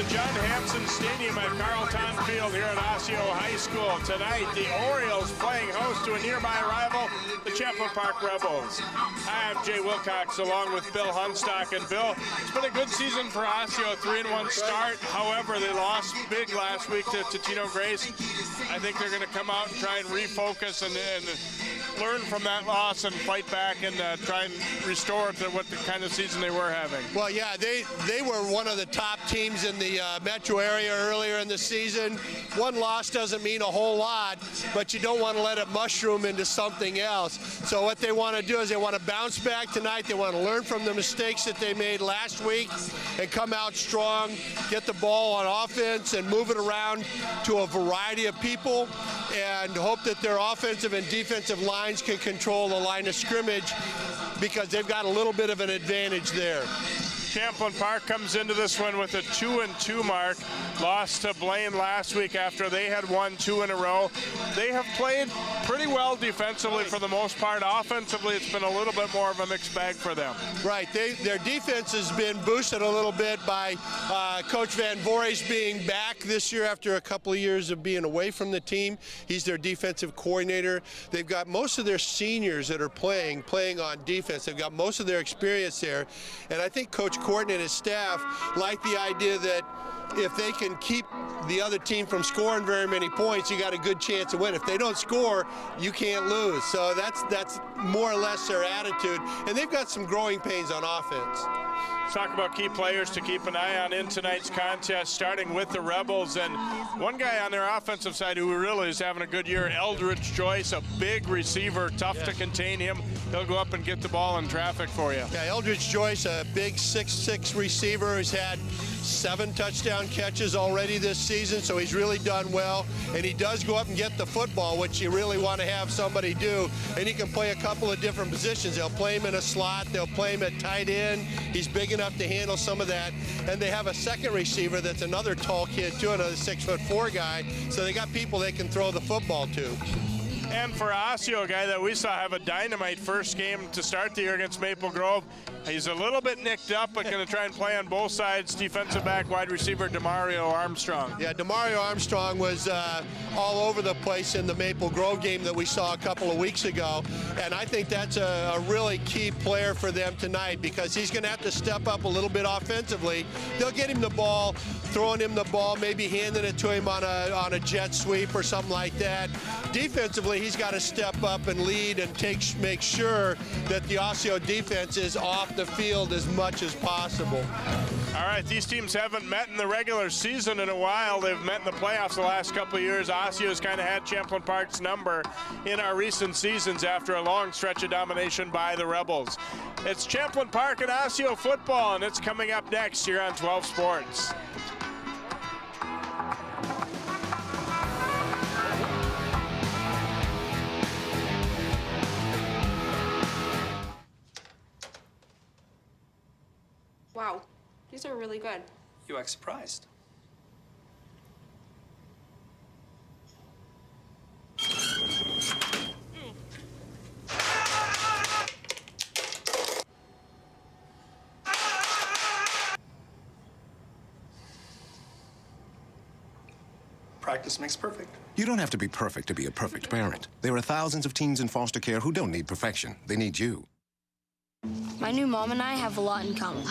John Hanson Stadium at Carlton Field here at Osseo High School. Tonight, the Orioles playing host to a nearby rival, the Champlin Park Rebels. Hi, I'm Jay Wilcox along with Bill Hunstock. And Bill, it's been a good season for Osseo, 3-1 start. However, they lost big last week to Tino Grace. I think they're going to come out and try and refocus and learn from that loss and fight back and try and restore to what the kind of season they were having. Well, yeah, they were one of the top teams in the metro area earlier in the season. One loss doesn't mean a whole lot, but you don't want to let it mushroom into something else. So what they want to do is they want to bounce back tonight. They want to learn from the mistakes that they made last week and come out strong, get the ball on offense and move it around to a variety of people, and hope that their offensive and defensive lines can control the line of scrimmage, because they've got a little bit of an advantage there. Champlin Park comes into this one with a 2-2 mark. Lost to Blaine last week after they had won 2 in a row. They have played pretty well defensively for the most part. Offensively, it's been a little bit more of a mixed bag for them. Right. Their defense has been boosted a little bit by Coach Van Voorhees being back this year after a couple of years of being away from the team. He's their defensive coordinator. They've got most of their seniors that are playing on defense. They've got most of their experience there. And I think Coach Courtney and his staff like the idea that if they can keep the other team from scoring very many points, you got a good chance to win. If they don't score, you can't lose. So that's more or less their attitude. And they've got some growing pains on offense. Let's talk about key players to keep an eye on in tonight's contest, starting with the Rebels. And one guy on their offensive side who really is having a good year, Eldridge Joyce, a big receiver, tough to contain him. He'll go up and get the ball in traffic for you. Yeah, Eldridge Joyce, a big 6'6" receiver who's had 7 touchdown catches already this season, so he's really done well. And he does go up and get the football, which you really want to have somebody do. And he can play a couple of different positions. They'll play him in a slot. They'll play him at tight end. He's big enough to handle some of that. And they have a second receiver that's another tall kid, too, another 6'4" guy. So they got people they can throw the football to. And for Osseo, a guy that we saw have a dynamite first game to start the year against Maple Grove, he's a little bit nicked up, but going to try and play on both sides. Defensive back, wide receiver, Demario Armstrong. Yeah, Demario Armstrong was all over the place in the Maple Grove game that we saw a couple of weeks ago. And I think that's a really key player for them tonight, because he's going to have to step up a little bit offensively. They'll get him the ball, throwing him the ball, maybe handing it to him on a jet sweep or something like that. Defensively, he's got to step up and lead and make sure that the Osseo defense is off the field as much as possible. All right, these teams haven't met in the regular season in a while. They've met in the playoffs the last couple of years. Osseo's kind of had Champlin Park's number in our recent seasons after a long stretch of domination by the Rebels. It's Champlin Park and Osseo football, and it's coming up next here on 12 Sports. Wow, these are really good. You act surprised. Practice makes perfect. You don't have to be perfect to be a perfect parent. There are thousands of teens in foster care who don't need perfection. They need you. My new mom and I have a lot in common.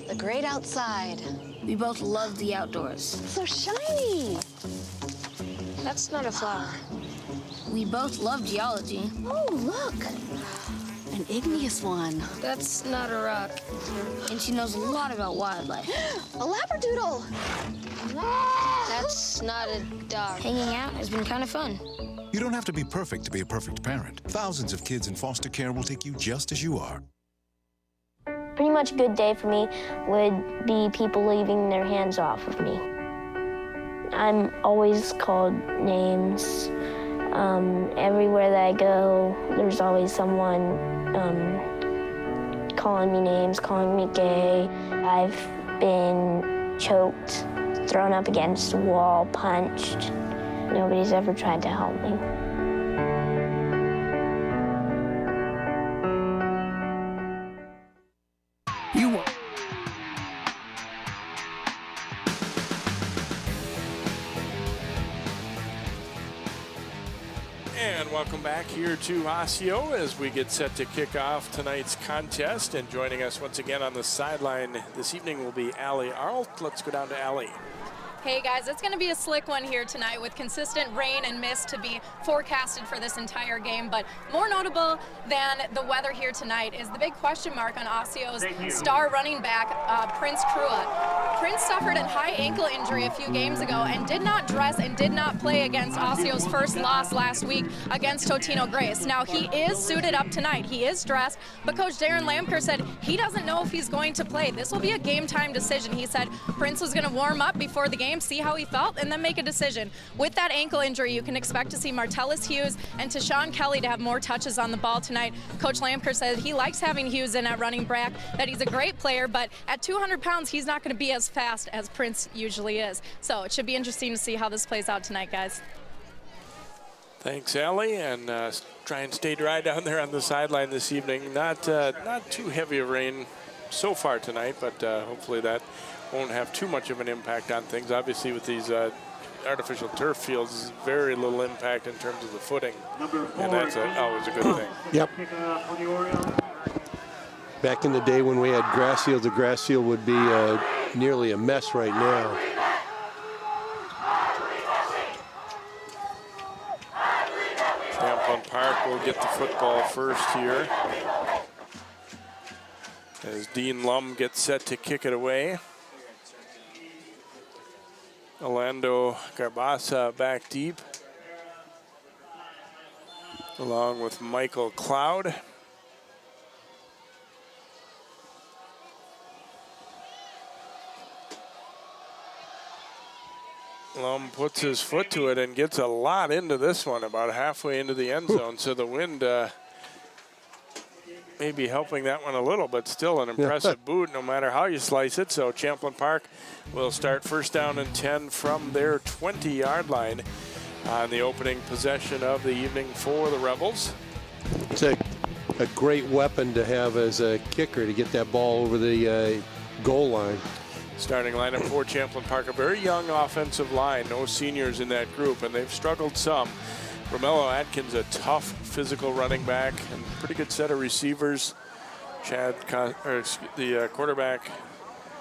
The great outside. We both love the outdoors. So shiny. That's not a flower. We both love geology. Oh, look. An igneous one. That's not a rock. And she knows a lot about wildlife. A labradoodle. That's not a dog. Hanging out has been kind of fun. You don't have to be perfect to be a perfect parent. Thousands of kids in foster care will take you just as you are. Pretty much a good day for me would be people leaving their hands off of me. I'm always called names. Everywhere that I go, there's always someone calling me names, calling me gay. I've been choked, thrown up against a wall, punched. Nobody's ever tried to help me. welcome back here to Osseo as we get set to kick off tonight's contest. And joining us once again on the sideline this evening will be Allie Arlt. Let's go down to Allie. Hey guys, it's going to be a slick one here tonight with consistent rain and mist to be forecasted for this entire game. But more notable than the weather here tonight is the big question mark on Osseo's star running back, Prince Krua. Prince suffered a high ankle injury a few games ago and did not dress and did not play against Osseo's first loss last week against Totino Grace. Now he is suited up tonight. He is dressed, but Coach Darren Lamker said he doesn't know if he's going to play. This will be a game time decision. He said Prince was going to warm up before the game, see how he felt, and then make a decision. With that ankle injury, you can expect to see Martellus Hughes and Tashawn Kelly to have more touches on the ball tonight. Coach Lamker said he likes having Hughes in at running back, that he's a great player, but at 200 pounds, he's not going to be as fast as Prince usually is. So it should be interesting to see how this plays out tonight, guys. Thanks, Allie, and try and stay dry down there on the sideline this evening. Not too heavy of rain so far tonight, but hopefully that won't have too much of an impact on things. Obviously, with these artificial turf fields, very little impact in terms of the footing, and that's always a good thing. Yep. Back in the day when we had grass fields, the grass field would be nearly a mess right now. Champlin Park will get the football first here as Dean Lum gets set to kick it away. Orlando Garbasa back deep, along with Michael Cloud. Lum puts his foot to it and gets a lot into this one, about halfway into the end zone. So the wind may be helping that one a little, but still an impressive boot no matter how you slice it. So Champlin Park will start first down and 10 from their 20-yard line on the opening possession of the evening for the Rebels. It's a great weapon to have as a kicker to get that ball over the goal line. Starting lineup for Champlin Park, a very young offensive line, no seniors in that group, and they've struggled some. Romello Atkins, a tough physical running back, and pretty good set of receivers. The quarterback,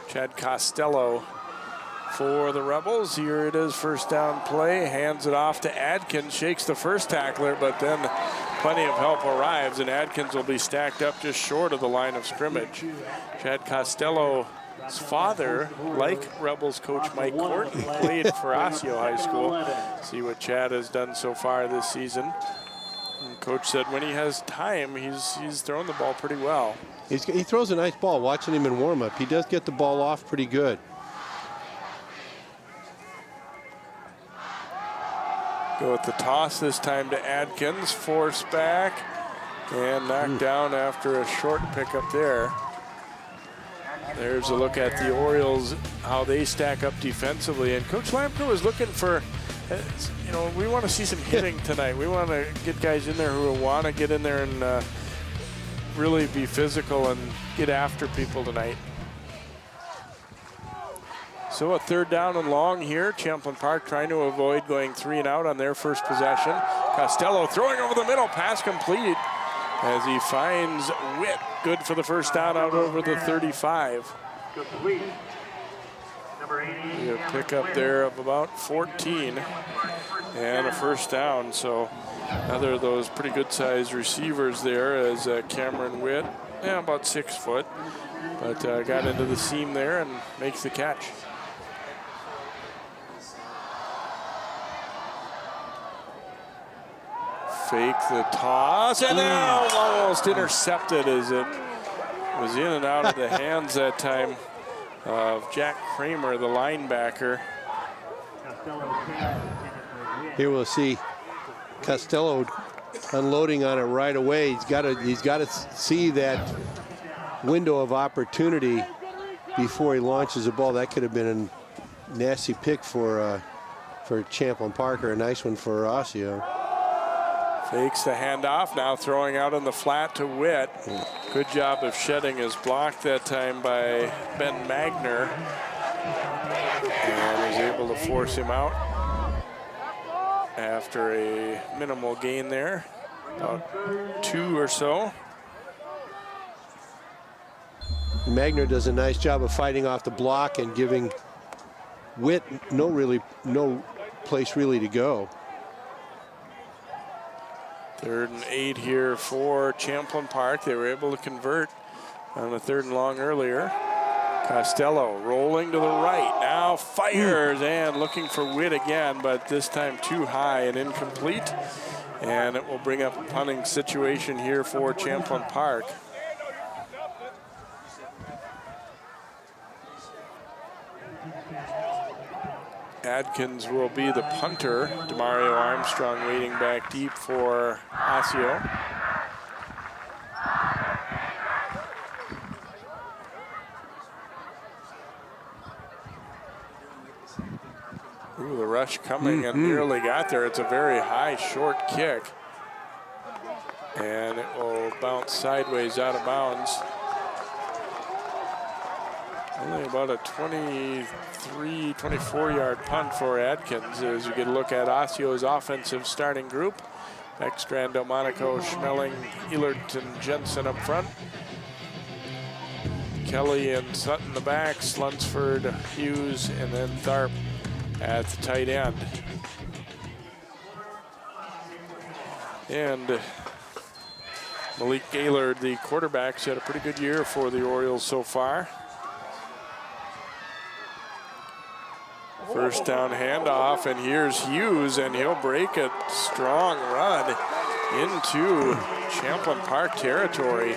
Chad Costello, for the Rebels. Here it is, first down play, hands it off to Adkins, shakes the first tackler, but then plenty of help arrives, and Adkins will be stacked up just short of the line of scrimmage. Chad Costello's father, like Rebels coach Mike Courtney, played for Osseo High School. See what Chad has done so far this season. And coach said when he has time, he's throwing the ball pretty well. He throws a nice ball. Watching him in warm-up, he does get the ball off pretty good. Go with the toss this time to Adkins, force back, and knocked down after a short pickup there. There's a look at the Orioles, how they stack up defensively. And Coach Lamker was looking for, we want to see some hitting tonight. We want to get guys in there who want to get in there and really be physical and get after people tonight. So a third down and long here. Champlin Park trying to avoid going 3 and out on their first possession. Costello throwing over the middle, pass complete as he finds Witt. Good for the first down out over the 35. A pickup there of about 14 and a first down. So another of those pretty good sized receivers there as Cameron Witt, about 6 foot, but got into the seam there and makes the catch. Fake the toss, and now almost intercepted as it was in and out of the hands that time of Jack Kramer, the linebacker. Here we'll see Costello unloading on it right away. He's got to see that window of opportunity before he launches the ball. That could have been a nasty pick for Champlin Park, a nice one for Osseo. Fakes the handoff, now throwing out in the flat to Witt. Good job of shedding his block that time by Ben Magner. And was able to force him out after a minimal gain there, about 2 or so. Magner does a nice job of fighting off the block and giving Witt no place really to go. 3rd and 8 here for Champlin Park. They were able to convert on the 3rd and long earlier. Costello rolling to the right, now fires and looking for Witt again, but this time too high and incomplete. And it will bring up a punting situation here for Champlin Park. Adkins will be the punter. Demario Armstrong waiting back deep for Osseo. Ooh, the rush coming and nearly got there. It's a very high, short kick. And it will bounce sideways out of bounds. Only about a 23, 24-yard punt for Adkins as you get a look at Osseo's offensive starting group. Beckstrand, Delmonico, Schmeling, Elert, and Jensen up front. Kelly and Sutton in the back, Slunsford, Hughes, and then Tharp at the tight end. And Malik Gaylord, the quarterback's had a pretty good year for the Orioles so far. First down handoff, and here's Hughes, and he'll break a strong run into Champlin Park territory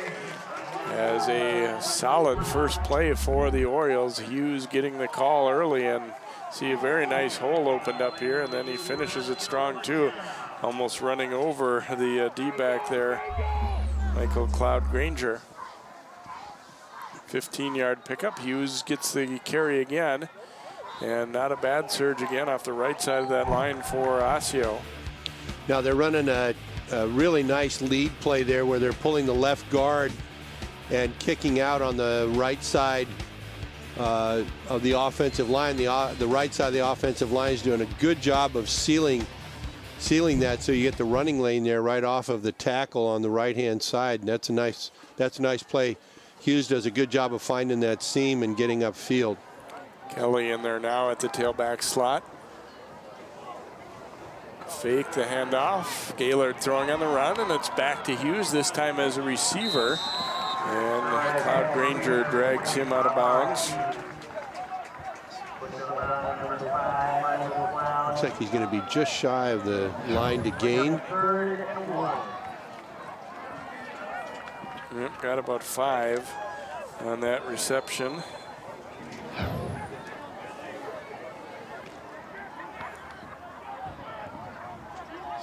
as a solid first play for the Orioles. Hughes getting the call early, and see a very nice hole opened up here, and then he finishes it strong too, almost running over the D-back there, Michael Cloud Granger. 15-yard pickup. Hughes gets the carry again. And not a bad surge again off the right side of that line for Osseo. Now they're running a really nice lead play there where they're pulling the left guard and kicking out on the right side of the offensive line. The right side of the offensive line is doing a good job of sealing that, so you get the running lane there right off of the tackle on the right-hand side, and that's a nice play. Hughes does a good job of finding that seam and getting upfield. Kelly in there now at the tailback slot. Fake the handoff. Gaylord throwing on the run, and it's back to Hughes, this time as a receiver. And Cloud Granger drags him out of bounds. Looks like he's going to be just shy of the line to gain. Yep, got about 5 on that reception.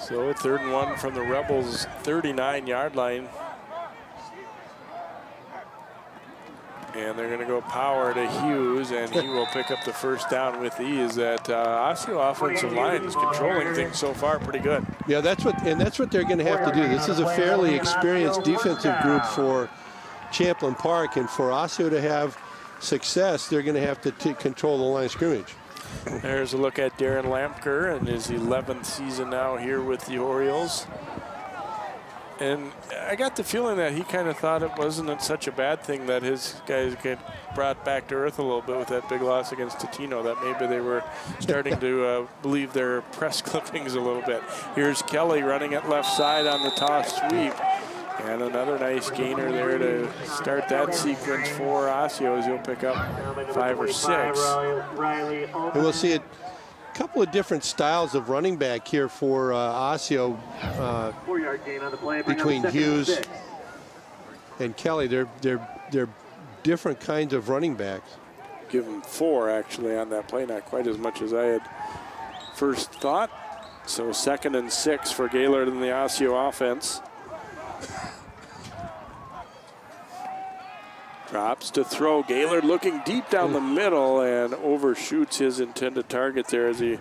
So 3rd and 1 from the Rebels' 39-yard line. And they're going to go power to Hughes, and he will pick up the first down with ease. That Osseo offensive line is controlling things so far pretty good. Yeah, that's what they're going to have to do. This is a fairly experienced defensive group for Champlin Park, and for Osseo to have success, they're going to have to control the line of scrimmage. There's a look at Darren Lampker in his 11th season now here with the Orioles. And I got the feeling that he kind of thought it wasn't such a bad thing that his guys get brought back to earth a little bit with that big loss against Totino, that maybe they were starting to believe their press clippings a little bit. Here's Kelly running at left side on the toss sweep. And another nice gainer there to start that sequence for Osseo as he'll pick up 5 or 6. And we'll see a couple of different styles of running back here for Osseo between Hughes and Kelly. They're different kinds of running backs. Give him 4 actually on that play, not quite as much as I had first thought. So 2nd and 6 for Gaylord in the Osseo offense. Drops to throw. Gaylord looking deep down the middle and overshoots his intended target there as he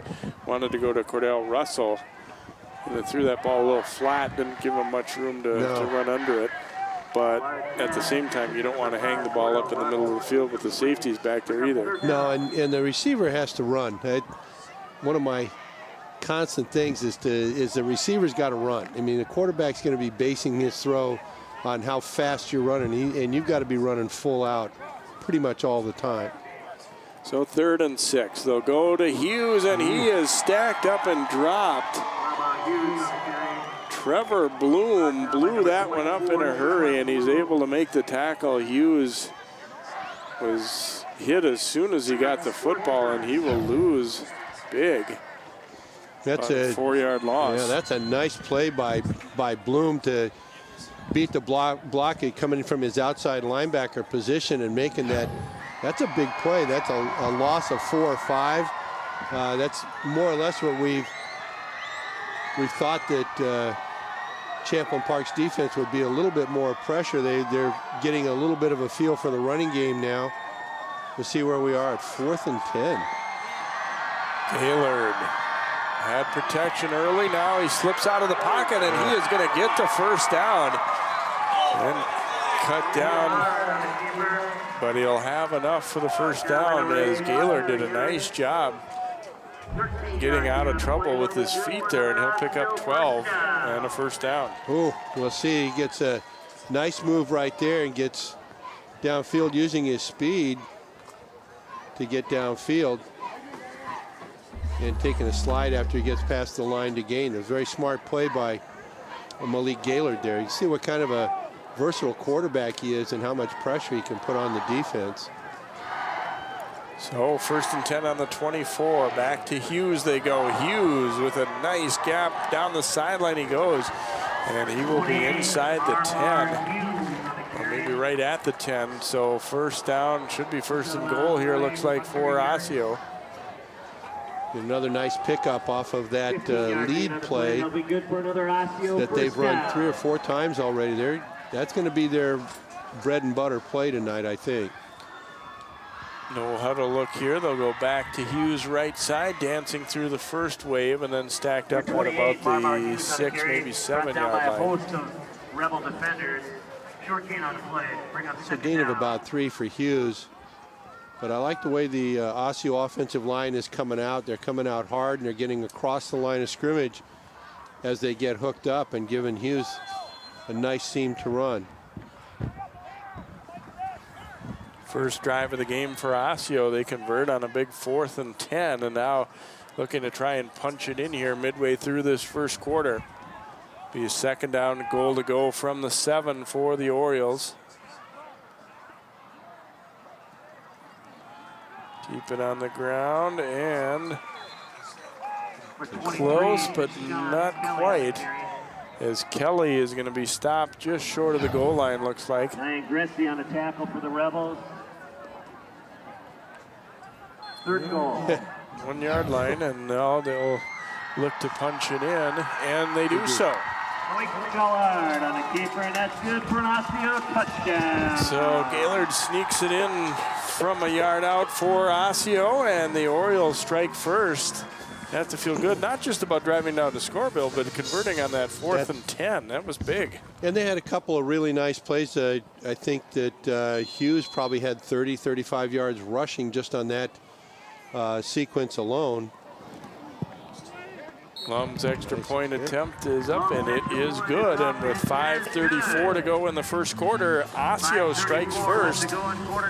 wanted to go to Cordell Russell. And they threw that ball a little flat, didn't give him much room to run under it. But at the same time, you don't want to hang the ball up in the middle of the field with the safeties back there either. No, and the receiver has to run. One of my constant things is the receiver's got to run. I mean, the quarterback's going to be basing his throw on how fast you're running, and you've got to be running full out pretty much all the time. So 3rd and 6. They'll go to Hughes, and he is stacked up and dropped. Trevor Bloom blew that one up in a hurry, and he's able to make the tackle. Hughes was hit as soon as he got the football, and he will lose big. That's a 4-yard loss. Yeah, that's a nice play by Bloom to beat the block coming from his outside linebacker position and making that. That's a big play. That's a loss of 4 or 5. That's more or less what we've thought that Champlin Park's defense would be a little bit more pressure. They're getting a little bit of a feel for the running game now. We'll see where we are at 4th and 10. Gaylord had protection early. Now he slips out of the pocket, and he is going to get the first down. And cut down, but he'll have enough for the first down, as Gaylord did a nice job getting out of trouble with his feet there, and he'll pick up 12 and a first down. Oh, we'll see. He gets a nice move right there and gets downfield using his speed to get downfield and taking a slide after he gets past the line to gain. A very smart play by Malik Gaylord there. You see what kind of a versatile quarterback he is and how much pressure he can put on the defense. So 1st and 10 on the 24. Back to Hughes they go. Hughes with a nice gap down the sideline he goes. And he will be inside the 10. Or maybe right at the 10. So first down, should be 1st and goal here, looks like, for Osseo. Another nice pickup off of that lead play that they've run 3 or 4 times already. That's going to be their bread and butter play tonight, I think. No huddle look here. They'll go back to Hughes right side, dancing through the first wave, and then stacked up at about the 6, maybe 7-yard line. Rebel defenders. Short gain on the play. It's a gain of about 3 for Hughes. But I like the way the Osseo offensive line is coming out. They're coming out hard, and they're getting across the line of scrimmage as they get hooked up and giving Hughes a nice seam to run. First drive of the game for Osseo. They convert on a big 4th and 10, and now looking to try and punch it in here midway through this first quarter. Be a 2nd down, goal to go from the 7 for the Orioles. Keep it on the ground, and close, but not quite, as Kelly is going to be stopped just short of the goal line, looks like. Ryan Gristy on the tackle for the Rebels. 3rd goal. 1-yard line, and now they'll look to punch it in, and they do so. Gaillard on a keeper, and that's good for an Osseo touchdown. So Gaylord sneaks it in from a yard out for Osseo, and the Orioles strike first. Have to feel good, not just about driving down to score, Bill, but converting on that 4th and 10. That was big. And they had a couple of really nice plays. I think that Hughes probably had 30, 35 yards rushing just on that sequence alone. Lum's extra point attempt is up, and it is good. And with 5:34 to go in the first quarter, Osseo strikes first.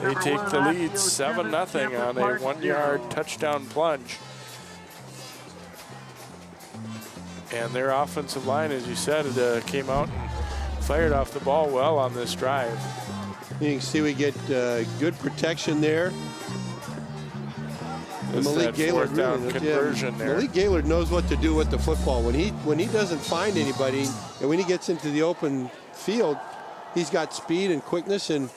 They take the lead 7-0 on a 1-yard touchdown plunge. And their offensive line, as you said, came out and fired off the ball well on this drive. You can see we get good protection there. Malik Gaylord conversion there. Malik Gaylord knows what to do with the football. When he doesn't find anybody, and when he gets into the open field, he's got speed and quickness, and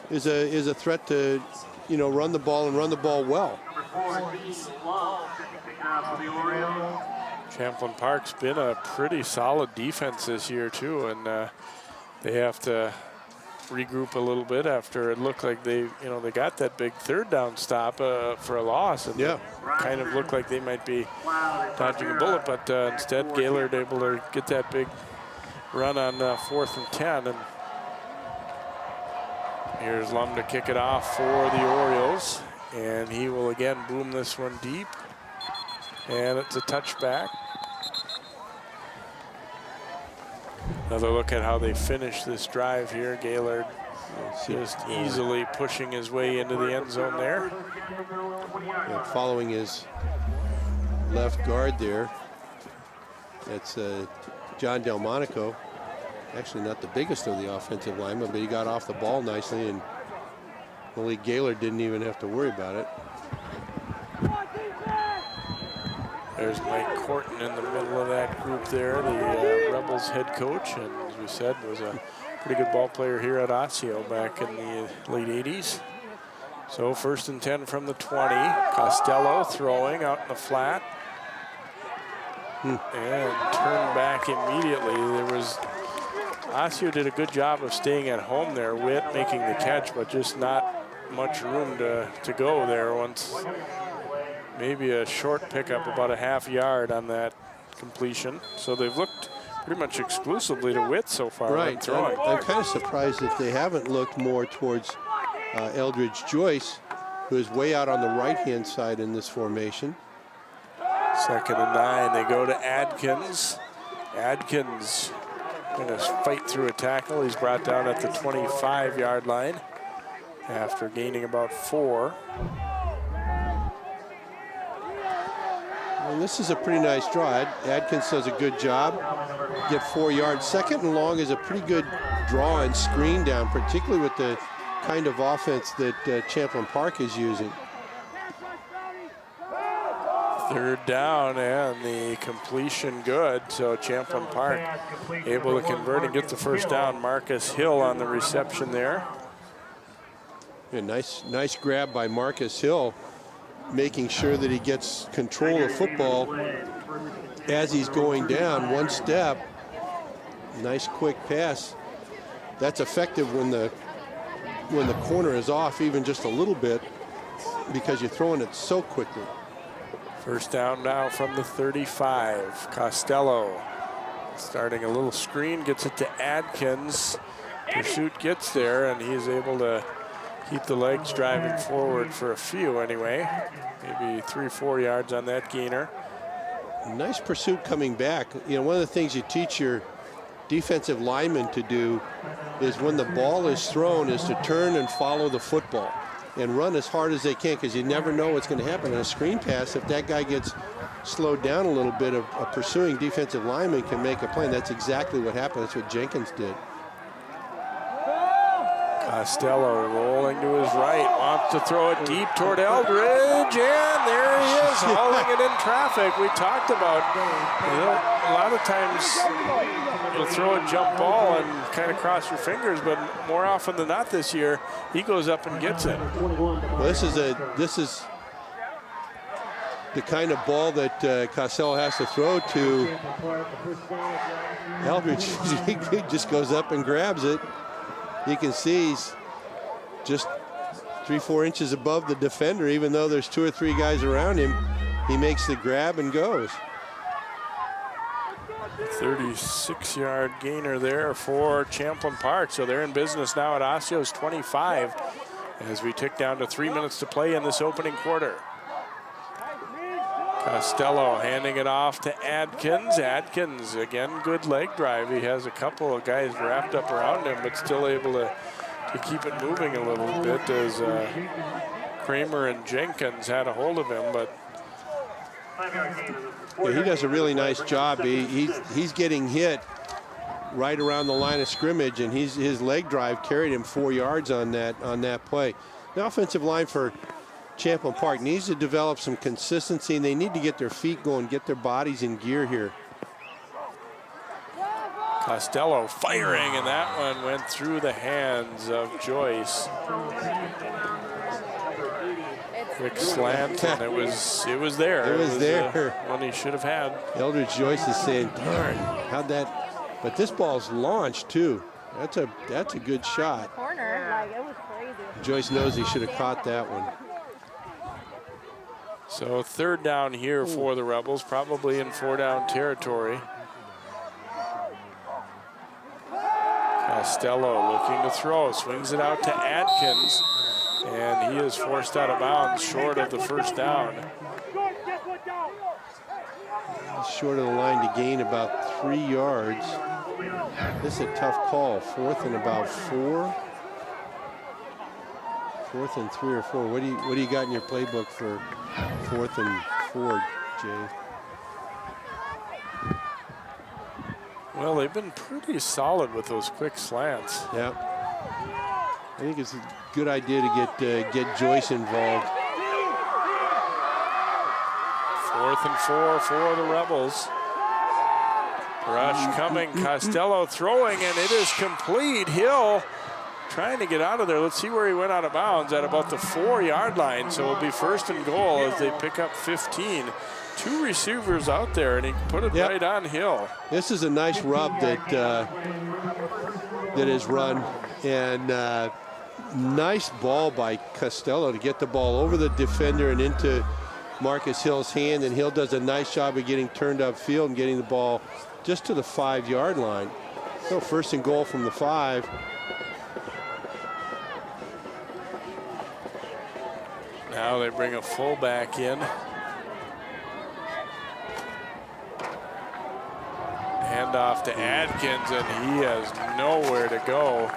is a threat to, run the ball and run the ball well. Champlin Park's been a pretty solid defense this year too, and they have to regroup a little bit after it looked like they got that big 3rd down stop for a loss, and kind of looked like they might be dodging a bullet, but instead Gaylord able to get that big run on 4th and 10, and here's Lum to kick it off for the Orioles, and he will again boom this one deep, and it's a touchback. Another look at how they finish this drive here. Gaylord just easily pushing his way into the end zone there. Yeah, following his left guard there. That's John Delmonico. Actually not the biggest of the offensive linemen, but he got off the ball nicely, and Malik Gaylord didn't even have to worry about it. There's Mike Corton in the middle of that group there, the Rebels head coach, and as we said, was a pretty good ball player here at Osseo back in the late 80s. So 1st and 10 from the 20. Costello throwing out in the flat. And turned back immediately. Osseo did a good job of staying at home there. Witt making the catch, but just not much room to go there once. Maybe a short pickup, about a half yard on that completion. So they've looked pretty much exclusively to Witt so far. Right. I'm kind of surprised that they haven't looked more towards Eldridge Joyce, who is way out on the right-hand side in this formation. 2nd and 9. They go to Adkins. Adkins going to fight through a tackle. He's brought down at the 25-yard line after gaining about 4. And this is a pretty nice draw. Adkins does a good job. Get 4 yards. 2nd and long is a pretty good draw and screen down, particularly with the kind of offense that Champlin Park is using. 3rd down and the completion good. So Champlin Park able to convert and get the 1st down. Marcus Hill on the reception there. Yeah, nice grab by Marcus Hill, making sure that he gets control of football as he's going down 1 step. Nice quick pass. That's effective when the corner is off even just a little bit, because you're throwing it so quickly. 1st down now from the 35. Costello starting a little screen, gets it to Adkins. Pursuit gets there, and he's able to keep the legs driving forward for a few anyway. Maybe 3-4 yards on that gainer. Nice pursuit coming back. You know, one of the things you teach your defensive linemen to do is when the ball is thrown is to turn and follow the football and run as hard as they can, because you never know what's going to happen in a screen pass. If that guy gets slowed down a little bit, a pursuing defensive lineman can make a play. And that's exactly what happened. That's what Jenkins did. Costello rolling to his right, wants to throw it deep toward Eldridge, and there he is, hauling it in traffic. We talked about, a lot of times you'll throw a jump ball and kind of cross your fingers, but more often than not this year, he goes up and gets it. Well, this is the kind of ball that Costello has to throw to. Eldridge he just goes up and grabs it. You can see he's just 3-4 inches above the defender, even though there's 2 or 3 guys around him. He makes the grab and goes. 36-yard gainer there for Champlin Park. So they're in business now at Osseo's 25 as we tick down to 3 minutes to play in this opening quarter. Costello handing it off to Adkins. Adkins, again, good leg drive. He has a couple of guys wrapped up around him, but still able to keep it moving a little bit as Kramer and Jenkins had a hold of him. But yeah, he does a really nice job. He's getting hit right around the line of scrimmage, and his leg drive carried him 4 yards on that play. The offensive line for Champlin Park needs to develop some consistency, and they need to get their feet going, get their bodies in gear here. Costello firing, and that one went through the hands of Joyce. Quick slant, and it was there. It was there. One he should have had. Eldridge Joyce is saying, darn, how'd that, but this ball's launched too. That's a good shot. Corner, like it was crazy. Joyce knows he should have caught that one. So 3rd down here for the Rebels, probably in 4-down territory. Costello looking to throw, swings it out to Adkins, and he is forced out of bounds short of the 1st down. Short of the line to gain about 3 yards. This is a tough call. 4th and about 4. 4th and 3 or 4. What do you got in your playbook for 4th and 4, Jay? Well, they've been pretty solid with those quick slants. Yeah. I think it's a good idea to get Joyce involved. 4th and 4 for the Rebels. Rush coming, Costello throwing, and it is complete. Hill trying to get out of there. Let's see where he went out of bounds at about the 4-yard line. So it'll be 1st and goal as they pick up 15. 2 receivers out there, and he put it right on Hill. This is a nice rub that is run, and nice ball by Costello to get the ball over the defender and into Marcus Hill's hand, and Hill does a nice job of getting turned upfield and getting the ball just to the 5-yard line. So 1st and goal from the 5. Now they bring a fullback in. Handoff to Adkins, and he has nowhere to go.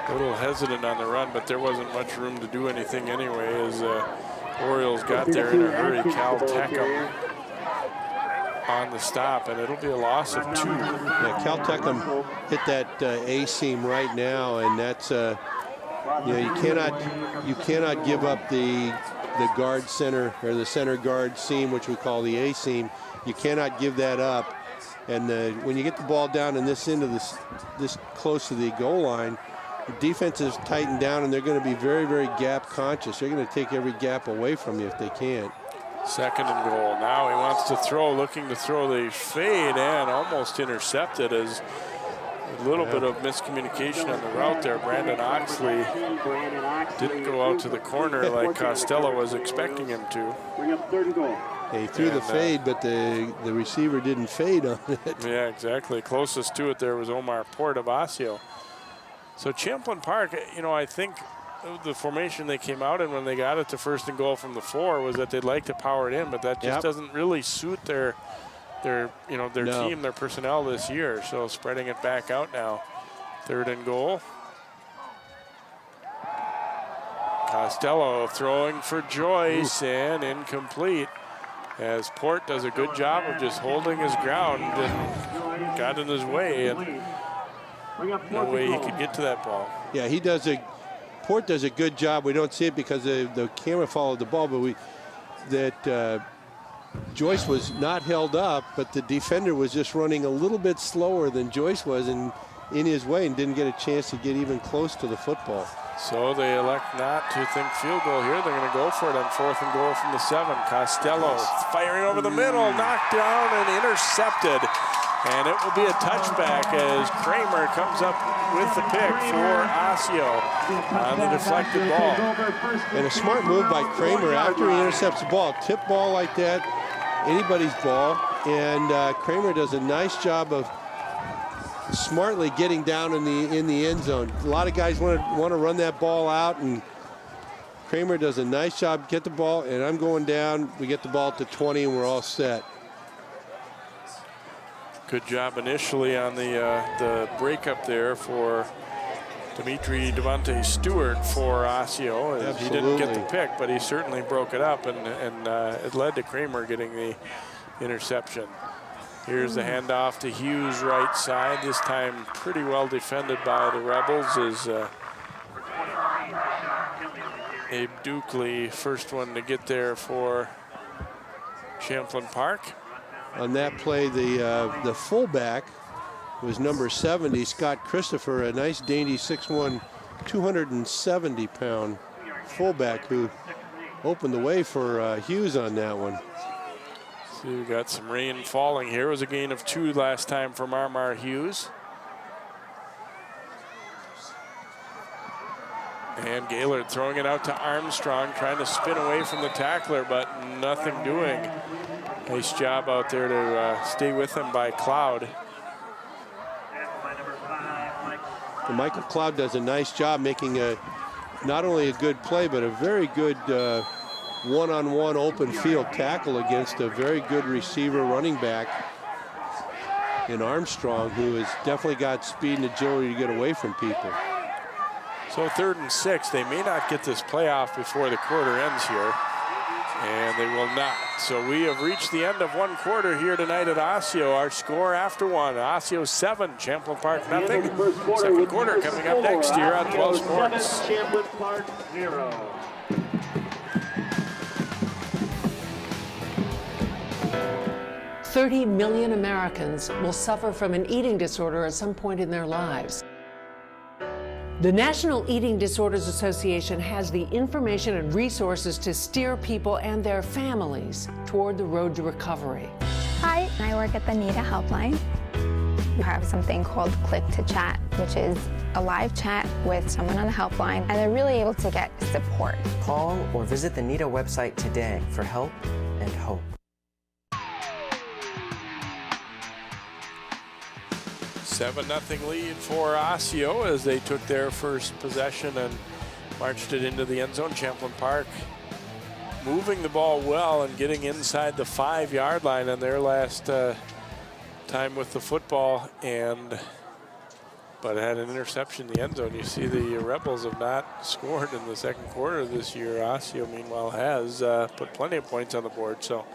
A little hesitant on the run, but there wasn't much room to do anything anyway as Orioles got there in a hurry. Cal Teckham on the stop, and it'll be a loss of 2. Yeah, Cal Teckham hit that A seam right now, and that's you cannot give up the guard center or the center guard seam, which we call the A seam. You cannot give that up. And when you get the ball down in this end of this close to the goal line, the defense is tightened down, and they're going to be very, very gap conscious. They're going to take every gap away from you if they can. 2nd and goal. Now he wants to throw, looking to throw the fade, and almost intercepted as a little bit of miscommunication on the route there. Brandon Oxley didn't go out to the corner like Costello was expecting him to. Bring up 3rd and goal. He threw the fade, but the receiver didn't fade on it. Yeah, exactly. Closest to it there was Omar Port of Osseo. So Champlin Park, I think the formation they came out in when they got it to 1st and goal from the 4 was that they'd like to power it in, but that just doesn't really suit their team, their personnel this year. So spreading it back out now. 3rd and goal. Costello throwing for Joyce, and incomplete, as Port does a good job of just holding his ground and got in his way, and no way he could get to that ball. Yeah, Port does a good job. We don't see it because the camera followed the ball, but Joyce was not held up, but the defender was just running a little bit slower than Joyce was in his way and didn't get a chance to get even close to the football. So they elect not to think field goal here. They're going to go for it on 4th and goal from the 7. Costello firing over the middle, knocked down and intercepted. And it will be a touchback as Kramer comes up with the pick for Osseo on the deflected ball. And a smart move by Kramer after he intercepts the ball. Tip ball like that, anybody's ball. And Kramer does a nice job of smartly getting down in the end zone. A lot of guys want to run that ball out, and Kramer does a nice job. Get the ball, and I'm going down. We get the ball to 20, and we're all set. Good job initially on the breakup there for Dimitri Devontae Stewart for Osseo. He didn't get the pick, but he certainly broke it up, and it led to Kramer getting the interception. Here's the handoff to Hughes right side. This time pretty well defended by the Rebels as Abe Dukley, first one to get there for Champlin Park. On that play, the fullback was number 70, Scott Christopher, a nice dainty 6'1", 270-pound fullback who opened the way for Hughes on that one. So we got some rain falling here. It was a gain of 2 last time for Marmar Hughes. And Gaylord throwing it out to Armstrong, trying to spin away from the tackler, but nothing doing. Nice job out there to stay with him by Cloud. And Michael Cloud does a nice job making not only a good play, but a very good one-on-one open field tackle against a very good receiver running back. in Armstrong, who has definitely got speed and agility to get away from people. So 3rd and 6. They may not get this playoff before the quarter ends here, and they will not. So we have reached the end of one quarter here tonight at Osseo. Our score after one, Osseo 7, Champlin Park nothing. Second quarter coming up next here on 12 Sports. Champlin Park 0. $30 million Americans will suffer from an eating disorder at some point in their lives. The National Eating Disorders Association has the information and resources to steer people and their families toward the road to recovery. Hi, I work at the NEDA helpline. We have something called Click to Chat, which is a live chat with someone on the helpline, and they're really able to get support. Call or visit the NEDA website today for help and hope. 7-0 lead for Osseo as they took their first possession and marched it into the end zone. Champlin Park moving the ball well and getting inside the 5-yard line on their last time with the football, but had an interception in the end zone. You see the Rebels have not scored in the second quarter this year. Osseo, meanwhile, has put plenty of points on the board. So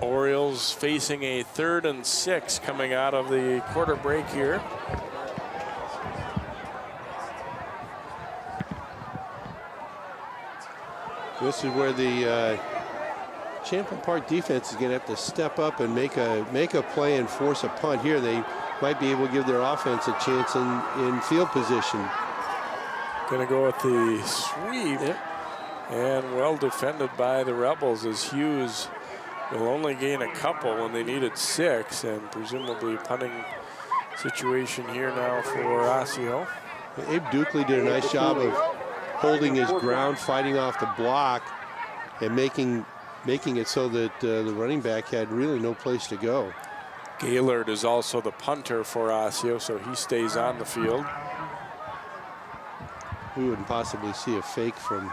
Orioles facing a 3rd and 6 coming out of the quarter break here. This is where the Champlin Park defense is going to have to step up and make a play and force a punt here. They might be able to give their offense a chance in field position. Going to go with the sweep, and well defended by the Rebels as Hughes will only gain a couple when they needed 6, and presumably punting situation here now for Osseo. Abe Dukley did a nice job of holding his ground, fighting off the block, and making it so that the running back had really no place to go. Gaylord is also the punter for Osseo, so he stays on the field. We wouldn't possibly see a fake from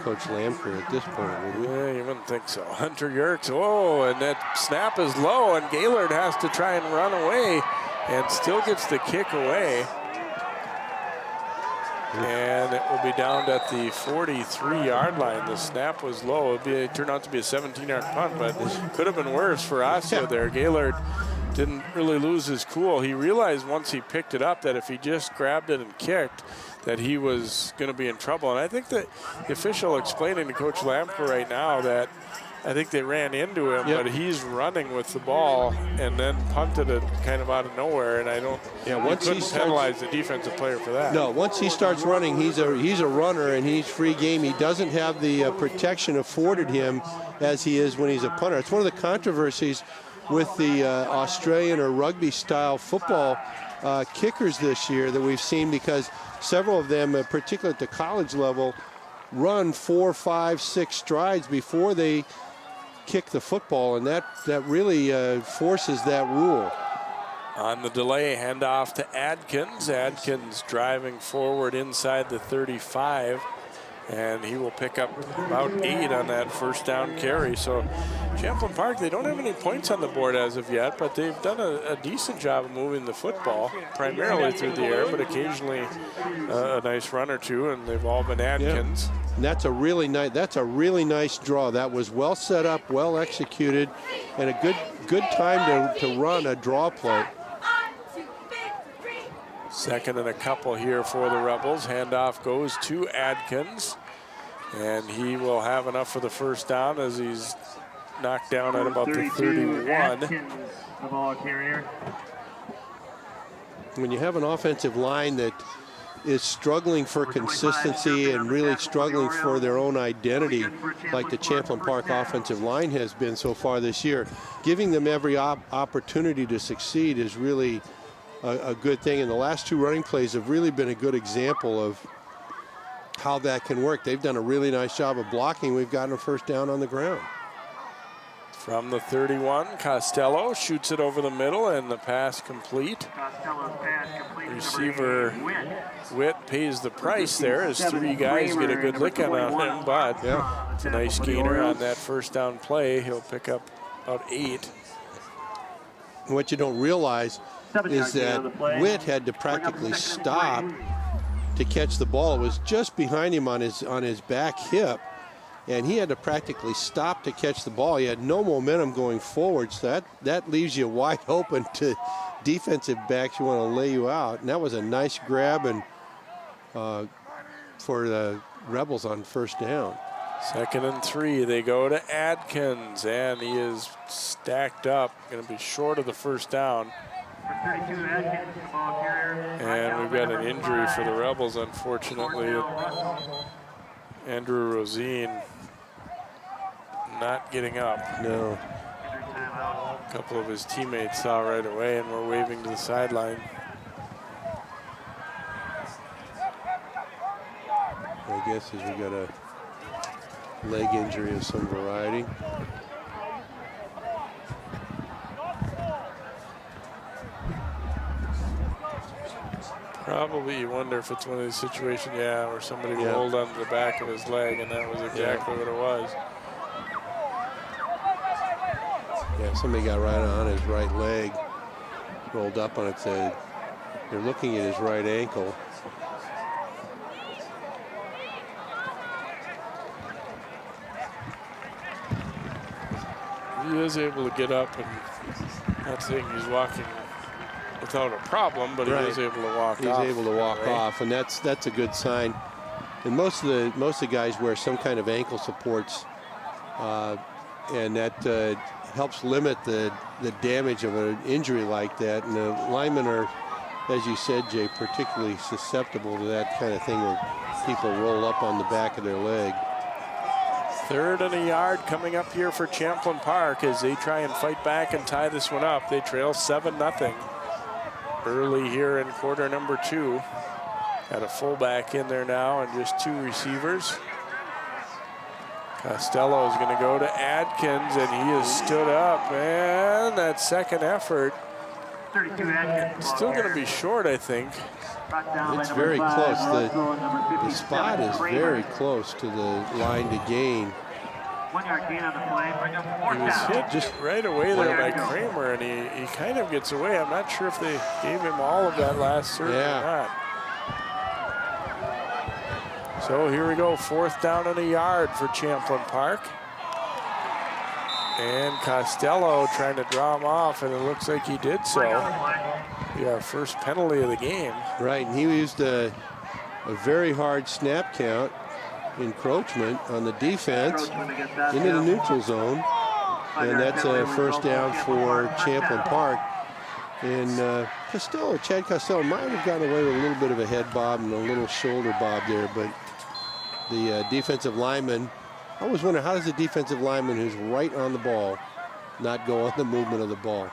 Coach Lamker at this point, would we? Yeah, you wouldn't think so. Hunter Yerkes, and that snap is low, and Gaylord has to try and run away and still gets the kick away. And it will be down at the 43-yard line. The snap was low. It turned out to be a 17-yard punt, but it could have been worse for Osseo there. Gaylord didn't really lose his cool. He realized once he picked it up that if he just grabbed it and kicked, that he was going to be in trouble. And I think that the official explaining to Coach Lamker right now that I think they ran into him, but he's running with the ball and then punted it kind of out of nowhere. And I don't, once he penalize the defensive player for that. No, once he starts running, he's a runner and he's free game. He doesn't have the protection afforded him as he is when he's a punter. It's one of the controversies with the Australian or rugby style football kickers this year that we've seen, because several of them, particularly at the college level, run 4, 5, 6 strides before they kick the football, and that really forces that rule. On the delay, handoff to Adkins. Adkins driving forward inside the 35, and he will pick up about 8 on that first down carry. So Champlin Park, they don't have any points on the board as of yet, but they've done a decent job of moving the football, primarily through the air, but occasionally a nice run or two, and they've all been Adkins. And that's a really nice draw. That was well set up, well executed, and a good time to run a draw play. Second and a couple here for the Rebels. Handoff goes to Adkins, and he will have enough for the first down as he's knocked down at about the 31. The ball carrier. When you have an offensive line that is struggling for consistency and really struggling for their own identity, like the Champlin Park offensive line has been so far this year, giving them every opportunity to succeed is really a good thing. And the last 2 running plays have really been a good example of how that can work. They've done a really nice job of blocking. We've gotten a first down on the ground. From the 31, Costello shoots it over the middle, and the pass complete. Receiver Witt pays the price there as 3 guys get a good lick on him, but it's a nice gainer on that first down play. He'll pick up about 8. What you don't realize is that Witt had to practically stop to catch the ball. It was just behind him on his back hip, and he had to practically stop to catch the ball. He had no momentum going forward, so that leaves you wide open to defensive backs who want to lay you out. And that was a nice grab and for the Rebels on first down. 2nd and 3. They go to Adkins, and he is stacked up. Going to be short of the first down. And we've got an injury for the Rebels, unfortunately. Andrew Rosine not getting up. No. A couple of his teammates saw right away and were waving to the sideline. My guess is we got a leg injury of some variety. Probably you wonder if it's one of these situations, yeah, where somebody rolled onto the back of his leg, and that was exactly what it was. Yeah, somebody got right on his right leg, rolled up on it. Said they're looking at his right ankle. He is able to get up, and not saying he's walking without a problem, but he is able to walk off. He's able to walk off, and that's a good sign. And most of the guys wear some kind of ankle supports, and that helps limit the damage of an injury like that. And the linemen are, as you said, Jay, particularly susceptible to that kind of thing where people roll up on the back of their leg. 3rd and a yard coming up here for Champlin Park as they try and fight back and tie this one up. They trail 7-0 early here in quarter number 2. Got a fullback in there now and just 2 receivers. Costello is going to go to Adkins, and he has stood up, and that second effort still going to be short, I think. It's very close. The spot is very close to the line to gain. 1 yard gain on the play. He was hit just right away there by Kramer, and he kind of gets away. I'm not sure if they gave him all of that last surge or not. So here we go, 4th down and a yard for Champlin Park. And Costello trying to draw him off, and it looks like he did so. Yeah, first penalty of the game. Right, and he used a very hard snap count, encroachment on the defense into the neutral zone. And that's a first down for Champlin Park. And Chad Costello might have gotten away with a little bit of a head bob and a little shoulder bob there, but the defensive lineman, I always wonder, how does the defensive lineman who's right on the ball not go on the movement of the ball?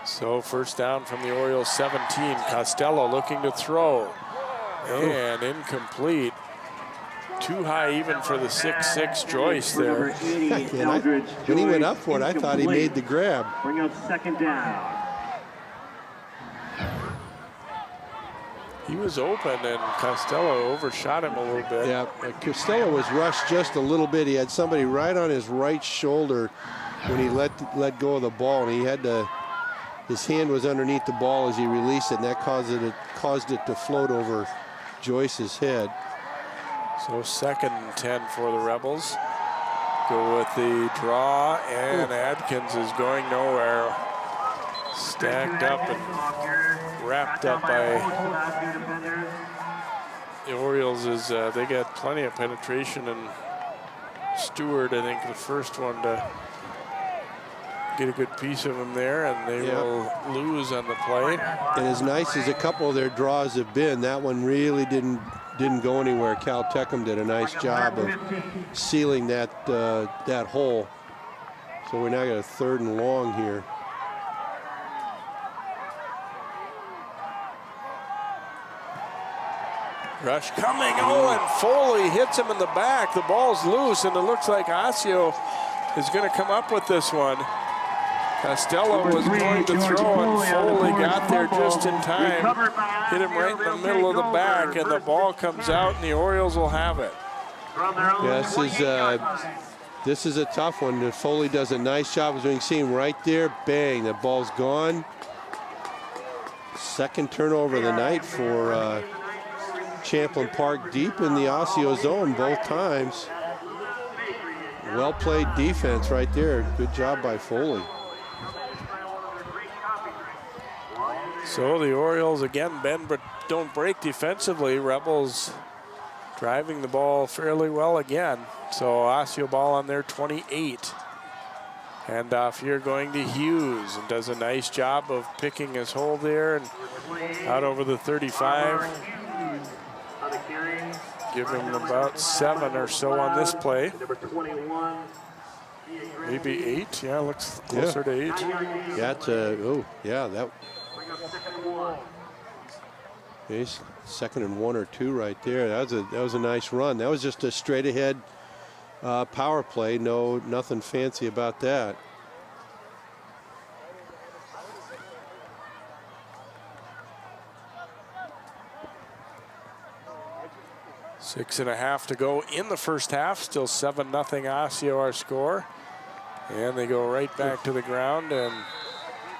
So first down from the Orioles 17. Costello looking to throw. And incomplete. Too high even for the 6'6" Joyce there. When he went up for it, I thought he made the grab. Bring up 2nd down. He was open, and Costello overshot him a little bit. Yeah, Costello was rushed just a little bit. He had somebody right on his right shoulder when he let go of the ball, and he had to. His hand was underneath the ball as he released it, and that caused it to float over Joyce's head. So 2nd and 10 for the Rebels. Go with the draw, and Adkins is going nowhere. Stacked up and wrapped up by the Orioles. They got plenty of penetration, and Stewart, I think, the first one to get a good piece of him there, and they will lose on the play. And as nice as a couple of their draws have been, that one really didn't go anywhere. Cal Techum did a nice job of sealing that hole. So we now got a 3rd and long here. Rush coming, and Foley hits him in the back. The ball's loose, and it looks like Osseo is going to come up with this one. Costello was going to throw, and Foley got there just in time. Hit him right in the middle of the back, and the ball comes out, and the Orioles will have it. Yeah, this is a tough one. Foley does a nice job, as we can see him right there. Bang, the ball's gone. Second turnover of the night for Champlin Park, deep in the Osseo zone both times. Well played defense right there. Good job by Foley. So the Orioles again bend but don't break defensively. Rebels driving the ball fairly well again. So Osseo ball on their 28. Handoff here going to Hughes, and does a nice job of picking his hole there and out over the 35. Give him about 7 or so on this play. Maybe 8. Yeah, looks closer to 8. Yeah, oh yeah, that. Okay, second and 1 or 2 right there. That was a nice run. That was just a straight ahead power play. Nothing fancy about that. Six and a half to go in the first half. Still 7-0 Osseo our score. And they go right back to the ground, and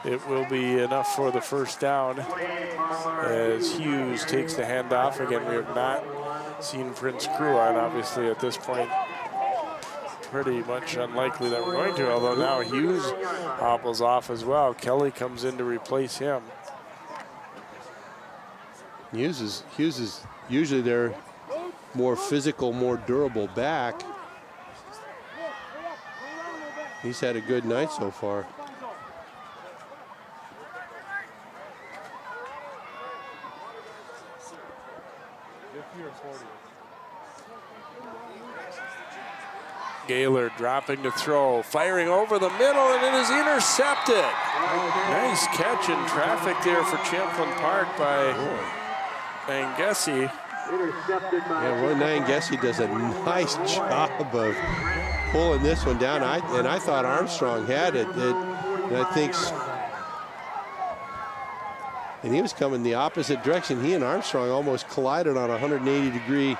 it will be enough for the first down as Hughes takes the handoff. Again, we have not seen Prince Crew on, obviously, at this point. Pretty much unlikely that we're going to, although now Hughes hobbles off as well. Kelly comes in to replace him. Hughes is usually their more physical, more durable back. He's had a good night so far. Gaylor dropping to throw, firing over the middle, and it is intercepted. Nice catch in traffic there for Champlin Park by Nangessi. Yeah, Roy Nangessi does a nice job of pulling this one down. I thought Armstrong had it. And I think, and he was coming the opposite direction. He and Armstrong almost collided on a 180-degree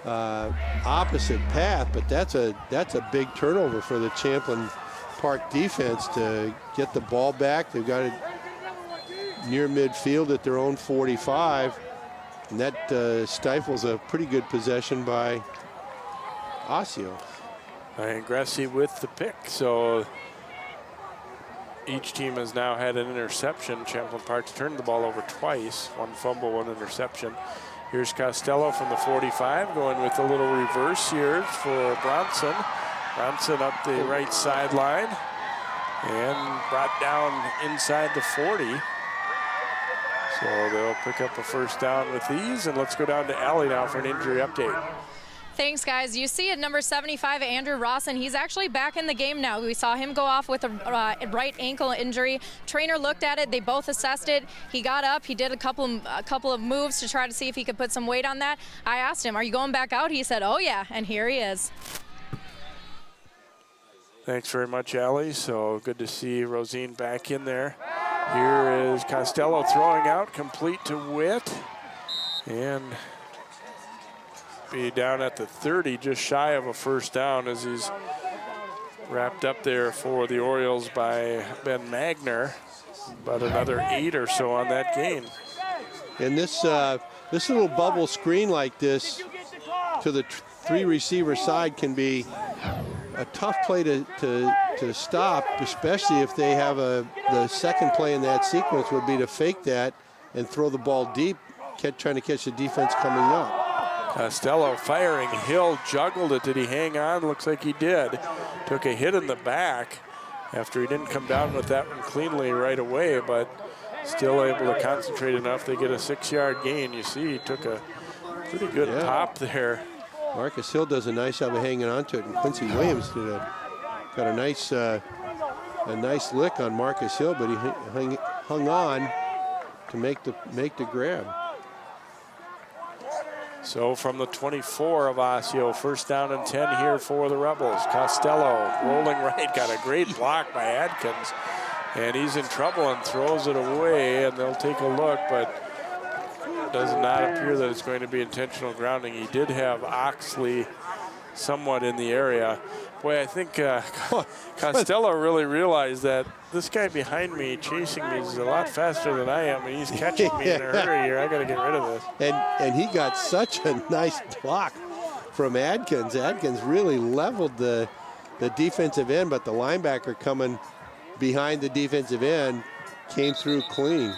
opposite path, but that's a big turnover for the Champlin Park defense to get the ball back. They've got it near midfield at their own 45, and that stifles a pretty good possession by Osseo. Nangessi with the pick, so each team has now had an interception. Champlin Park's turned the ball over twice, 1 fumble, 1 interception. Here's Costello from the 45, going with a little reverse here for Bronson. Bronson up the right sideline and brought down inside the 40. So they'll pick up a first down with these, and let's go down to Allie now for an injury update. Thanks, guys. You see at number 75, Andrew Rawson. He's actually back in the game now. We saw him go off with a right ankle injury. Trainer looked at it. They both assessed it. He got up. He did a couple of moves to try to see if he could put some weight on that. I asked him, "Are you going back out?" He said, "Oh yeah," and here he is. Thanks very much, Allie. So good to see Rosine back in there. Here is Costello throwing out, complete to Witt, and be down at the 30, just shy of a first down as he's wrapped up there for the Orioles by Ben Magner. About another 8 or so on that gain. And this little bubble screen like this to the 3 receiver side can be a tough play to stop, especially if they have the second play in that sequence would be to fake that and throw the ball deep, trying to catch the defense coming up. Costello firing. Hill juggled it. Did he hang on? Looks like he did. Took a hit in the back after he didn't come down with that one cleanly right away, but still able to concentrate enough. They get a 6-yard gain. You see, he took a pretty good pop there. Marcus Hill does a nice job of hanging on to it, and Quincy Williams got a nice lick on Marcus Hill, but he hung on to make the grab. So from the 24 of Osseo, first down and 10 here for the Rebels. Costello rolling right, got a great block by Adkins, and he's in trouble and throws it away, and they'll take a look, but it does not appear that it's going to be intentional grounding. He did have Oxley somewhat in the area. Boy, I think Costello really realized that this guy behind me chasing me is a lot faster than I am, and he's catching me in a hurry here. I got to get rid of this. And he got such a nice block from Adkins. Adkins really leveled the defensive end, but the linebacker coming behind the defensive end came through clean.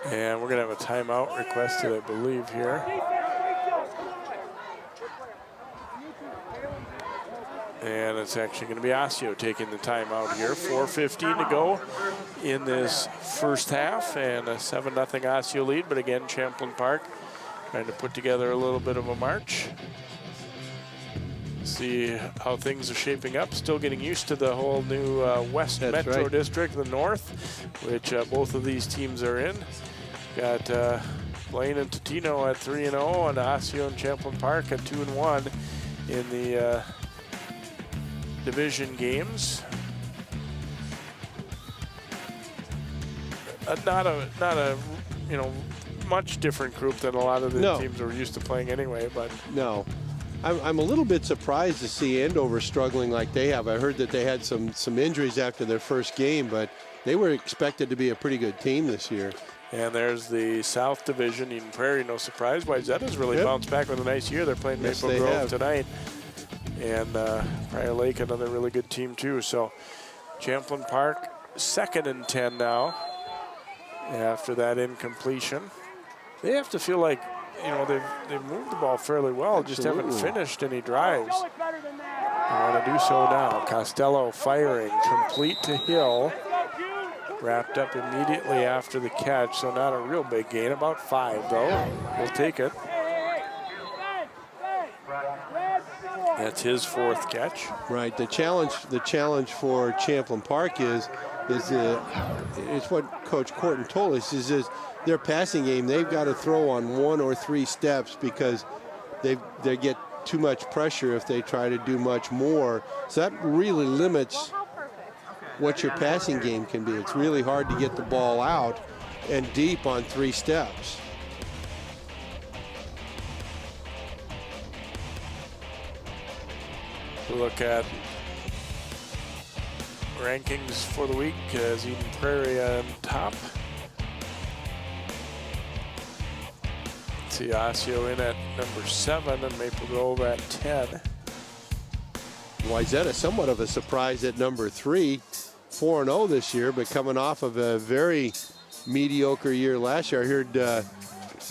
And we're going to have a timeout requested, I believe, here. And it's actually going to be Osseo taking the timeout here. 4:15 to go in this first half, and a 7-0 Osseo lead. But again, Champlin Park trying to put together a little bit of a march. See how things are shaping up. Still getting used to the whole new West Metro District, the North, which both of these teams are in. Got Blaine and Totino at 3-0, and Osseo and Champlin Park at 2-1 in the division games. Not a much different group than a lot of the teams we're used to playing anyway. But no, I'm a little bit surprised to see Andover struggling like they have. I heard that they had some injuries after their first game, but they were expected to be a pretty good team this year. And there's the South Division, Eden Prairie, no surprise. Wyzetta's really bounced back with a nice year. They're playing Maple Grove tonight. And Prior Lake, another really good team too. So Champlin Park, 2nd and 10 now after that incompletion. They have to feel like, they've moved the ball fairly well, just haven't finished any drives. They want to do so now. Costello firing, complete to Hill. Wrapped up immediately after the catch, so not a real big gain, about 5 though. We'll take it. That's his 4th catch. Right. The challenge for Champlin Park is what Coach Corton told us is their passing game. They've got to throw on 1 or 3 steps because they get too much pressure if they try to do much more. So that really limits what your passing game can be. It's really hard to get the ball out and deep on 3 steps. Look at rankings for the week as Eden Prairie on top. See Osseo in at number 7 and Maple Grove at 10. Wyzetta, somewhat of a surprise at number 3, 4-0 this year, but coming off of a very mediocre year last year. I heard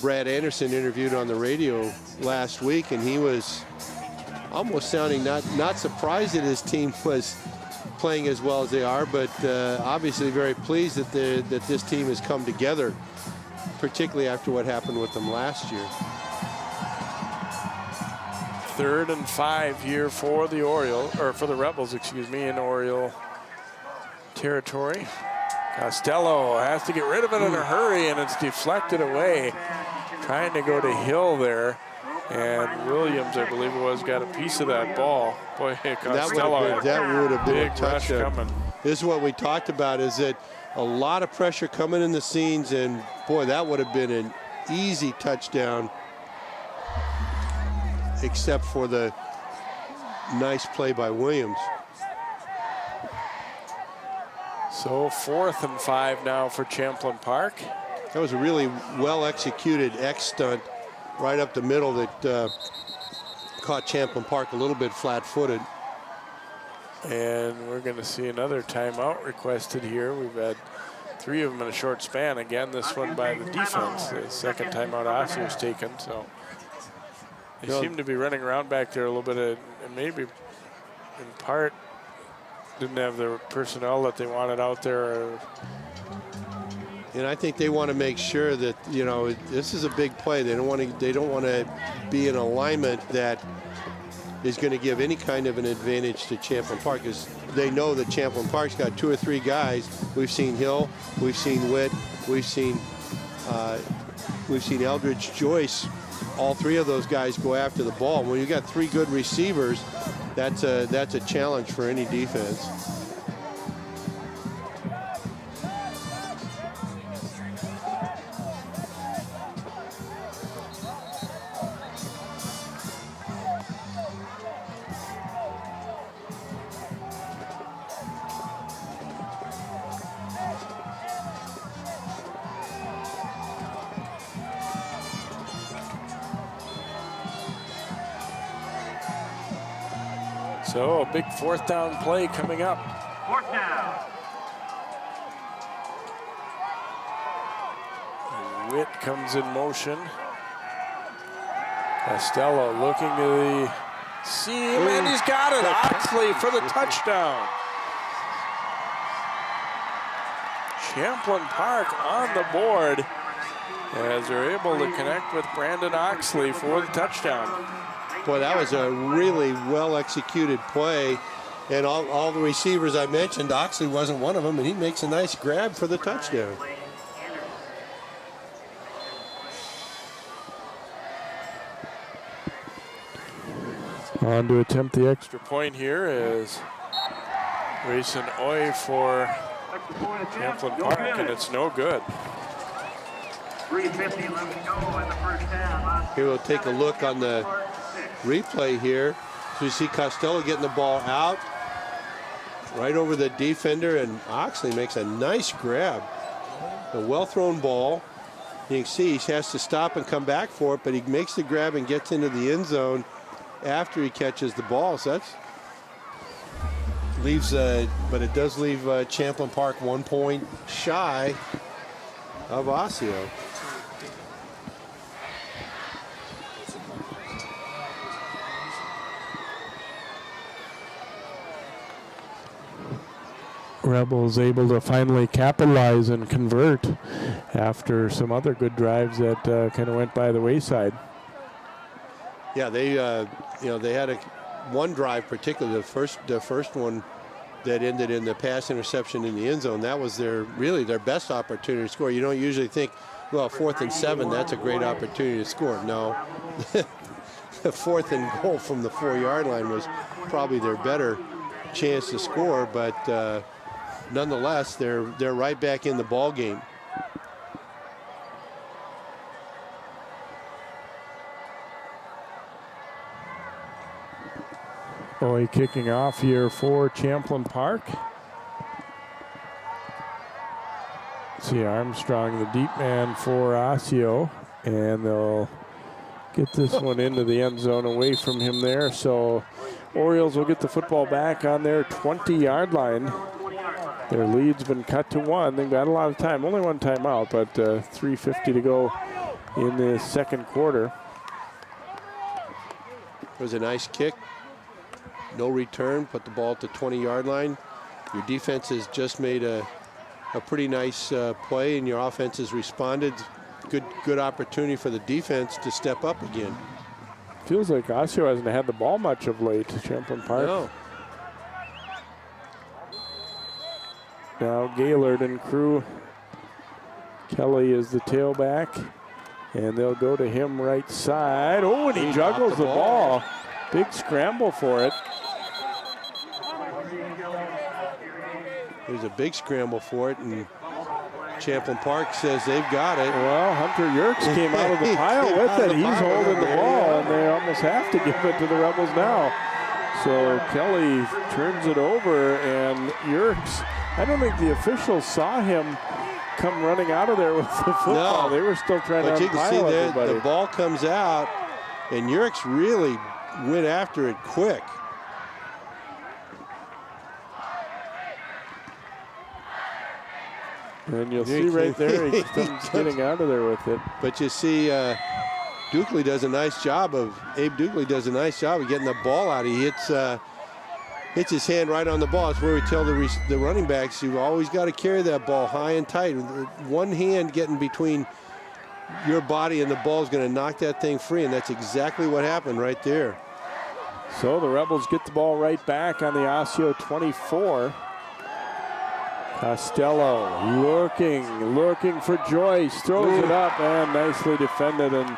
Brad Anderson interviewed on the radio last week, and he was almost sounding not surprised that his team was playing as well as they are, but obviously very pleased that this team has come together, particularly after what happened with them last year. 3rd and 5 here for the Rebels, in Oriole territory. Costello has to get rid of it in a hurry, and it's deflected away. Trying to go to Hill there. And Williams, I believe it was, got a piece of that ball. Boy, Costello, that would have been a touchdown. Coming. This is what we talked about, is that a lot of pressure coming in the scenes, and boy, that would have been an easy touchdown, except for the nice play by Williams. So 4th and 5 now for Champlin Park. That was a really well-executed X stunt right up the middle that caught Champlin Park a little bit flat-footed. And we're going to see another timeout requested here. We've had 3 of them in a short span. Again, this one by the defense. The 2nd timeout Osseo's taken. So they seem to be running around back there a little bit, and maybe in part didn't have the personnel that they wanted out there. And I think they want to make sure that, this is a big play. They don't want to be in alignment that is going to give any kind of an advantage to Champlin Park, because they know that Champlin Park's got 2 or 3 guys. We've seen Hill, we've seen Witt, we've seen Eldridge Joyce. All 3 of those guys go after the ball. When you got 3 good receivers, that's a challenge for any defense. So a big 4th down play coming up. 4th down. Witt comes in motion. Costello looking to the seam, and he's got it. Oxley for the touchdown. Champlin Park on the board as they're able to connect with Brandon Oxley for the touchdown. Boy, that was a really well-executed play. And all the receivers I mentioned, Oxley wasn't one of them, and he makes a nice grab for the touchdown. On to attempt the extra point here is Grayson Oy for Champlin Park, and it's no good. 3:50 left to go in the first half. Here we'll take a look on the replay here. So you see Costello getting the ball out right over the defender, and Oxley makes a nice grab. A well-thrown ball. You can see he has to stop and come back for it, but he makes the grab and gets into the end zone after he catches the ball. So that's leaves, but it does leave Champlin Park 1 point shy of Osseo. Rebels able to finally capitalize and convert after some other good drives that kind of went by the wayside. Yeah, they they had one drive, particularly the first one that ended in the pass interception in the end zone. That was really their best opportunity to score. You don't usually think, well, 4th and 7, that's a great opportunity to score. No, the 4th and goal from the 4-yard line was probably their better chance to score, but nonetheless, they're right back in the ball game. Boy, kicking off here for Champlin Park. See Armstrong, the deep man for Osseo, and they'll get this one into the end zone away from him there. So Orioles will get the football back on their 20-yard line. Their lead's been cut to 1. They've got a lot of time, only one timeout, but 3:50 to go in the second quarter. It was a nice kick. No return, put the ball at the 20-yard line. Your defense has just made a pretty nice play, and your offense has responded. Good opportunity for the defense to step up again. Feels like Osseo hasn't had the ball much of late, Champlin Park. No. Now Gaylord and crew. Kelly is the tailback, and they'll go to him right side. Oh, and he juggles the ball. Big scramble for it. There's a big scramble for it, and Champlin Park says they've got it. Well, Hunter Yerkes came out of the pile with it. He's holding the ball, and they almost have to give it to the Rebels now. So Kelly turns it over, and Yerkes, I don't think the officials saw him come running out of there with the football. No. They were still trying to But you can see everybody. the ball comes out, and Yerkes really went after it quick. And you'll see right there, he's getting out of there with it. But you see, Abe Dukley does a nice job of getting the ball out. He hits his hand right on the ball. It's where we tell the running backs, you've always got to carry that ball high and tight. One hand getting between your body and the ball is going to knock that thing free, and that's exactly what happened right there. So the Rebels get the ball right back on the Osseo 24. Costello looking for Joyce, throws it up, and nicely defended and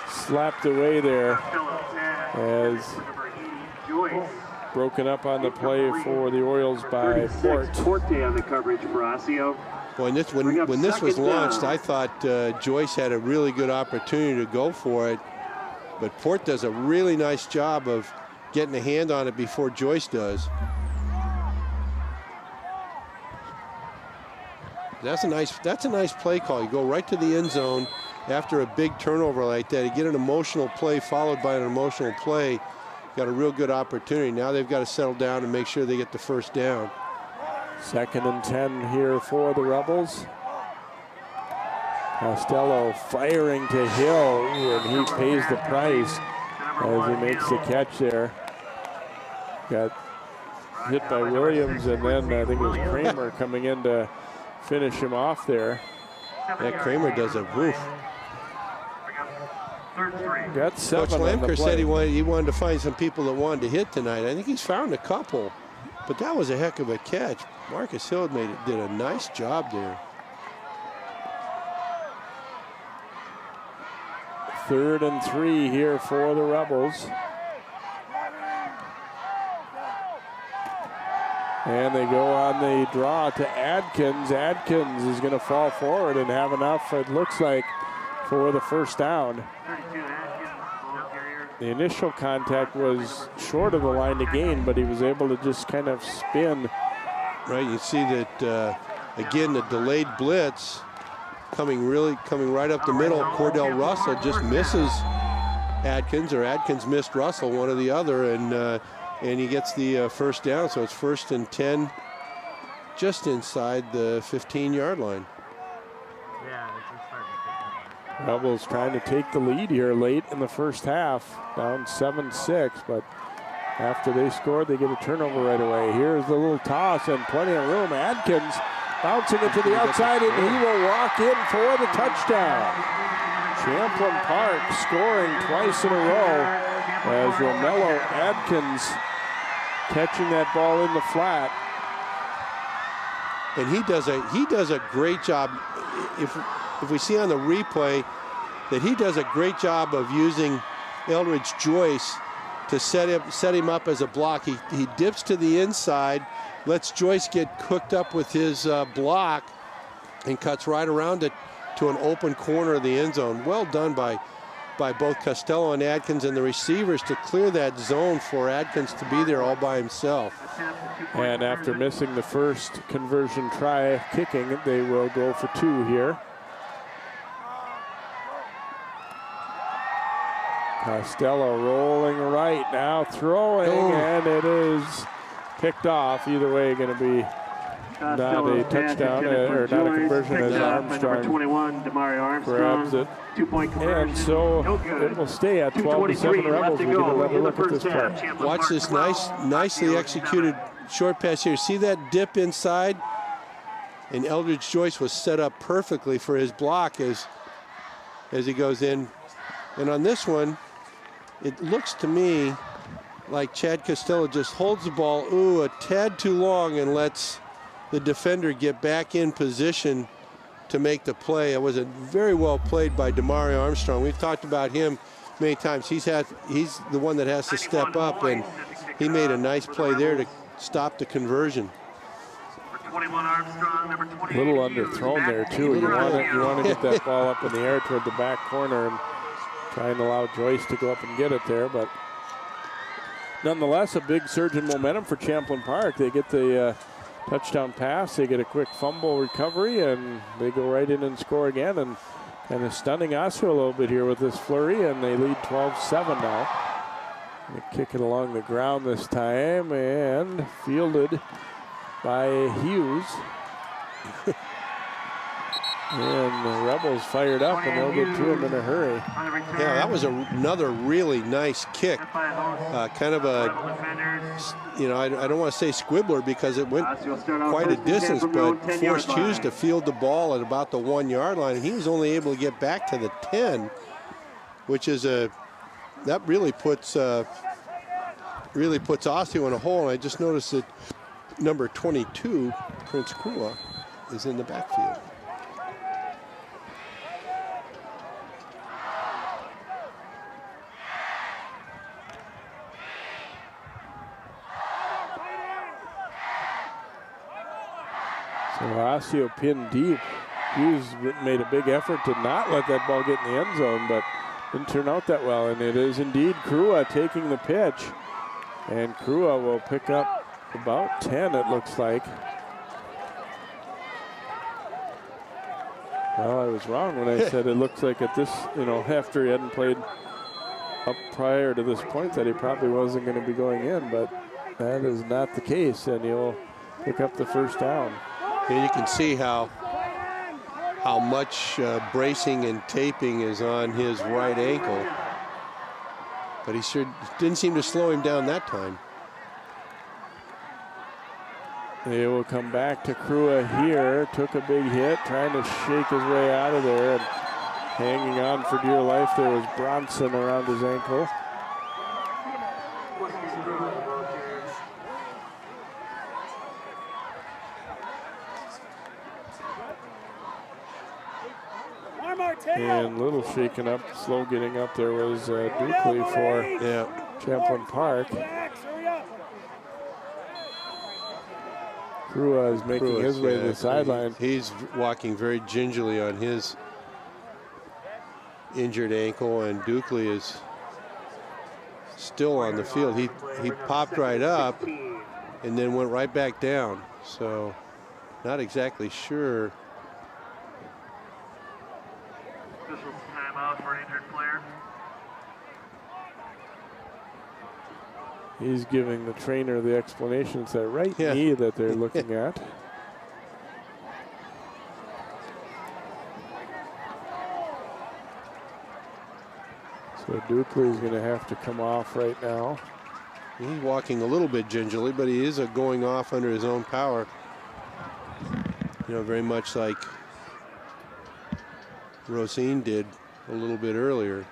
slapped away there as broken up on the play for the Orioles by Port. Forte on the coverage for Osseo. Boy, when this was launched, I thought Joyce had a really good opportunity to go for it, but Port does a really nice job of getting a hand on it before Joyce does. That's a nice play call. You go right to the end zone after a big turnover like that. You get an emotional play followed by an emotional play, got a real good opportunity. Now they've got to settle down and make sure they get the first down. 2nd and 10 here for the Rebels. Costello firing to Hill, and he pays the price as he makes the catch there. Got hit by Williams, and then I think it was Kramer coming in to finish him off there. Yeah, Kramer does a woof. Got 7 Coach on the Lemker play. said he wanted to find some people that wanted to hit tonight. I think he's found a couple, but that was a heck of a catch. Marcus Hill did a nice job there. 3rd and 3 here for the Rebels. And they go on the draw to Adkins. Adkins is going to fall forward and have enough, it looks like, for the first down. The initial contact was short of the line to gain, but he was able to just kind of spin. Right, you see that, again, the delayed blitz coming right up the middle. Cordell Russell just misses Adkins, or Adkins missed Russell, one or the other, and he gets the first down. So it's 1st and 10, just inside the 15-yard line. Rebels trying to take the lead here late in the first half, down 7-6, but after they scored, they get a turnover right away. Here's the little toss and plenty of room. Adkins bouncing it to the outside, and he will walk in for the touchdown. Champlin Park scoring twice in a row as Romello Adkins catching that ball in the flat. And he does a great job. If we see on the replay that he does a great job of using Eldridge Joyce to set him up as a block. He dips to the inside, lets Joyce get cooked up with his block, and cuts right around it to an open corner of the end zone. Well done by both Costello and Adkins and the receivers to clear that zone for Adkins to be there all by himself. And after missing the first conversion try kicking, they will go for 2 here. Costello rolling right now, throwing, and it is picked off. Either way, going to be not a touchdown or not a conversion as Armstrong 21, grabs it. 2-point conversion. And so it will stay at 12-7 Rebels. We get another look at this play. Watch this nicely executed short pass here. See that dip inside? And Eldridge Joyce was set up perfectly for his block as he goes in. And on this one, it looks to me like Chad Costello just holds the ball, a tad too long, and lets the defender get back in position to make the play. It was a very well played by Damari Armstrong. We've talked about him many times. He's the one that has to step up, and he made a nice play there to stop the conversion. A little underthrown there too. You want to get that ball up in the air toward the back corner and try and allow Joyce to go up and get it there, but nonetheless, a big surge in momentum for Champlin Park. They get the touchdown pass, they get a quick fumble recovery, and they go right in and score again, and kind of stunning Osseo a little bit here with this flurry, and they lead 12-7 now. They kick it along the ground this time, and fielded by Hughes. And the Rebels fired up, and they'll get to him in a hurry. Yeah, that was another really nice kick. Kind of a, I don't want to say squibbler because it went quite a distance, but forced Hughes to field the ball at about the 1-yard line, and he was only able to get back to the 10, which is that really puts Osseo in a hole. And I just noticed that number 22, Prince Krua, is in the backfield. So Osseo pinned deep. Hughes made a big effort to not let that ball get in the end zone, but didn't turn out that well. And it is indeed Krua taking the pitch. And Krua will pick up about 10, it looks like. Well, I was wrong when I said it looks like at this, after he hadn't played up prior to this point that he probably wasn't going to be going in, but that is not the case, and he'll pick up the first down. And you can see how much bracing and taping is on his right ankle, but he sure didn't seem to slow him down that time. They will come back to Krua here. Took a big hit, trying to shake his way out of there, and hanging on for dear life there was Bronson around his ankle. And little shaken up, slow getting up there was Dukley for Champlin Park. Krua is making his way to the sideline. He's walking very gingerly on his injured ankle, and Dukley is still on the field. He popped right up and then went right back down. So not exactly sure. Timeout for an injured player. He's giving the trainer the explanation. It's that right knee that they're looking at. So Dukley is going to have to come off right now. He's walking a little bit gingerly, but he is going off under his own power. You know, very much like Rosine did a little bit earlier.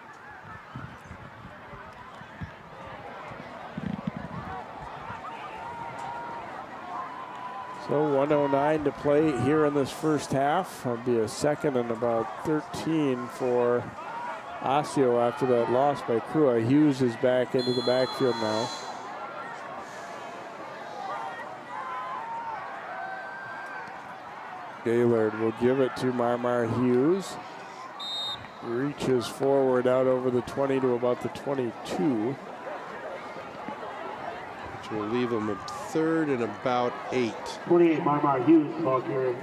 So 1:09 to play here in this first half. It'll be a second and about 13 for Osseo after that loss by Krua. Hughes is back into the backfield now. Gaylord will give it to Marmar Hughes. Reaches forward out over the 20 to about the 22. Which will leave him a third and about 8. 28, Marmar Hughes, ball carrier.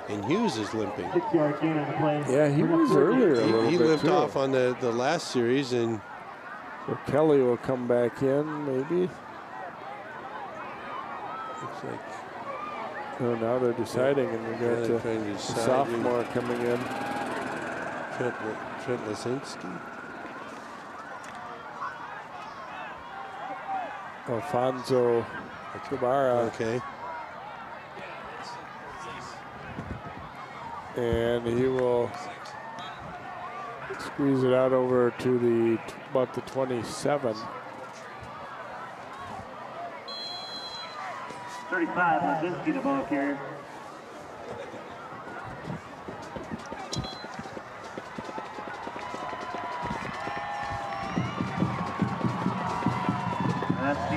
And Hughes is limping. 6-yard gain on the play. Yeah, he was earlier a little He bit limped too. off on the last series, and so Kelly will come back in, maybe. looks like Oh, now they're deciding, and we got a sophomore coming in. Trent Lasinski. Alfonso Cabara. Okay. And he will squeeze it out over to the about the 27. 35, Lasinski, the ball carrier.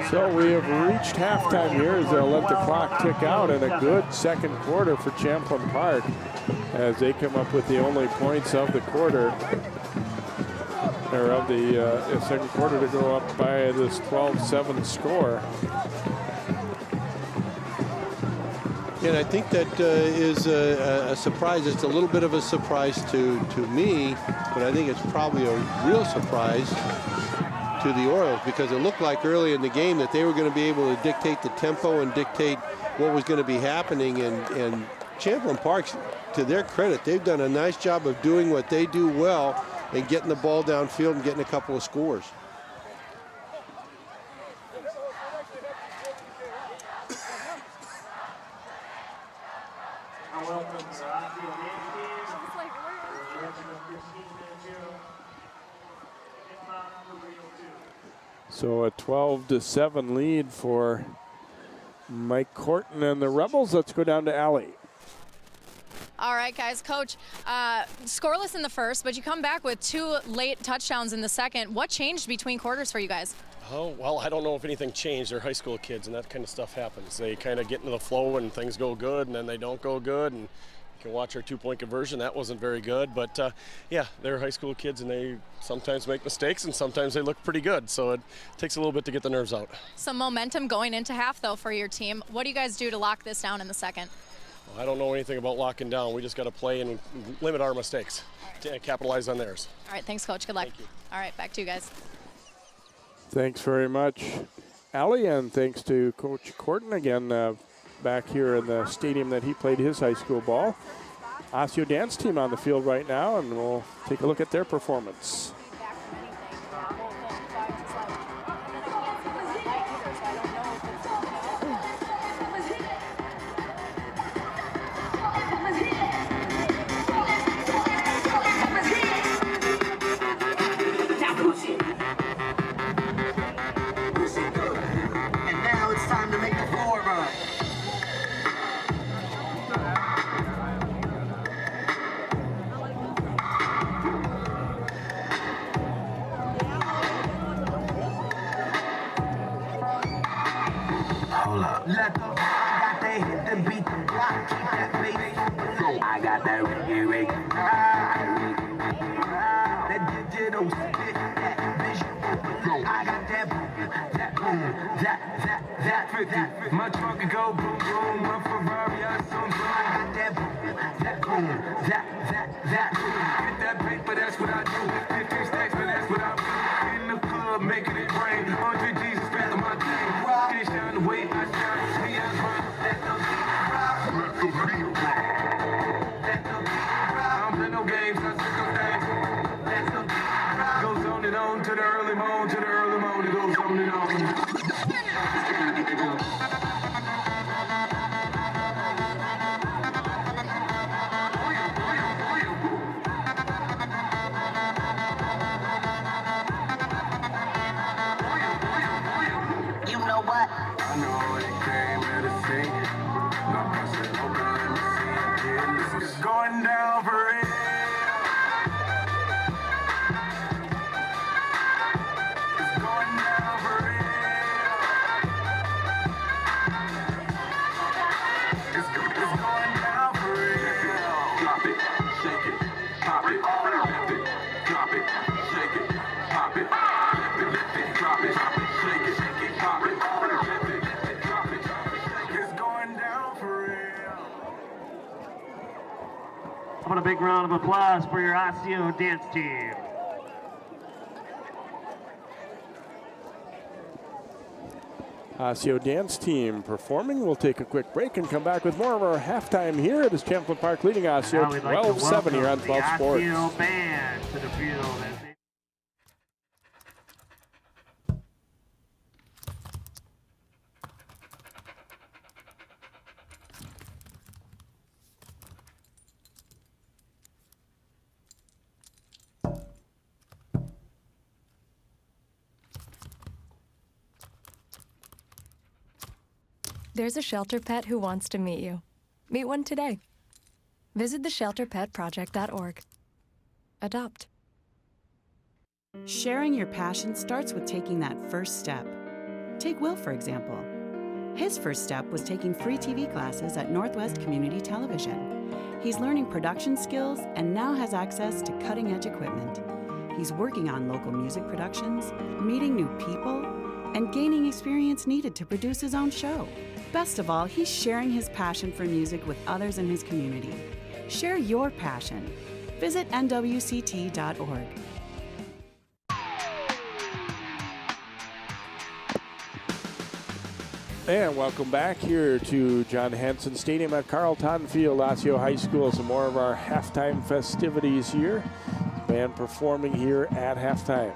So we have reached halftime here as they'll let the clock tick out, and a good second quarter for Champlin Park as they come up with the only points of the quarter, or of the second quarter, to go up by this 12-7 score. And I think that is a surprise. It's a little bit of a surprise to me, but I think it's probably a real surprise to the Orioles, because it looked like early in the game that they were going to be able to dictate the tempo and dictate what was going to be happening. And Champlin Park, to their credit, they've done a nice job of doing what they do well and getting the ball downfield and getting a couple of scores. So a 12-7 lead for Mike Corton and the Rebels. Let's go down to Allie. All right, guys. Coach, scoreless in the first, but you come back with 2 late touchdowns in the second. What changed between quarters for you guys? Oh, well, I don't know if anything changed. They're high school kids, and that kind of stuff happens. They kind of get into the flow and things go good, and then they don't go good. And you can watch our 2-point conversion. That wasn't very good. But, yeah, they're high school kids, and they sometimes make mistakes, and sometimes they look pretty good. So it takes a little bit to get the nerves out. Some momentum going into half, though, for your team. What do you guys do to lock this down in the second? Well, I don't know anything about locking down. We just got to play and limit our mistakes to capitalize on theirs. All right, thanks, Coach. Good luck. Thank you. All right, back to you guys. Thanks very much, Allie, and thanks to Coach Corton again back here in the stadium that he played his high school ball. Osseo dance team on the field right now, and we'll take a look at their performance. I got that rig. That digital spit, that visual. I got that boom, that. My truck can go boom, boom. My Ferrari, I zoom, boom. I got that boom, that. Get that paper, that's what I do. 15 stacks, but that's what I do. In the club, making it rain. 100 G's is spent on my thing. Can't shine the way I shine. Me, I run. Let the beat rock. No games, I sit those things. Goes on and on to the early morning, it goes on and on. You know what? I know they came here to sing. My boss said, okay, let me see it. This is going down for real. I want a big round of applause for your Osseo dance team. Osseo dance team performing. We'll take a quick break and come back with more of our halftime here. It is Champlin Park leading Osseo 12-7 here on 12 Sports. Osseo band to the field. There's a shelter pet who wants to meet you. Meet one today. Visit theshelterpetproject.org. Adopt. Sharing your passion starts with taking that first step. Take Will, for example. His first step was taking free TV classes at Northwest Community Television. He's learning production skills and now has access to cutting-edge equipment. He's working on local music productions, meeting new people, and gaining experience needed to produce his own show. Best of all, he's sharing his passion for music with others in his community. Share your passion. Visit nwct.org. And welcome back here to John Hanson Stadium at Carlton Field, Osseo High School. Some more of our halftime festivities here. Band performing here at halftime.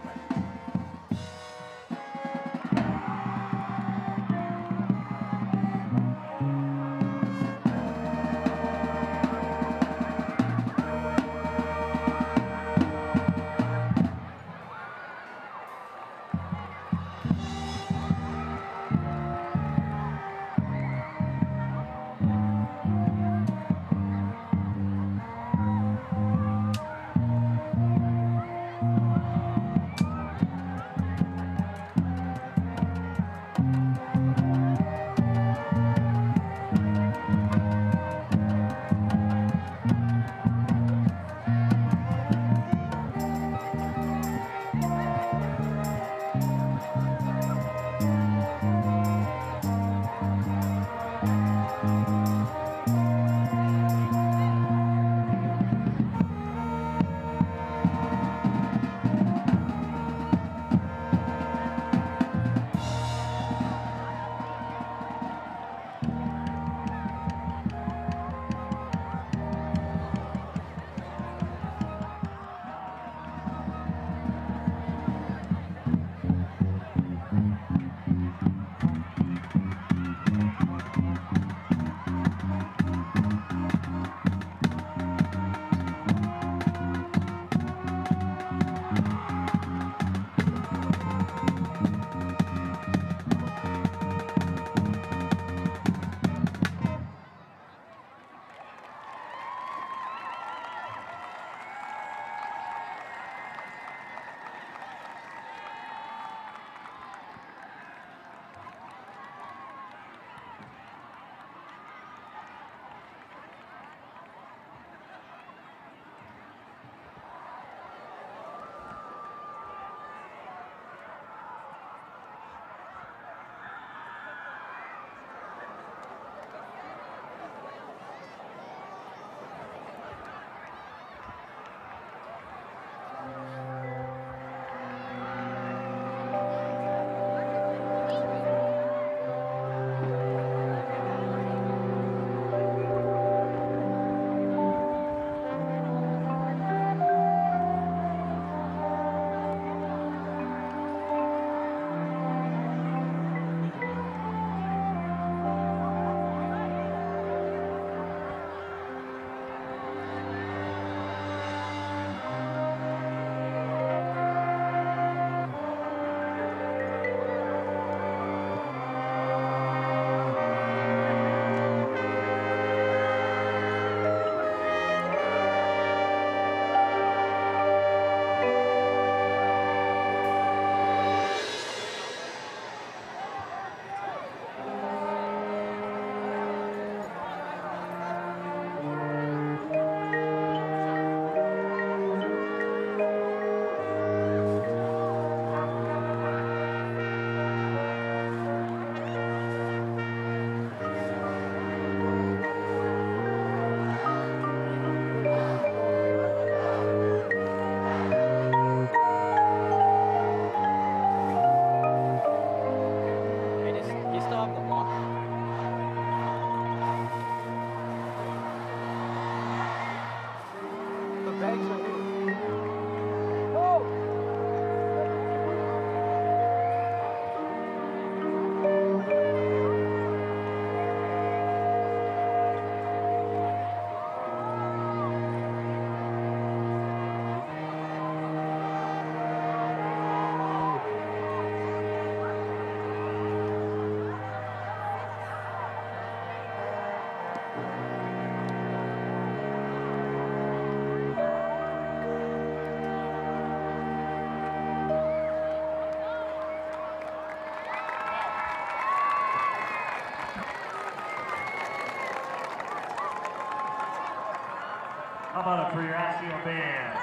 How about it for your Osseo band?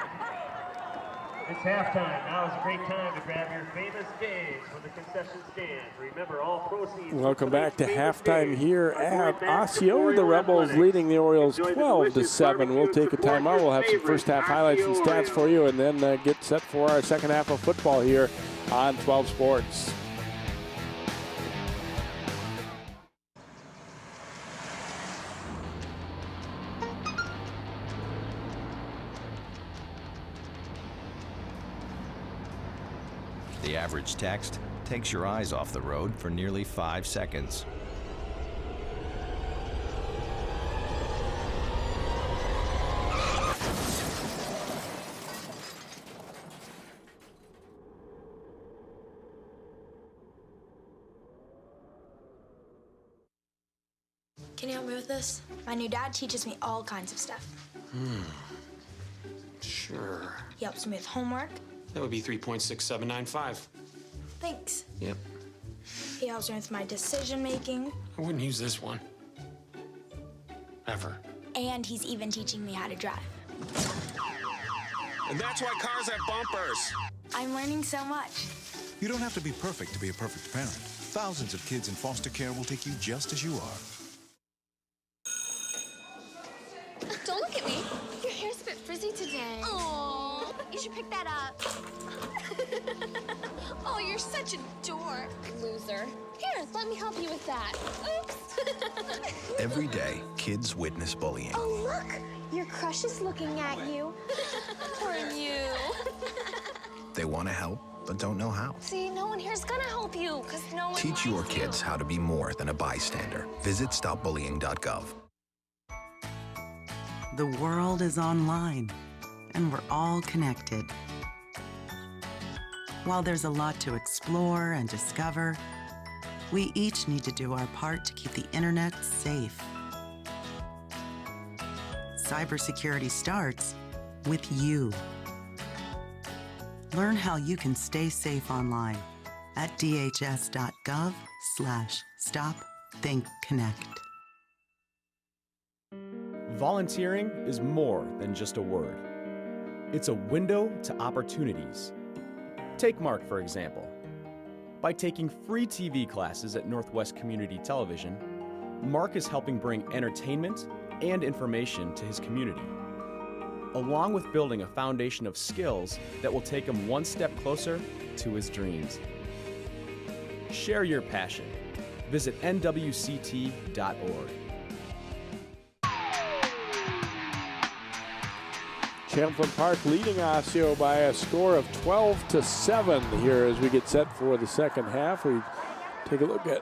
It's halftime. Now is a great time to grab your famous games from the concession stand. Remember, all proceeds. Welcome back to halftime here at Osseo. The Rebels leading the Orioles 12-7. We'll take a timeout. We'll have some first half highlights and stats for you, and then get set for our second half of football here on 12 Sports. The average text takes your eyes off the road for nearly 5 seconds. Can you help me with this? My new dad teaches me all kinds of stuff. Sure. He helps me with homework. That would be 3.6795. Thanks. Yep. He helps me with my decision making. I wouldn't use this one. Ever. And he's even teaching me how to drive. And that's why cars have bumpers. I'm learning so much. You don't have to be perfect to be a perfect parent. Thousands of kids in foster care will take you just as you are. Don't look at me. Your hair's a bit frizzy today. Oh, you should pick that up. Oh, you're such a dork. Loser. Here, let me help you with that. Oops. Every day, kids witness bullying. Oh, look. Your crush is looking at you. Poor you. They want to help, but don't know how. See, no one here's gonna help you, because no one Teach your kids how to be more than a bystander. Visit stopbullying.gov. The world is online, and we're all connected. While there's a lot to explore and discover, we each need to do our part to keep the internet safe. Cybersecurity starts with you. Learn how you can stay safe online at dhs.gov/stopthinkconnect. Volunteering is more than just a word. It's a window to opportunities. Take Mark, for example. By taking free TV classes at Northwest Community Television, Mark is helping bring entertainment and information to his community, along with building a foundation of skills that will take him one step closer to his dreams. Share your passion. Visit nwct.org. Champlin Park leading Osseo by a score of 12-7 here as we get set for the second half. We take a look at,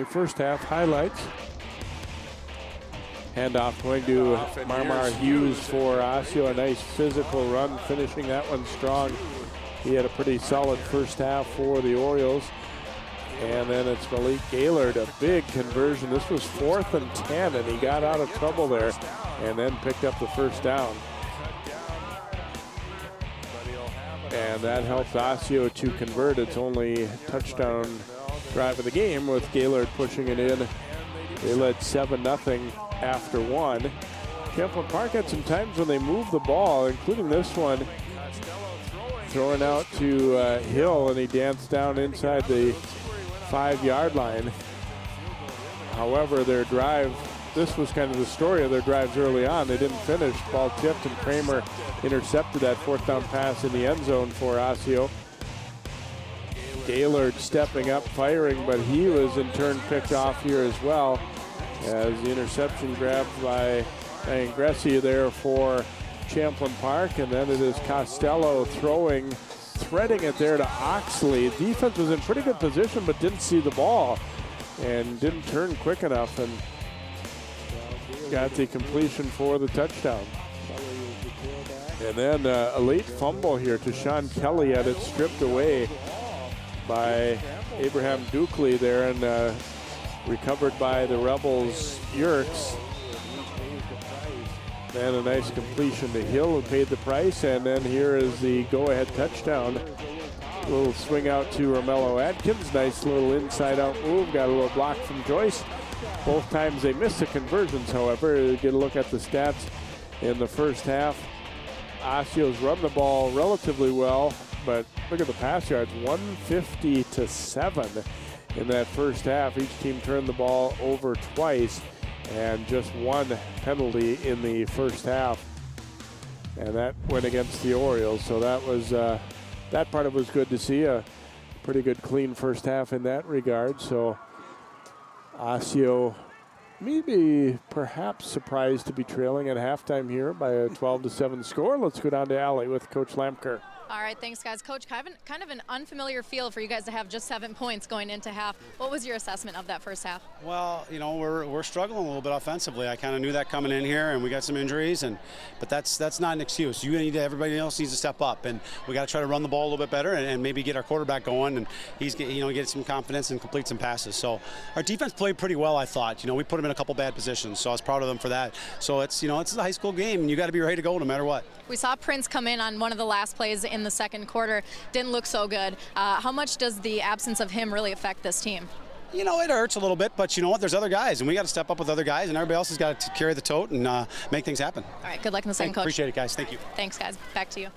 first half highlights. Handoff going to Marmar Hughes for Osseo. A nice physical run, finishing that one strong. He had a pretty solid first half for the Orioles. And then it's Malik Gaylord, a big conversion. This was 4th and 10, and he got out of trouble there and then picked up the first down. And that helped Osseo to convert its only touchdown drive of the game, with Gaylord pushing it in. They led 7-0 after one. Champlin Park had some times when they moved the ball, including this one. Throwing out to Hill, and he danced down inside the 5-yard line. However, their drive, this was kind of the story of their drives early on. They didn't finish. Ball tipped, and Kramer intercepted that 4th down pass in the end zone for Osseo. Gaylord stepping up, firing, but he was in turn picked off here as well, as the interception grabbed by Ingressi there for Champlin Park. And then it is Costello threading it there to Oxley. Defense was in pretty good position, but didn't see the ball and didn't turn quick enough, and got the completion for the touchdown. And then a late fumble here to Sean Kelly, had it stripped away by Abraham Dukley there, and recovered by the Rebels' Yerkes. And a nice completion to Hill, who paid the price. And then here is the go-ahead touchdown. A little swing out to Romello Atkins. Nice little inside-out move. Got a little block from Joyce. Both times they missed the conversions, however. Get a look at the stats. in the first half. Osseo's run the ball relatively well, but look at the pass yards, 150 to 7 in that first half. Each team turned the ball over twice and just one penalty in the first half. And that went against the Orioles, so that was that part of it was good to see. A pretty good clean first half in that regard. So Osseo maybe perhaps surprised to be trailing at halftime here by a 12-7 score. Let's go down to Allie with Coach Lamker. All right, thanks, guys. Coach, kind of an unfamiliar feel for you guys to have just 7 points going into half. What was your assessment of that first half? Well, you know, we're struggling a little bit offensively. I kind of knew that coming in here, and we got some injuries, but that's not an excuse. Everybody else needs to step up, and we got to try to run the ball a little bit better, and maybe get our quarterback going, and he's get some confidence and complete some passes. So our defense played pretty well, I thought. You know, we put them in a couple bad positions, so I was proud of them for that. So it's a high school game, and you got to be ready to go no matter what. We saw Prince come in on one of the last plays in the second quarter. Didn't look so good. How much does the absence of him really affect this team? You know, it hurts a little bit, but you know what? There's other guys, and we got to step up with other guys, and everybody else has got to carry the tote and make things happen. All right, good luck in the second, Coach. Appreciate it, guys. Thank you. Thanks, guys. Back to you.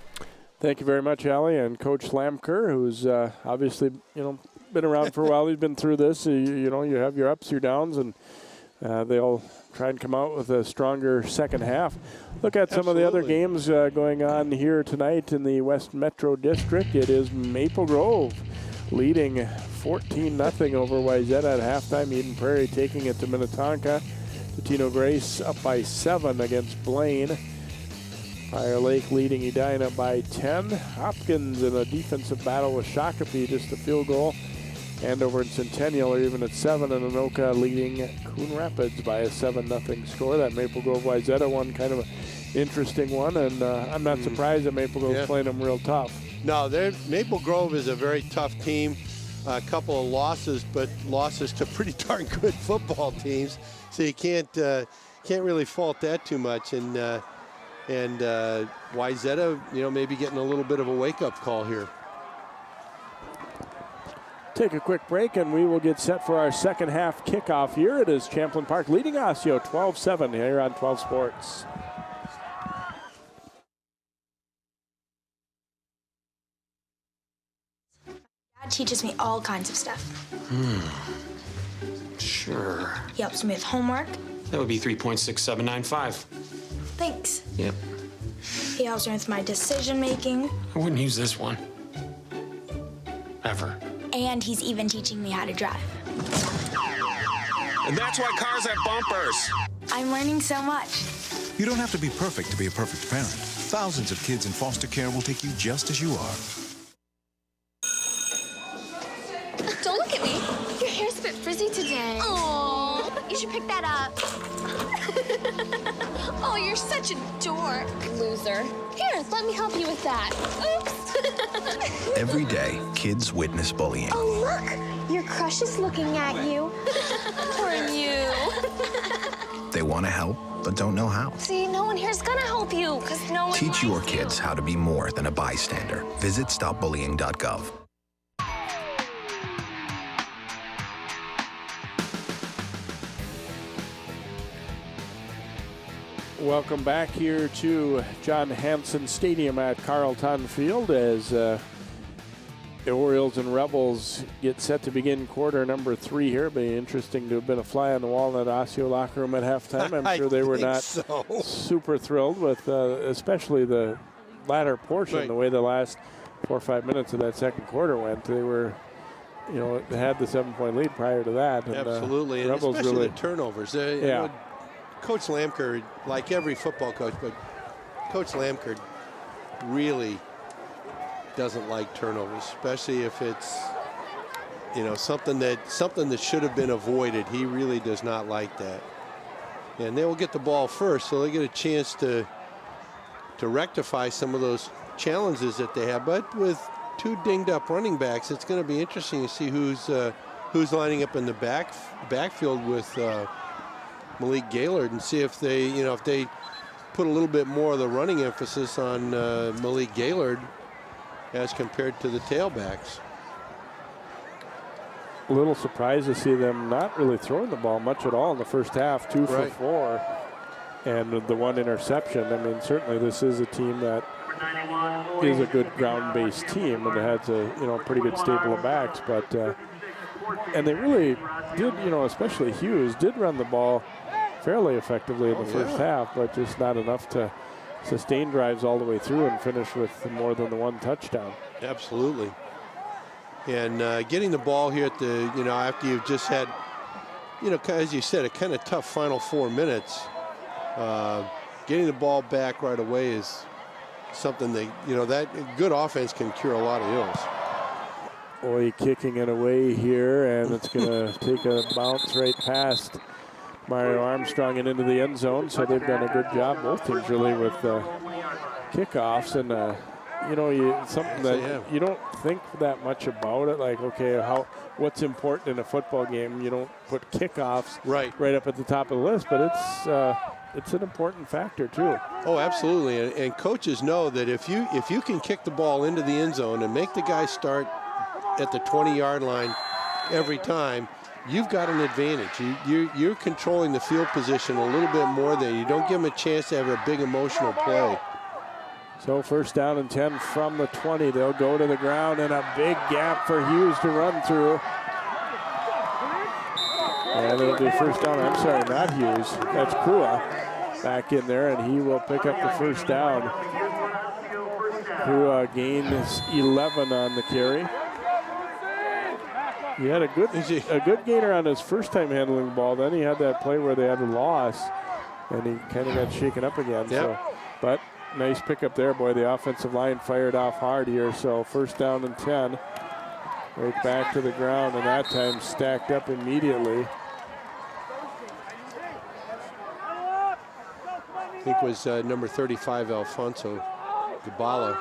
Thank you very much, Allie, and Coach Lamker, who's obviously, been around for a while. He's been through this. You have your ups, your downs, and they'll try and come out with a stronger second half. Look at some of the other games going on here tonight in the West Metro District. It is Maple Grove leading 14-0 over Wayzata at halftime. Eden Prairie taking it to Minnetonka. Totino Grace up by 7 against Blaine. Fire Lake leading Edina by 10. Hopkins in a defensive battle with Shakopee, just a field goal. Andover and Centennial are even at 7, and Anoka leading Coon Rapids by a 7-0 score. That Maple Grove Wayzata one, kind of an interesting one, and I'm not surprised that Maple Grove's playing them real tough. No, Maple Grove is a very tough team. A couple of losses, but losses to pretty darn good football teams. So you can't really fault that too much. And Wayzata, maybe getting a little bit of a wake-up call here. Take a quick break, and we will get set for our second half kickoff here. It is Champlin Park leading Osseo 12-7 here on 12 Sports. Dad teaches me all kinds of stuff. Sure. He helps me with homework. That would be 3.6795. Thanks. Yep. He helps me with my decision making. I wouldn't use this one. Ever. And he's even teaching me how to drive. And that's why cars have bumpers. I'm learning so much. You don't have to be perfect to be a perfect parent. Thousands of kids in foster care will take you just as you are. Don't look at me. Your hair's a bit frizzy today. Oh, you should pick that up. Oh, you're such a dork. Loser. Here, let me help you with that. Oops. Every day, kids witness bullying. Oh, look. Your crush is looking at you. Poor you. They want to help, but don't know how. See, no one here's gonna help you, because no one Teach your likes kids how to be more than a bystander. Visit stopbullying.gov. Welcome back here to John Hanson Stadium at Carlton Field as the Orioles and Rebels get set to begin quarter number 3 here. It'll be interesting to have been a fly on the wall in that Osseo locker room at halftime. I'm sure they were not super thrilled with especially the latter portion, the way the last 4 or 5 minutes of that second quarter went. They were, they had the 7-point lead prior to that. And, absolutely, and Rebels especially really, the turnovers. Coach Lamker, like every football coach, but Coach Lamker really doesn't like turnovers, especially if it's something that should have been avoided. He really does not like that. And they will get the ball first, so they get a chance to rectify some of those challenges that they have. But with 2 dinged up running backs, it's going to be interesting to see who's lining up in the backfield with Malik Gaylord, and see if they put a little bit more of the running emphasis on Malik Gaylord as compared to the tailbacks. A little surprised to see them not really throwing the ball much at all in the first half, 2 for 4. and the one interception. I mean, certainly this is a team that is a good ground-based team and has a pretty good stable of backs, but and they really did, especially Hughes did run the ball fairly effectively in the first half, but just not enough to sustain drives all the way through and finish with more than the one touchdown. Absolutely. And getting the ball here at the, after you've just had, as you said, a kind of tough final 4 minutes, getting the ball back right away is something that, that good offense can cure a lot of ills. Boy, kicking it away here, and it's going to take a bounce right past Mario Armstrong and into the end zone. So they've done a good job, both teams really, with kickoffs. And something that you don't think that much about it. Like, okay, what's important in a football game? You don't put kickoffs right up at the top of the list, but it's an important factor too. Oh, absolutely. And coaches know that if you can kick the ball into the end zone and make the guy start at the 20-yard line every time, you've got an advantage. You're controlling the field position a little bit more there. You don't give them a chance to have a big emotional play. So first down and 10 from the 20. They'll go to the ground, and a big gap for Hughes to run through. And it'll be first down. I'm sorry, not Hughes. That's Krua back in there, and he will pick up the first down. Krua gains 11 on the carry. He had a good gainer on his first time handling the ball. Then he had that play where they had a loss, and he kind of got shaken up again. Yep. So, but nice pickup there, boy. The offensive line fired off hard here. So first down and 10. Right back to the ground, and that time stacked up immediately. I think it was number 35, Alfonso Gabala,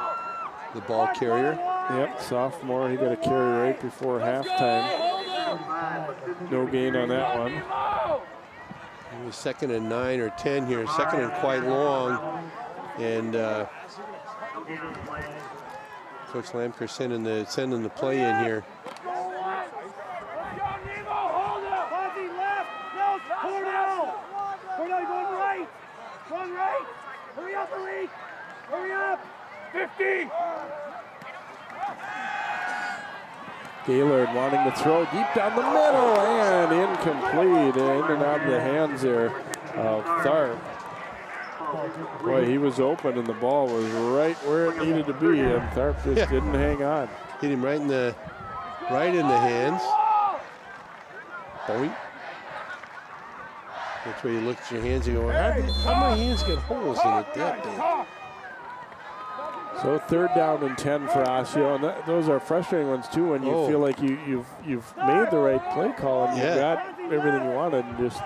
the ball carrier. Yep, sophomore. He got a carry right before halftime. No gain on that one. It was 2nd and 9 or 10 here, 2nd and quite long. And Coach Lamker sending the play in here. Run right! Hurry up, Elite! Hurry up! 50! Gaylord wanting to throw deep down the middle and incomplete, in and out of the hands there of Tharp. Boy, he was open and the ball was right where it needed to be, and Tharp just didn't hang on. Hit him right in the hands. Boink. That's where you look at your hands and go, how my hands get holes in it that big? So third down and 10 for Osseo, and those are frustrating ones too when you feel like you've made the right play call and you got everything you wanted, and just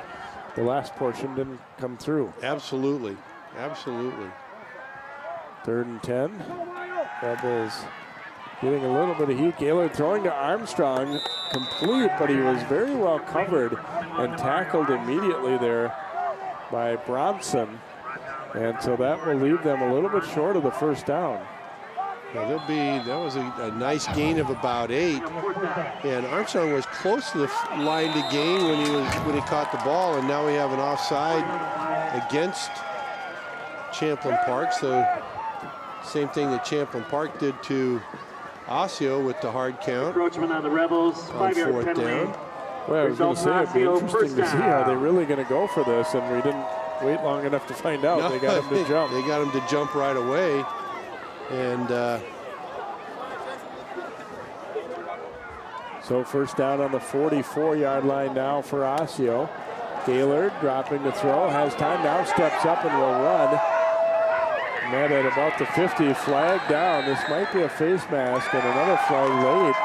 the last portion didn't come through. Absolutely, absolutely. Third and 10. Rebels getting a little bit of heat. Gaylord throwing to Armstrong, complete, but he was very well covered and tackled immediately there by Bronson. And so that will leave them a little bit short of the first down. Now that was a nice gain of about 8. And Armstrong was close to the line to gain when he caught the ball, and now we have an offside against Champlin Park. So same thing that Champlin Park did to Osseo with the hard count. Encroachment on the Rebels, 5-yard penalty. Down. Well, I was going to say, it'd be interesting to see how they're really going to go for this, and we didn't wait long enough to find out. They got him to jump. They got him to jump right away. And so first down on the 44-yard line now for Osseo. Gaylord dropping the throw, has time now, steps up and will run. Met at about the 50, flag down. This might be a face mask, and another flag late.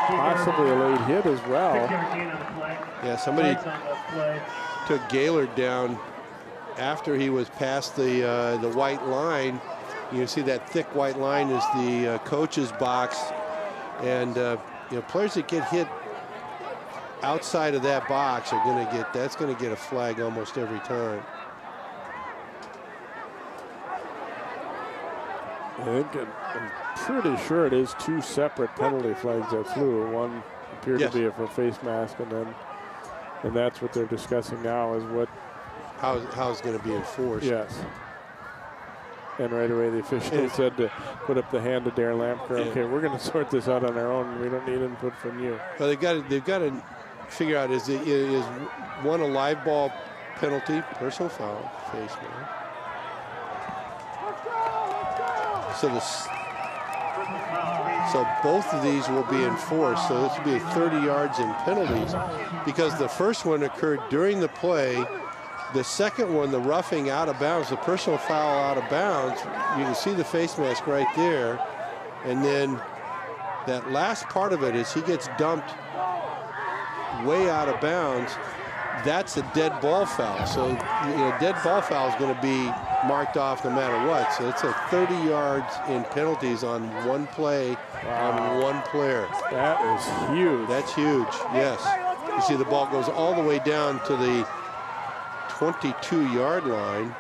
Possibly a late hit as well. Yeah, somebody took Gaylord down after he was past the white line. You can see that thick white line is the coach's box, and players that get hit outside of that box are going to get a flag almost every time. I'm pretty sure it is 2 separate penalty flags that flew. One appeared to be for face mask, and that's what they're discussing now, is what how it's going to be enforced. Yes. And right away the official said to put up the hand to Darren Lampker. Yeah. Okay, we're going to sort this out on our own. We don't need input from you. Well, they've got to figure out is one a live ball penalty, personal foul, face man. So both of these will be enforced. So this will be 30 yards in penalties because the first one occurred during the play. The second one, the roughing out of bounds, the personal foul out of bounds, you can see the face mask right there. And then that last part of it is he gets dumped way out of bounds. That's a dead ball foul. So, dead ball foul is going to be marked off no matter what. So it's a 30 yards in penalties on one play on one player. That is huge. That's huge, yes. You see the ball goes all the way down to the 22-yard line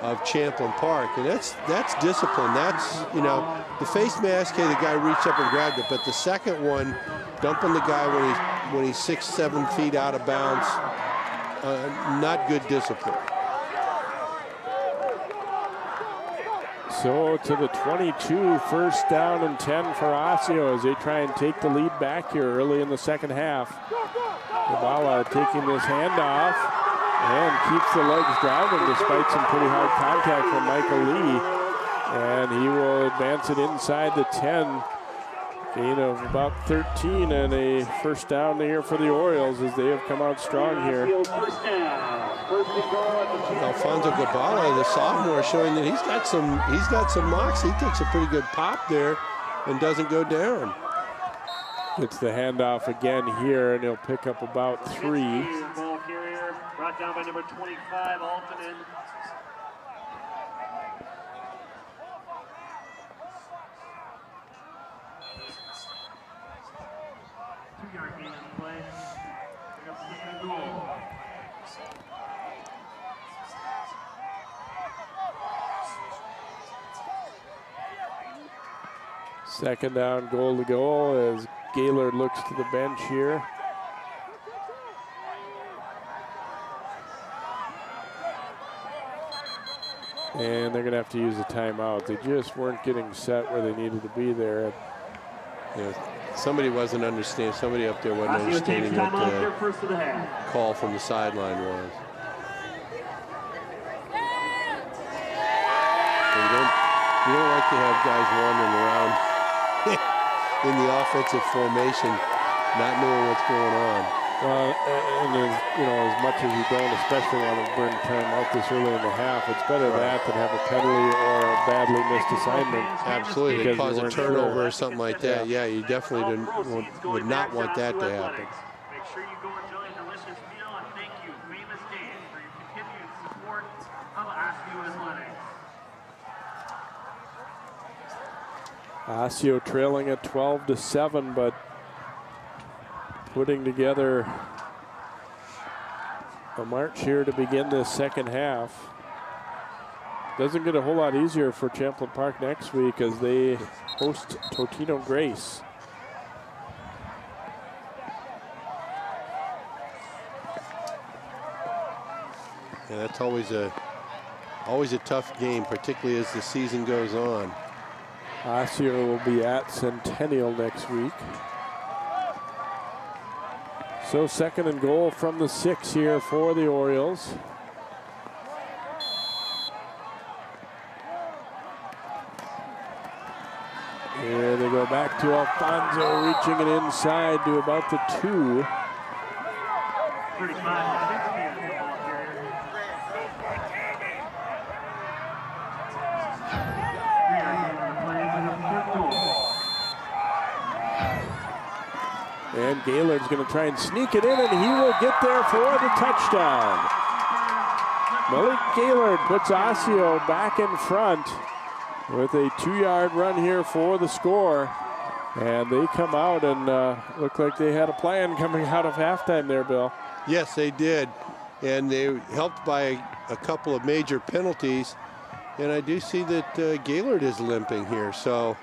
of Champlin Park, and that's discipline. That's, the face mask, hey, the guy reached up and grabbed it, but the second one, dumping the guy when he's 6-7 feet out of bounds, not good discipline. So to the 22, first down and 10 for Osseo as they try and take the lead back here early in the second half. Zabala taking this handoff and keeps the legs driving despite some pretty hard contact from Michael Lee. And he will advance it inside the 10. Gain of about 13 and a first down here for the Orioles as they have come out strong here. Alfonso Gabala, the sophomore, showing that he's got some moxie. He takes a pretty good pop there and doesn't go down. Gets the handoff again here, and he'll pick up about 3. Ball carrier brought down by number 25, Altonen. Two-yard gain on play. Pick up second and goal. Second down, goal to goal as Gaylord looks to the bench here. And they're going to have to use a timeout. They just weren't getting set where they needed to be there. Somebody wasn't understanding. Somebody up there wasn't understanding what the call from the sideline was. You don't like to have guys wandering around in the offensive formation, not knowing what's going on. Well, and as much as you don't especially want to burn time out this early in the half, it's better that than have a penalty or a badly missed assignment. Absolutely, to cause a turnover or something like that. Yeah, you definitely would not want that to happen. Make sure you go enjoy a delicious meal, and thank you, Famous Dave, for your continued support of Osseo Athletics. Osseo trailing at 12-7, but putting together a march here to begin this second half. Doesn't get a whole lot easier for Champlin Park next week as they host Totino Grace. Yeah, that's always a tough game, particularly as the season goes on. Osseo will be at Centennial next week. So second and goal from the 6 here for the Orioles. Here they go back to Alfonso, reaching it inside to about the 2. And Gaylord's going to try and sneak it in, and he will get there for the touchdown. Malik Gaylord puts Osseo back in front with a 2-yard run here for the score. And they come out and look like they had a plan coming out of halftime there, Bill. Yes, they did. And they helped by a couple of major penalties. And I do see that Gaylord is limping here, so.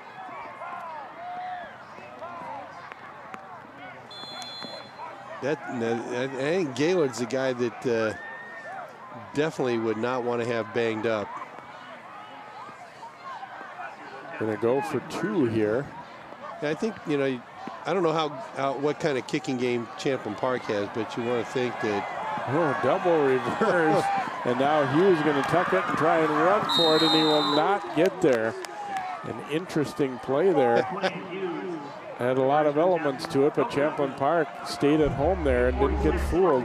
I think Gaylord's the guy that definitely would not want to have banged up. Gonna go for 2 here. Yeah, I think, you know, I don't know what kind of kicking game Champlin Park has, but you want to think that. Oh, double reverse. And now Hughes going to tuck it and try and run for it, and he will not get there. An interesting play there. Had a lot of elements to it, but Champlin Park stayed at home there and didn't get fooled.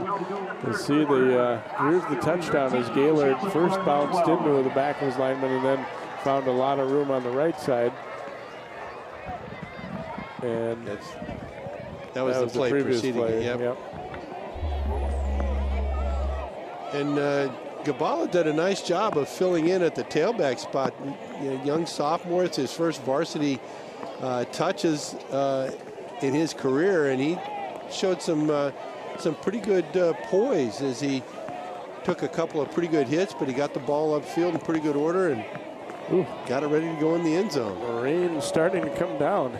You see here's the touchdown as Gaylord first bounced into the back of his lineman and then found a lot of room on the right side. And that was the play preceding it. Yep. And Gabala did a nice job of filling in at the tailback spot. You know, young sophomore, it's his first varsity touches in his career, and he showed some pretty good poise as he took a couple of pretty good hits, but he got the ball upfield in pretty good order and got it ready to go in the end zone. The rain starting to come down.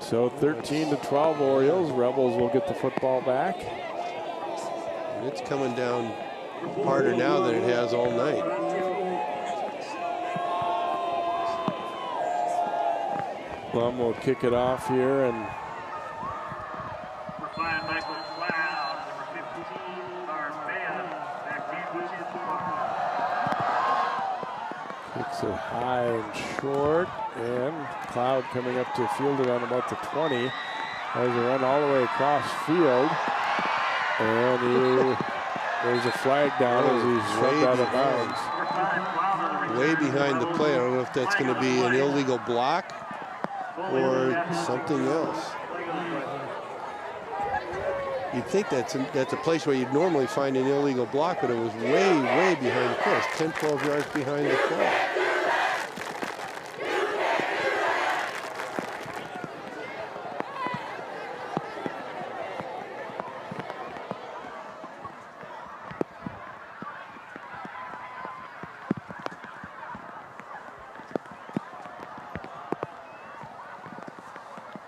So 13-12 Orioles. Rebels will get the football back. And it's coming down harder now than it has all night. Plum will kick it off here and kicks it high and short, and Cloud coming up to field it on about the 20. Has a run all the way across field, and there's a flag down as he's shoved out of bounds. Way behind the play. I don't know if that's going to be an illegal block or something else. You'd think that's a place where you'd normally find an illegal block, but it was way, way behind the play. It's 10, 12 yards behind the play.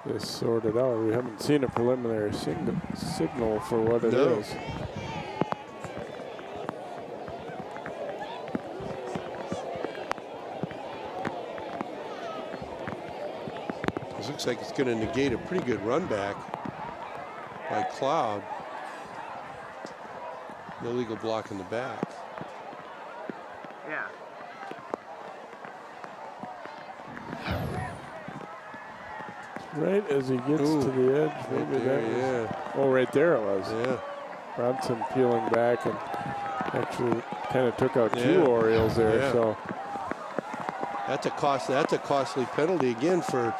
This sorted out. We haven't seen a preliminary signal for what it is. This looks like it's going to negate a pretty good run back by Cloud. No illegal block in the back. Yeah. Right as he gets to the edge, maybe right there, that was, oh, right there it was. Yeah. Bronson peeling back and actually kind of took out 2 Orioles there. Yeah. So that's a costly penalty again for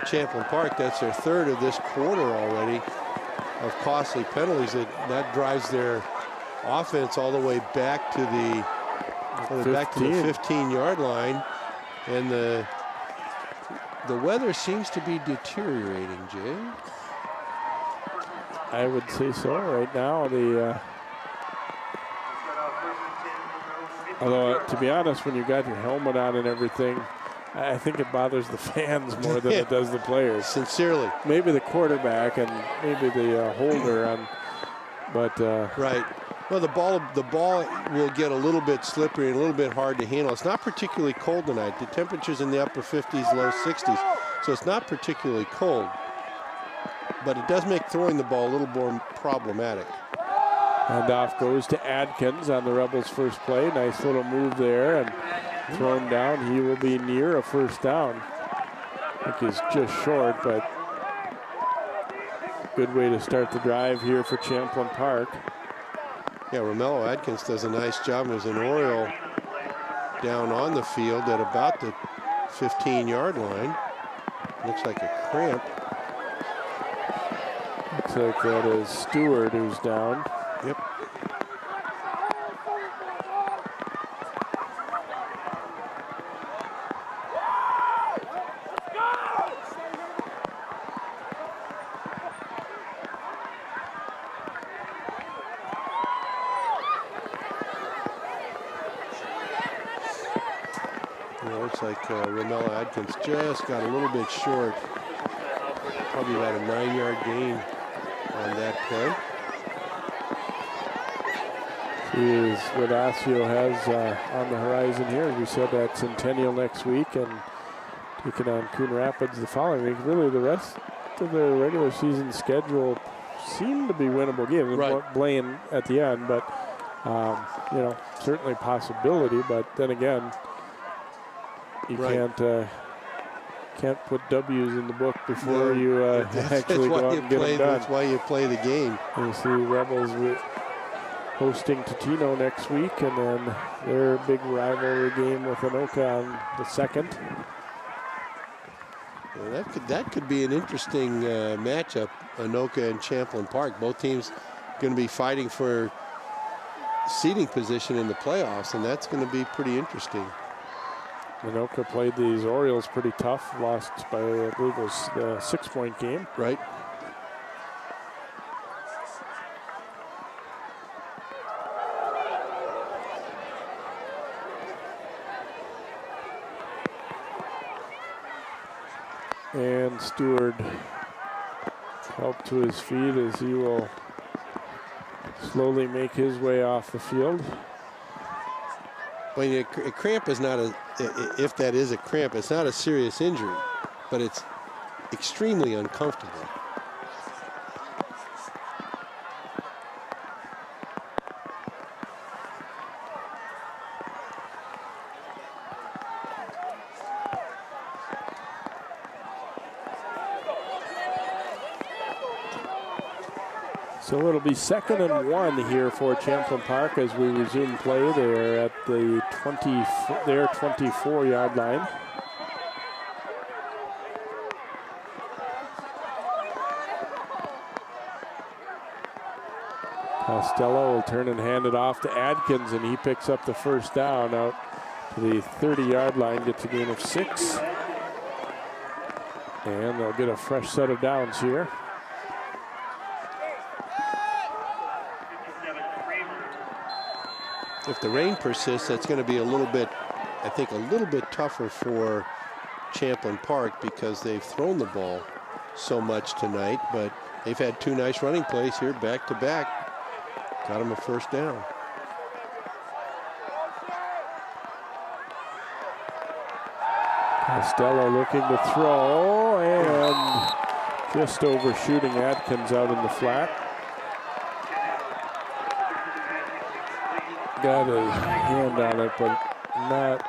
Champlin Park. That's their 3rd of this quarter already of costly penalties. That drives their offense all the way back to the 15-yard line, and the weather seems to be deteriorating, Jay. I would say so right now. Although, to be honest, when you got your helmet on and everything, I think it bothers the fans more than it does the players. Sincerely. Maybe the quarterback and maybe the holder on, but right. Well, the ball will get a little bit slippery and a little bit hard to handle. It's not particularly cold tonight. The temperature's in the upper 50s, low 60s, so it's not particularly cold. But it does make throwing the ball a little more problematic. And off goes to Adkins on the Rebels' first play. Nice little move there and thrown down. He will be near a first down. I think he's just short, but good way to start the drive here for Champlin Park. Yeah, Romello Adkins does a nice job. There's an Oriole down on the field at about the 15-yard line. Looks like a cramp. Looks like that is Stewart who's down. Yep. Looks like Romello Adkins just got a little bit short Maybe about a 9-yard gain on that play. Is what Osseo has on the horizon here. As we said, at Centennial next week and taking on Coon Rapids the following week. Really, the rest of the regular season schedule seemed to be winnable games. Right. Blaine at the end, but you know, certainly a possibility. But then again, you can't put W's in the book before you actually go out and get them done. That's why you play the game. You see Rebels hosting Totino next week, and then their big rivalry game with Anoka on the 2nd. Well, that could be an interesting matchup, Anoka and Champlin Park. Both teams going to be fighting for seeding position in the playoffs, and that's going to be pretty interesting. Anoka played these Orioles pretty tough, lost by, I believe it was the 6-point game. Right. And Stewart helped to his feet as he will slowly make his way off the field. Well, a cramp is not if that is a cramp, it's not a serious injury, but it's extremely uncomfortable. So it'll be 2nd and 1 here for Champlin Park as we resume play. They're at the 24-yard line. Costello will turn and hand it off to Adkins, and he picks up the first down out to the 30-yard line, gets a gain of 6. And they'll get a fresh set of downs here. If the rain persists, that's going to be a little bit, I think, a little bit tougher for Champlin Park because they've thrown the ball so much tonight, but they've had 2 nice running plays here back to back. Got them a first down. Costello looking to throw and just overshooting Adkins out in the flat. Got a hand on it, but not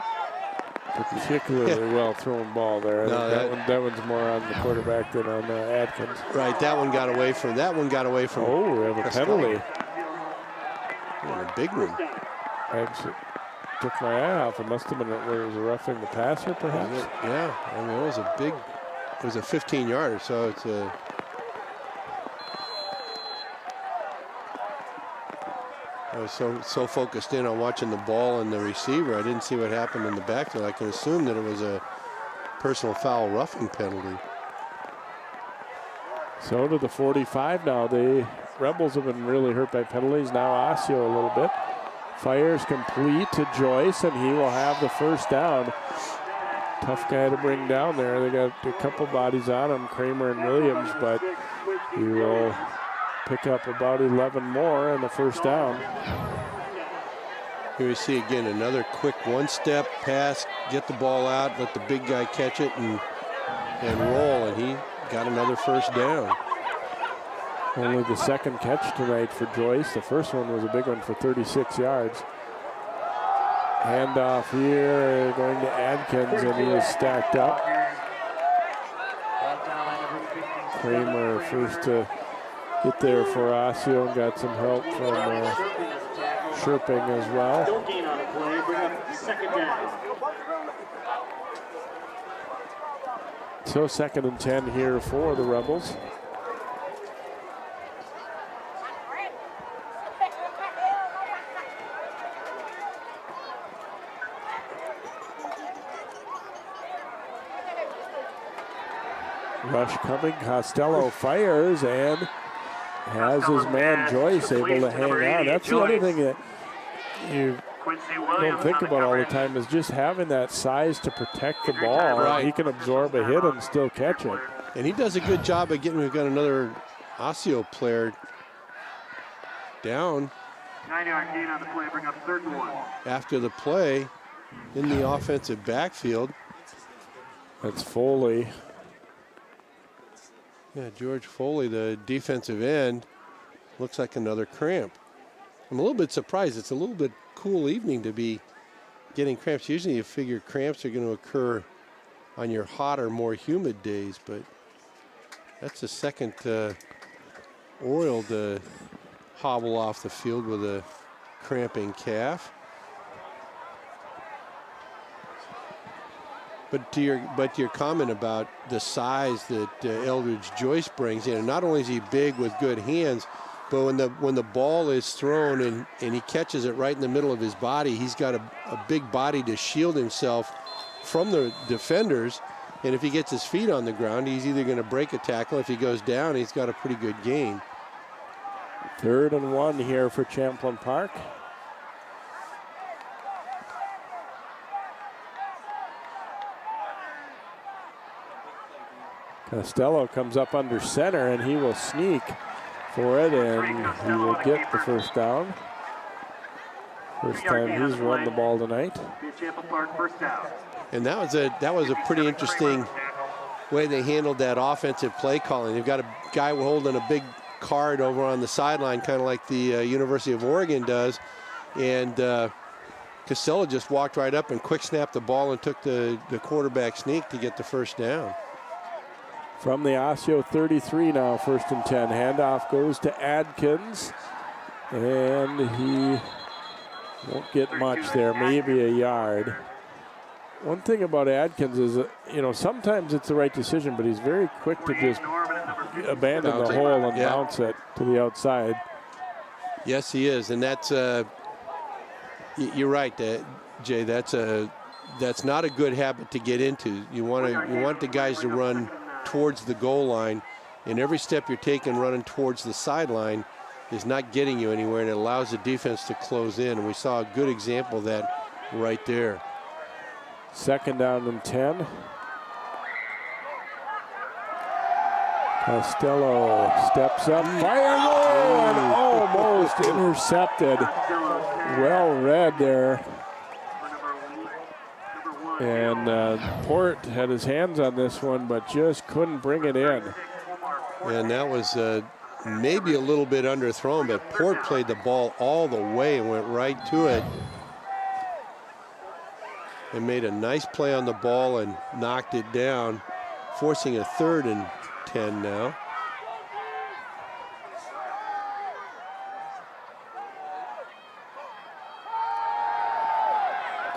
particularly well thrown ball there. No, that one's more on the quarterback than on Adkins. Right, that one got away from. Oh, we have a penalty. Oh, a big one. Actually, took my eye off. It must have been where it was a roughing the passer, perhaps. Yeah, I mean, it was a 15-yarder, so it's a. I was so focused in on watching the ball and the receiver, I didn't see what happened in the backfield. I can assume that it was a personal foul roughing penalty. So to the 45 now. The Rebels have been really hurt by penalties. Now Osseo a little bit. Fires complete to Joyce, and he will have the first down. Tough guy to bring down there. They got a couple bodies on him, Kramer and Williams, but he will pick up about 11 more and the first down. Here we see again another quick one-step pass, get the ball out, let the big guy catch it and roll, and he got another first down. Only the second catch tonight for Joyce. The first one was a big one for 36 yards. Handoff here going to Adkins, and he is stacked up. Kramer first to get there for Osseo and got some help from Sherping as well. Don't gain on a play, bring up 2nd down. So 2nd and 10 here for the Rebels. Rush coming, Costello fires and has his man Joyce able to hang on. That's the other thing that you don't think about all the time is just having that size to protect the ball. Right. He can absorb a hit and still catch it. And he does a good job of getting, we've got another Osseo player down 9-yard gain on the play, bring up 3rd and 1. after the play in the offensive backfield. That's Foley. Yeah, George Foley, the defensive end, looks like another cramp. I'm a little bit surprised. It's a little bit cool evening to be getting cramps. Usually you figure cramps are going to occur on your hotter, more humid days, but that's the second Oriole to hobble off the field with a cramping calf. But to your comment about the size that Eldridge Joyce brings in, not only is he big with good hands, but when the ball is thrown and he catches it right in the middle of his body, he's got a big body to shield himself from the defenders. And if he gets his feet on the ground, he's either going to break a tackle. If he goes down, he's got a pretty good gain. 3rd and 1 here for Champlin Park. Costello comes up under center, and he will sneak for it, and he will get the first down. First time he's run the ball tonight. And that was a pretty interesting way they handled that offensive play calling. They've got a guy holding a big card over on the sideline, kind of like the University of Oregon does, and Costello just walked right up and quick snapped the ball and took the quarterback sneak to get the first down. From the Osseo 33 now, 1st and 10. Handoff goes to Adkins, and he won't get much there, maybe a yard. One thing about Adkins is, sometimes it's the right decision, but he's very quick to just abandon the hole and bounce it to the outside. Yes, he is, and that's you're right, Jay. That's not a good habit to get into. You want the guys to run towards the goal line, and every step you're taking running towards the sideline is not getting you anywhere, and it allows the defense to close in. And we saw a good example of that right there. 2nd down and 10. Costello steps up, fire, and almost intercepted. Well read there. And Port had his hands on this one, but just couldn't bring it in. And that was maybe a little bit underthrown, but Port played the ball all the way and went right to it. And made a nice play on the ball and knocked it down, forcing a 3rd and 10 now.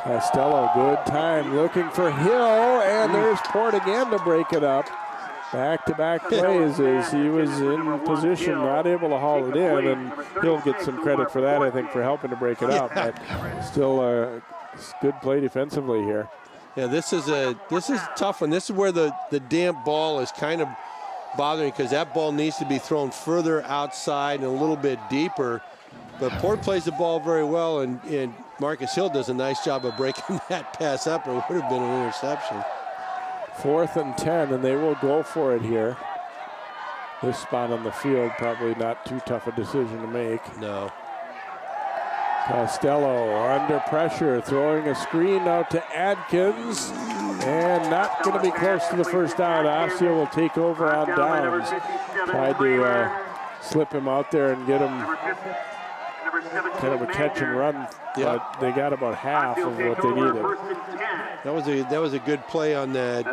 Costello, good time, looking for Hill, and there's Port again to break it up. Back-to-back plays as he was in position, not able to haul it in, and he'll get some credit for that, I think, for helping to break it up. But still a good play defensively here. Yeah, this is a tough one. This is where the damp ball is kind of bothering, because that ball needs to be thrown further outside and a little bit deeper. But Port plays the ball very well, and Marcus Hill does a nice job of breaking that pass up, or it would have been an interception. 4th and 10, and they will go for it here. This spot on the field, probably not too tough a decision to make. No. Costello under pressure, throwing a screen out to Adkins, and not going to be close to the first down. Osseo will take over on downs. Tried to slip him out there and get him kind of a catch and run, but they got about half of what they needed. That was a good play on the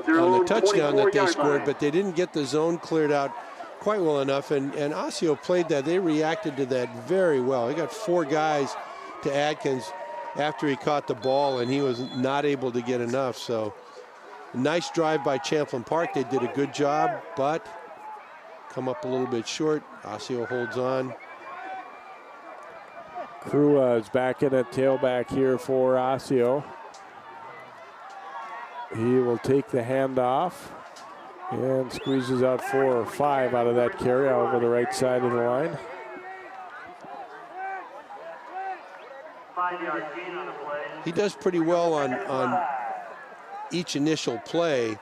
touchdown that they scored, but they didn't get the zone cleared out quite well enough, and Osseo played that. They reacted to that very well. They got 4 guys to Adkins after he caught the ball, and he was not able to get enough. So nice drive by Champlin Park. They did a good job, but come up a little bit short. Osseo holds on. Krua is back in at tailback here for Osseo. He will take the handoff and squeezes out 4 or 5 out of that carry over the right side of the line. He does pretty well on each initial play,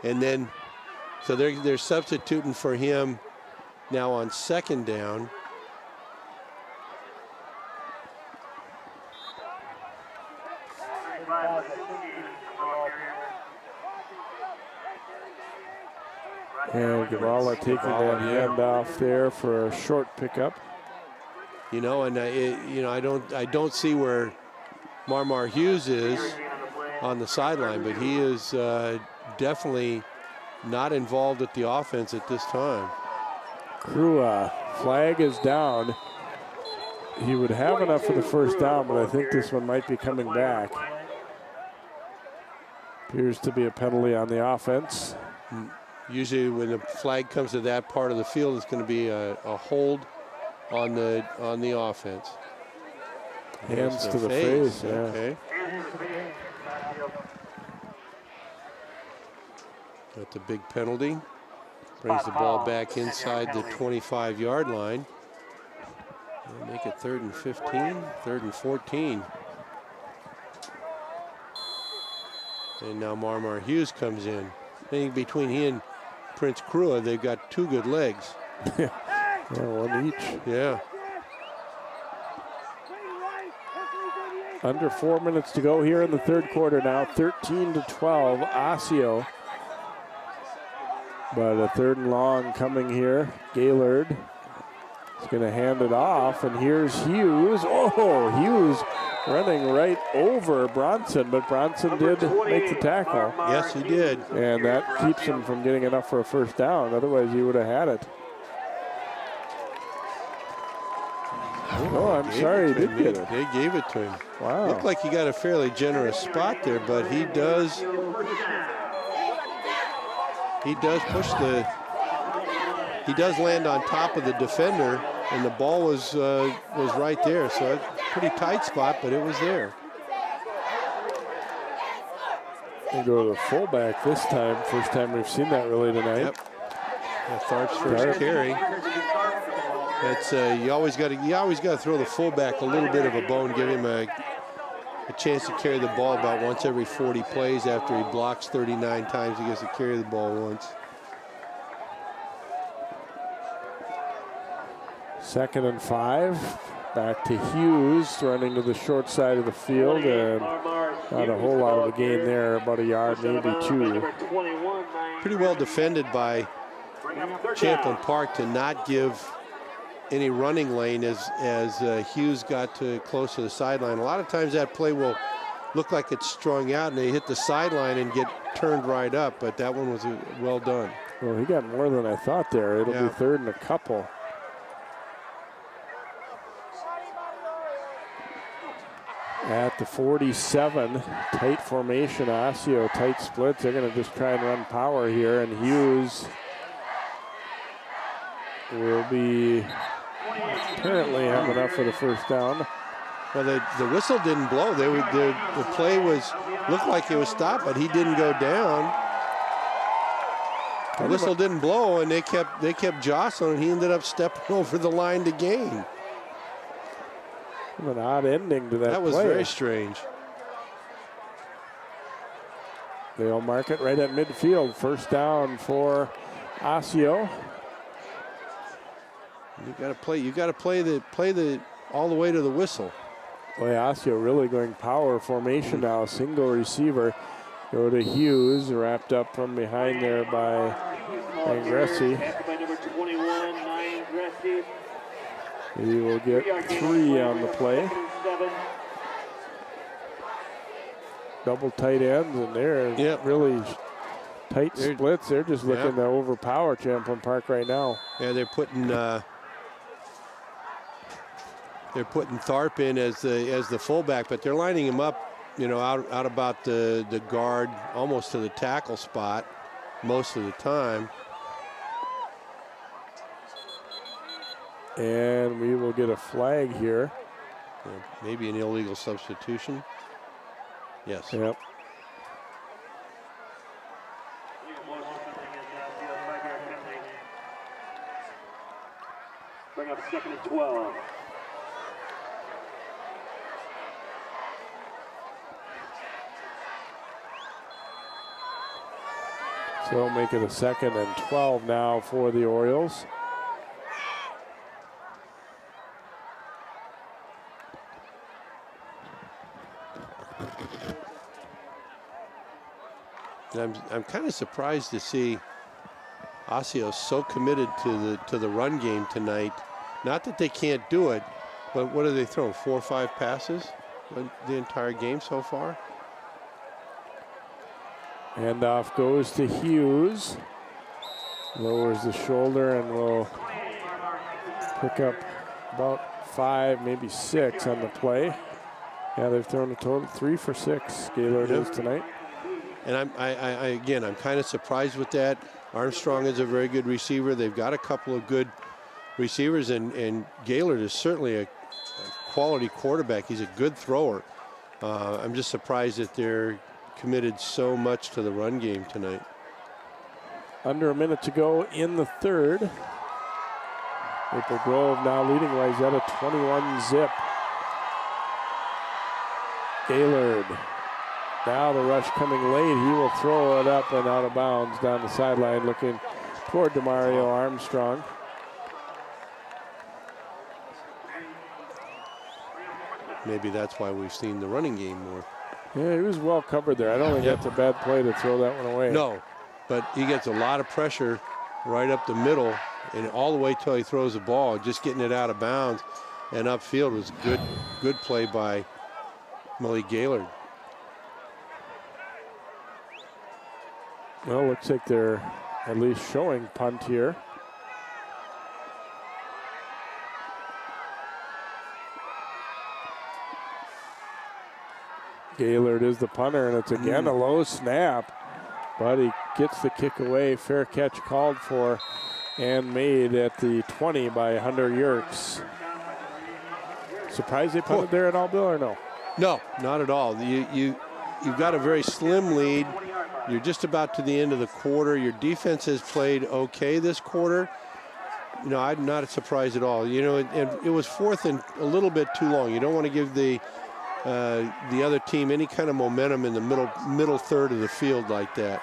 and then So they're substituting for him now on second down. And Gabala taking that handoff there for a short pickup. You know, and I don't see where Marmar Hughes is on the sideline, but he is definitely not involved at the offense at this time. Krua, flag is down. He would have enough for the first down, but I think this one might be coming back. Appears to be a penalty on the offense. Usually when the flag comes to that part of the field, it's going to be a hold on the offense. Hands to the face, yeah. Okay. Got the big penalty. Brings the ball back inside the 25-yard line. They'll make it 3rd and 15, 3rd and 14. And now Marmar Hughes comes in. I think between he and Prince Krua, they've got 2 good legs. Yeah, one each. Yeah. Under 4 minutes to go here in the third quarter now. 13-12, Osseo. But a 3rd and long coming here. Gaylord is going to hand it off, and here's Hughes. Oh, Hughes running right over Bronson, but Bronson did make the tackle. Yes, he did. And that keeps him from getting enough for a first down. Otherwise, he would have had it. Oh, I'm sorry, he did get it. They gave it to him. Wow. Looked like he got a fairly generous spot there, but he does land on top of the defender, and the ball was right there. So a pretty tight spot, but it was there. They go to the fullback this time. First time we've seen that really tonight. Yep. Tharp's first carry. That's you always got to throw the fullback a little bit of a bone, give him a chance to carry the ball about once every 40 plays. After he blocks 39 times, he gets to carry the ball once. 2nd and 5. Back to Hughes, running to the short side of the field, and not a whole lot of a gain there, about a yard, maybe 2. Pretty well defended by Champlin Park to not give any running lane as Hughes got close to the sideline. A lot of times that play will look like it's strung out and they hit the sideline and get turned right up, but that one was well done. Well, he got more than I thought there. It'll be 3rd and a couple. At the 47, tight formation, Osseo, tight splits. They're going to just try and run power here, and Hughes will be apparently have enough for the first down. Well, the whistle didn't blow. The play looked like it was stopped, but he didn't go down. The whistle didn't blow, and they kept jostling. He ended up stepping over the line to gain. An odd ending to that play. That was very strange. They'll mark it right at midfield. First down for Osseo. You got to play the all the way to the whistle. Boy, Osseo really going power formation now. Single receiver. Go to Hughes, wrapped up from behind there by Angressi. He will get 3 on the play. Double tight ends, and they're really tight splits. They're just looking to overpower Champlin Park right now. Yeah, they're putting Tharp in as the fullback, but they're lining him up, out about the guard, almost to the tackle spot most of the time. And we will get a flag here. Yeah, maybe an illegal substitution. Yes. Yep. Bring up 2nd and 12. So it'll make it a 2nd and 12 now for the Orioles. I'm kind of surprised to see Osseo so committed to the run game tonight. Not that they can't do it, but what are they throwing? 4 or 5 passes the entire game so far? Handoff goes to Hughes. Lowers the shoulder and will pick up about 5, maybe 6 on the play. Yeah, they've thrown a total 3 for 6. Gaylord is tonight. And I'm kind of surprised with that. Armstrong is a very good receiver. They've got a couple of good receivers, and Gaylord is certainly a quality quarterback. He's a good thrower. I'm just surprised that they're committed so much to the run game tonight. Under a minute to go in the 3rd. Maple Grove now leading Wayzata 21-zip. Gaylord. Now the rush coming late. He will throw it up and out of bounds down the sideline, looking toward DeMario Armstrong. Maybe that's why we've seen the running game more. Yeah, he was well covered there. I don't think that's a bad play to throw that one away. No, but he gets a lot of pressure right up the middle and all the way till he throws the ball. Just getting it out of bounds and upfield was good play by Malik Gaylord. Well, looks like they're at least showing punt here. Gaylord is the punter, and it's again a low snap, but he gets the kick away. Fair catch called for and made at the 20 by Hunter Yerkes. Surprised they punted there at all, Bill, or no? No, not at all. You've got a very slim lead. You're just about to the end of the quarter. Your defense has played okay this quarter. You know, I'm not surprised at all. You know, and it was 4th and a little bit too long. You don't want to give the other team any kind of momentum in the middle third of the field like that.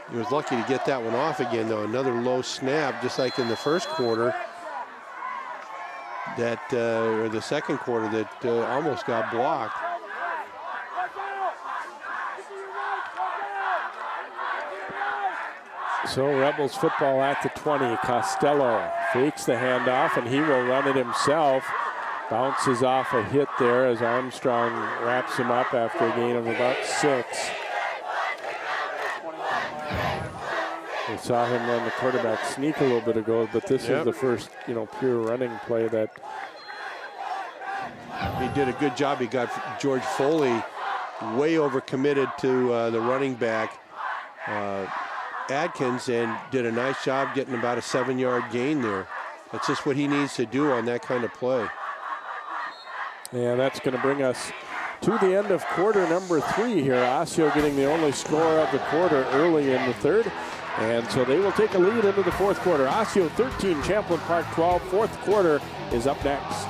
He was lucky to get that one off again, though. Another low snap, just like in the first quarter, that or the second quarter, that almost got blocked. So Rebels football at the 20. Costello fakes the handoff, and he will run it himself. Bounces off a hit there as Armstrong wraps him up after a gain of about 6. We saw him run the quarterback sneak a little bit ago, but this is the first, pure running play that. He did a good job. He got George Foley way overcommitted to the running back, Adkins, and did a nice job getting about a 7-yard gain there. That's just what he needs to do on that kind of play. Yeah, that's going to bring us to the end of quarter number 3 here. Osseo getting the only score of the quarter early in the 3rd. And so they will take a lead into the 4th quarter. Osseo 13, Champlin Park 12. 4th quarter is up next.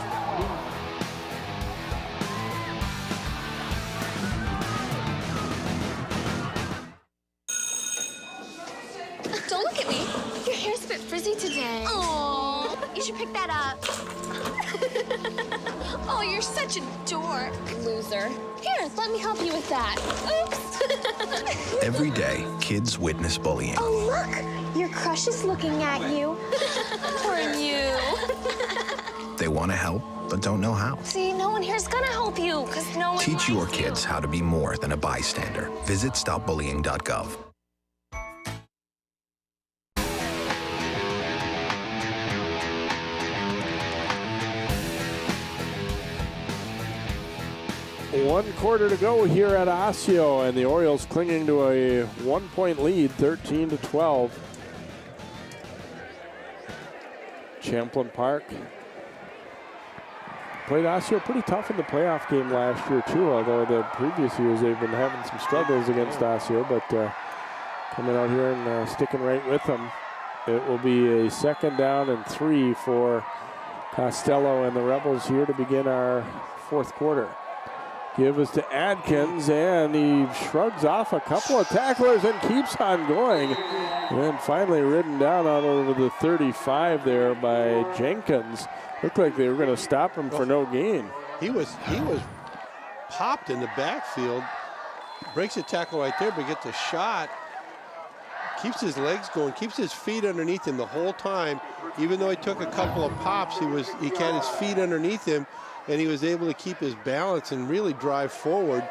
Don't look at me. Your hair's a bit frizzy today. Oh, you should pick that up. Oh, you're such a dork. Loser. Here, let me help you with that. Oops. Every day, kids witness bullying. Oh, look. Your crush is looking at you. Poor you. They want to help, but don't know how. See, no one here's gonna help you, because no one Teach your likes kids how to be more than a bystander. Visit stopbullying.gov. One quarter to go here at Osseo, and the Orioles clinging to a 1-point lead, 13-12. Champlin Park played Osseo pretty tough in the playoff game last year too, although the previous years they've been having some struggles against Osseo, but coming out here and sticking right with them. It will be a 2nd down and 3 for Costello and the Rebels here to begin our 4th quarter. Give us to Adkins, and he shrugs off a couple of tacklers and keeps on going. And then finally ridden down out over the 35 there by Jenkins. Looked like they were going to stop him for no gain. He was popped in the backfield. Breaks a tackle right there, but gets a shot. Keeps his legs going, keeps his feet underneath him the whole time. Even though he took a couple of pops, he had his feet underneath him, and he was able to keep his balance and really drive forward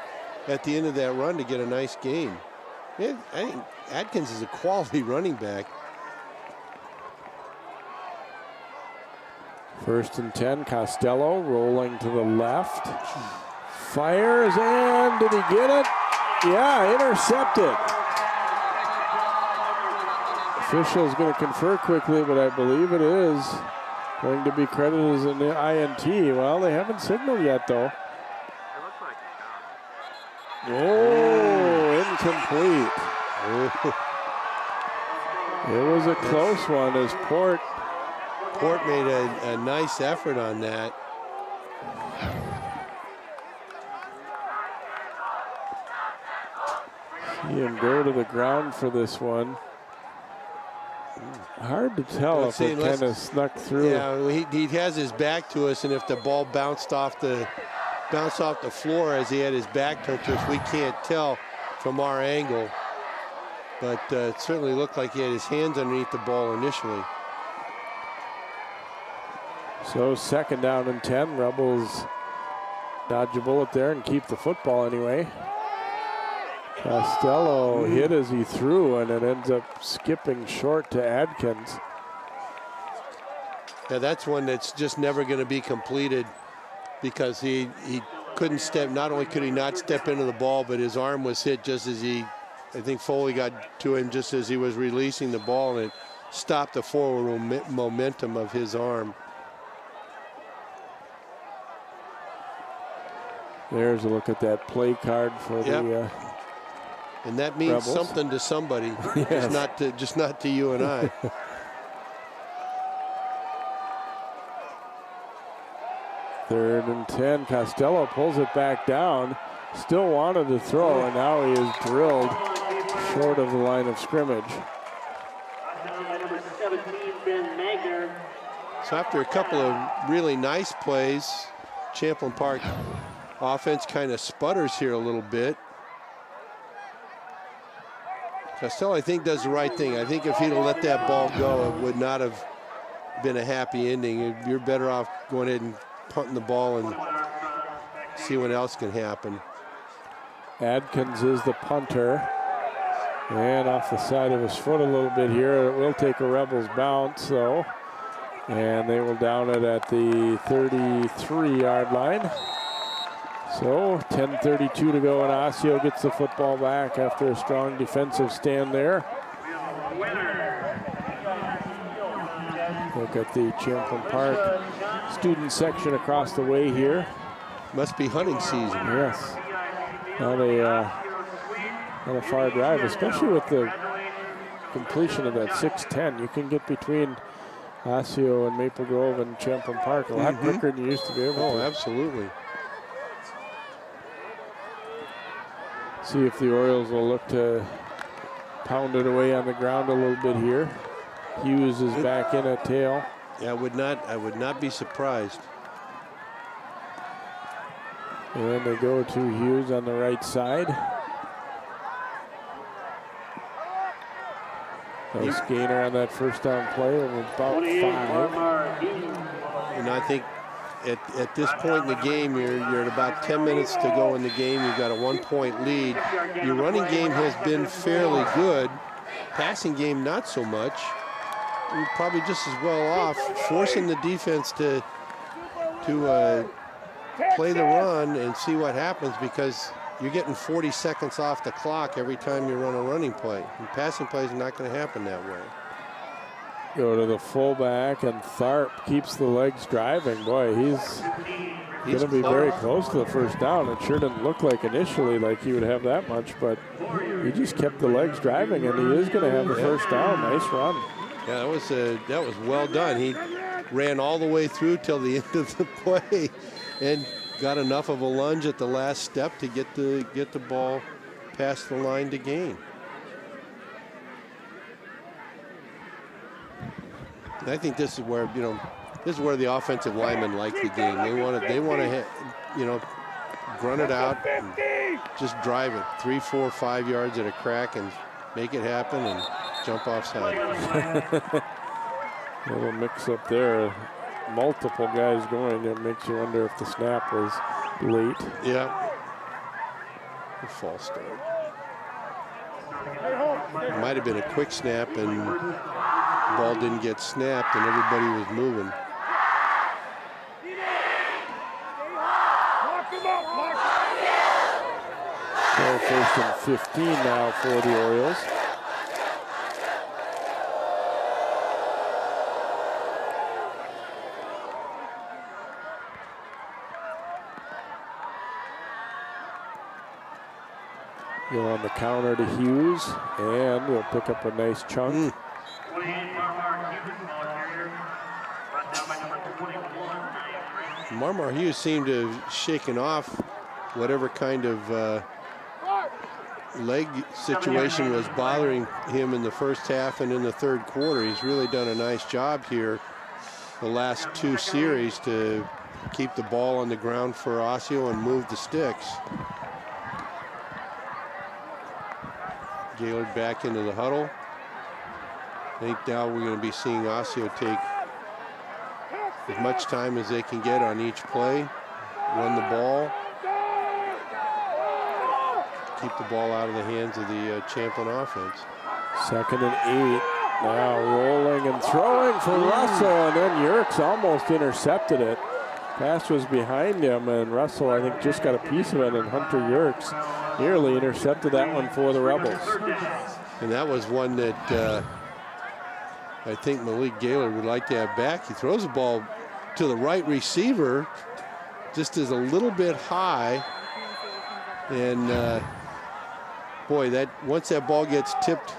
at the end of that run to get a nice gain. I think Adkins is a quality running back. 1st and 10, Costello rolling to the left. Fires, and did he get it? Yeah, intercepted. Official's going to confer quickly, but I believe it is going to be credited as an INT. Well, they haven't signaled yet, though. Oh, incomplete. It was a close one as Port made a nice effort on that. See him go to the ground for this one. Hard to tell if it kind of snuck through. Yeah, he has his back to us, and if the ball bounced off the floor as he had his back turned to us, we can't tell from our angle. But it certainly looked like he had his hands underneath the ball initially. So 2nd down and 10. Rebels dodge a bullet there and keep the football anyway. Costello hit as he threw, and it ends up skipping short to Adkins. Yeah, that's one that's just never going to be completed because he couldn't step. Not only could he not step into the ball, but his arm was hit just as I think Foley got to him just as he was releasing the ball, and it stopped the forward momentum of his arm. There's a look at that play card for the and that means Rebels. something to somebody, Yes. just not to you and I. Third and 10. Costello pulls it back down. Still wanted to throw, and now he is drilled short of the line of scrimmage. So after a couple of really nice plays, Champlin Park offense kind of sputters here a little bit. Costello, I think, does the right thing. I think if he'd have let that ball go, it would not have been a happy ending. You're better off going ahead and punting the ball and see what else can happen. Adkins is the punter. And off the side of his foot a little bit here. It will take a Rebels bounce, though. And they will down it at the 33-yard line. So 10:32 to go, and Osseo gets the football back after a strong defensive stand there. Look at the Champlin Park student section across the way here. Must be hunting season. Yes. Not a far drive, especially with the completion of that 6-10. You can get between Osseo and Maple Grove and Champlin Park a lot quicker than you used to be able to. Oh, absolutely. See if the Orioles will look to pound it away on the ground a little bit here. Hughes is back in at tail. Yeah, I would not be surprised. And they go to Hughes on the right side. Nice gainer on that first down play of about 5. And I think at this point in the game, you're at about 10 minutes to go in the game. You've got a 1-point lead. Your running game has been fairly good. Passing game, not so much. You're probably just as well off forcing the defense to play the run and see what happens, because you're getting 40 seconds off the clock every time you run a running play. And passing plays are not going to happen that way. Go to the fullback, and Tharp keeps the legs driving. Boy, he's going to be very close to the first down. It sure didn't look like initially like he would have that much, but he just kept the legs driving, and he is going to have the first down. Nice run. Yeah, that was well done. He ran all the way through till the end of the play, and got enough of a lunge at the last step to get the ball past the line to gain. And I think this is where, this is where the offensive linemen like the game. They want to, grunt it out and just drive it 3, 4, 5 yards at a crack and make it happen and jump offside. A little mix up there. Multiple guys going. It makes you wonder if the snap was late. Yeah. A false start. It might have been a quick snap and the ball didn't get snapped and everybody was moving. So 1st and 15 now for the Orioles. Go on the counter to Hughes, and we'll pick up a nice chunk. Marmar Hughes seemed to have shaken off whatever kind of leg situation was bothering him in the first half and in the third quarter. He's really done a nice job here the last 2 series to keep the ball on the ground for Osseo and move the sticks. Gaylord back into the huddle. I think now we're going to be seeing Osseo take as much time as they can get on each play, run the ball, keep the ball out of the hands of the Champlin offense. 2nd and 8. Now rolling and throwing for Russell, and then Yerkes almost intercepted it. Pass was behind him, and Russell, I think, just got a piece of it, and Hunter Yerkes nearly intercepted that one for the Rebels. And that was one that I think Malik Gaylord would like to have back. He throws the ball to the right receiver, just is a little bit high. And boy, that once that ball gets tipped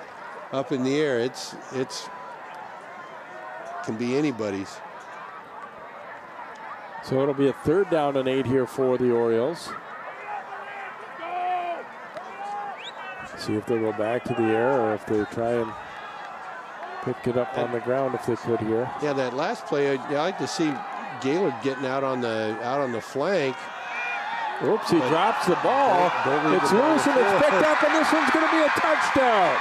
up in the air, it's can be anybody's. So it'll be a 3rd down and 8 here for the Orioles. See if they go back to the air or if they try and pick it up on the ground if they could here. Yeah, that last play, I'd like to see Gaylord getting out on the flank. Oops, he drops the ball. It's loose and it's picked up, and this one's going to be a touchdown.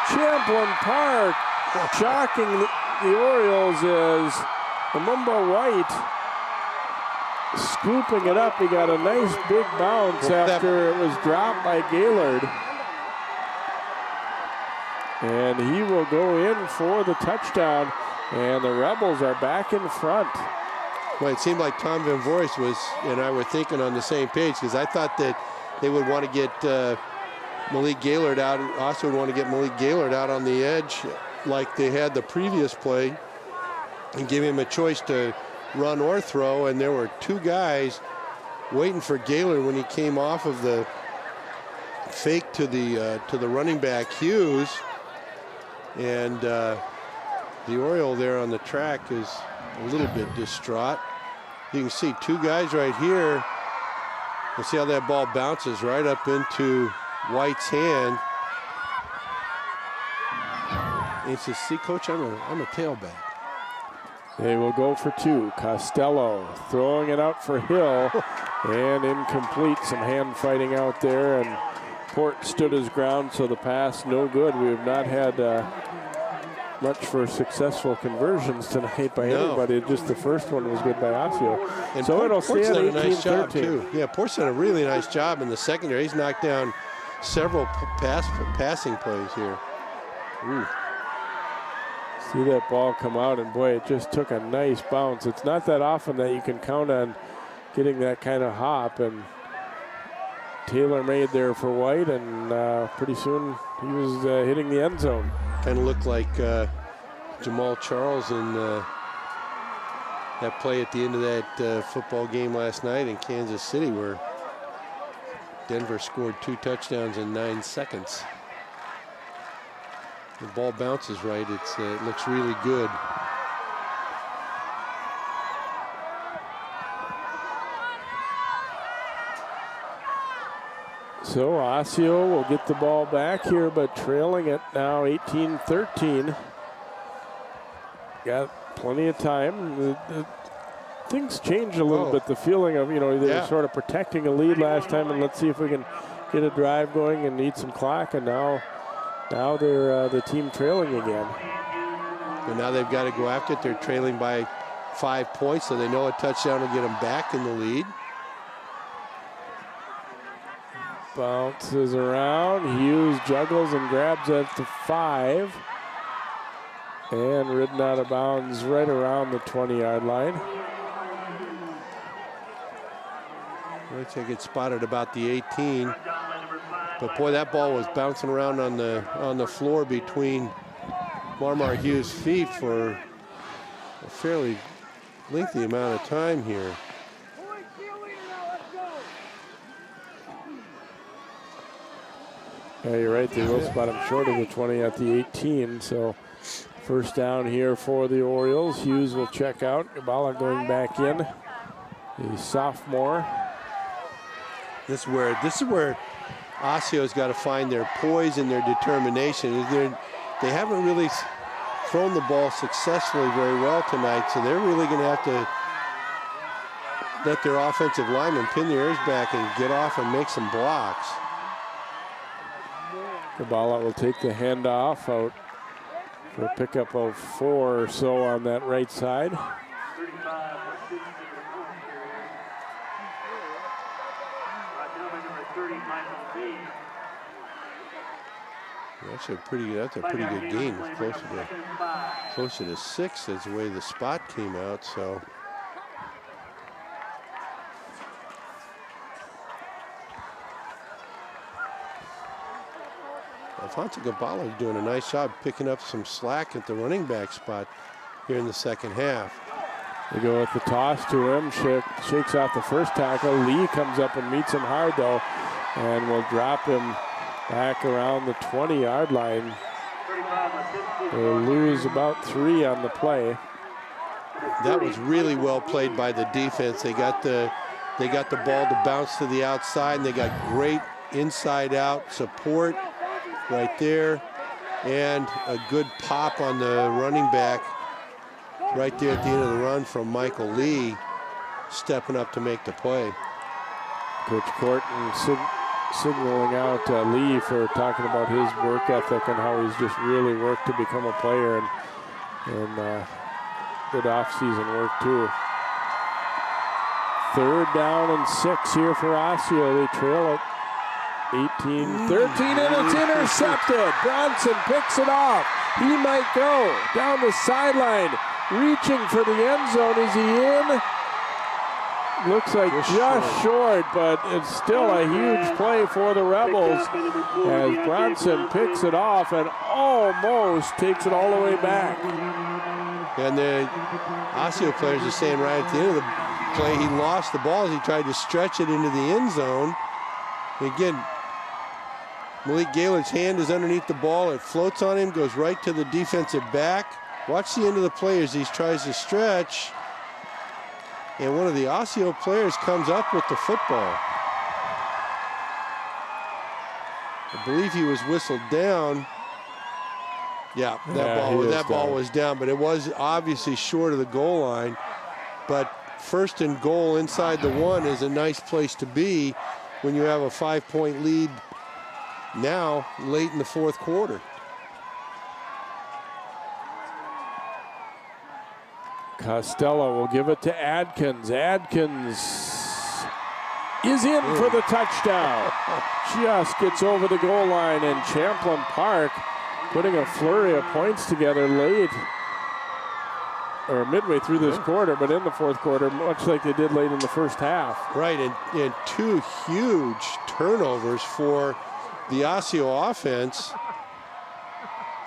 Champlin Park shocking the Orioles is Lumumba White scooping it up. He got a nice big bounce after it was dropped by Gaylord. And he will go in for the touchdown, and the Rebels are back in front. Well, it seemed like Tom Van Voorhis and I were thinking on the same page, because I thought that they would want to get Malik Gaylord out. Also would want to get Malik Gaylord out on the edge like they had the previous play and give him a choice to run or throw. And there were 2 guys waiting for Gaylord when he came off of the fake to the running back Hughes. And the Oriole there on the track is a little bit distraught. You can see 2 guys right here. Let's see how that ball bounces right up into White's hand. And he says, "See, Coach, I'm a tailback." They will go for 2. Costello throwing it out for Hill, and incomplete. Some hand fighting out there, and Port stood his ground, so the pass no good. We have not had much for successful conversions tonight by anybody. Just the first one was good by Osseo. And so it'll stay at 18-13. Nice job too. Yeah, Port's done a really nice job in the secondary. He's knocked down several passing plays here. Ooh. See that ball come out, and boy, it just took a nice bounce. It's not that often that you can count on getting that kind of hop, and Taylor made there for White, and pretty soon he was hitting the end zone. Kind of looked like Jamal Charles in that play at the end of that football game last night in Kansas City, where Denver scored 2 touchdowns in 9 seconds. The ball bounces right. It looks really good. So Osseo will get the ball back here, but trailing it now 18-13. Got plenty of time. Things changed a little bit. The feeling of, they were sort of protecting a lead last time, and let's see if we can get a drive going and need some clock. And now they're the team trailing again. And now they've got to go after it. They're trailing by 5 points, so they know a touchdown will get them back in the lead. Bounces around. Hughes juggles and grabs at the 5. And ridden out of bounds right around the 20-yard line. Looks like it's spotted about the 18. But boy, that ball was bouncing around on the floor between Marmar Hughes' feet for a fairly lengthy amount of time here. Yeah, you're right. They will spot him short of the 20 at the 18. So first down here for the Orioles. Hughes will check out. Gabala going back in. The sophomore. This is where Osseo's got to find their poise and their determination. They haven't really thrown the ball successfully very well tonight, so they're really going to have to let their offensive linemen pin their ears back and get off and make some blocks. Gabala will take the handoff out for a pickup of 4 or so on that right side. That's a pretty good gain. It's closer to 6 as the way the spot came out. So Alfonso Gabala is doing a nice job picking up some slack at the running back spot here in the second half. They go with the toss to him, shakes off the first tackle. Lee comes up and meets him hard though, and will drop him back around the 20-yard line. They'll lose about 3 on the play. That was really well played by the defense. They got the ball to bounce to the outside, and they got great inside-out support right there, and a good pop on the running back right there at the end of the run from Michael Lee, stepping up to make the play. Coach Corton signaling out Lee for talking about his work ethic and how he's just really worked to become a player, and good off-season work too. 3rd down and 6 here for Osseo. They trail it 18-13, and it's intercepted. Bronson picks it off. He might go down the sideline, reaching for the end zone. Is he in? Looks like just short, but it's still a huge play for the Rebels as Bronson picks it off and almost takes it all the way back. And the Osseo players are saying right at the end of the play, he lost the ball as he tried to stretch it into the end zone. And again, Malik Gaylord's hand is underneath the ball. It floats on him, goes right to the defensive back. Watch the end of the play as he tries to stretch. And one of the Osseo players comes up with the football. I believe he was whistled down. Yeah, that ball was down, but it was obviously short of the goal line. But 1st and goal inside the 1 is a nice place to be when you have a 5-point lead now late in the 4th quarter. Costello will give it to Adkins. Adkins is in for the touchdown. Just gets over the goal line, and Champlin Park putting a flurry of points together late, or midway through this quarter, but in the 4th quarter, much like they did late in the first half. Right, and 2 huge turnovers for the Osseo offense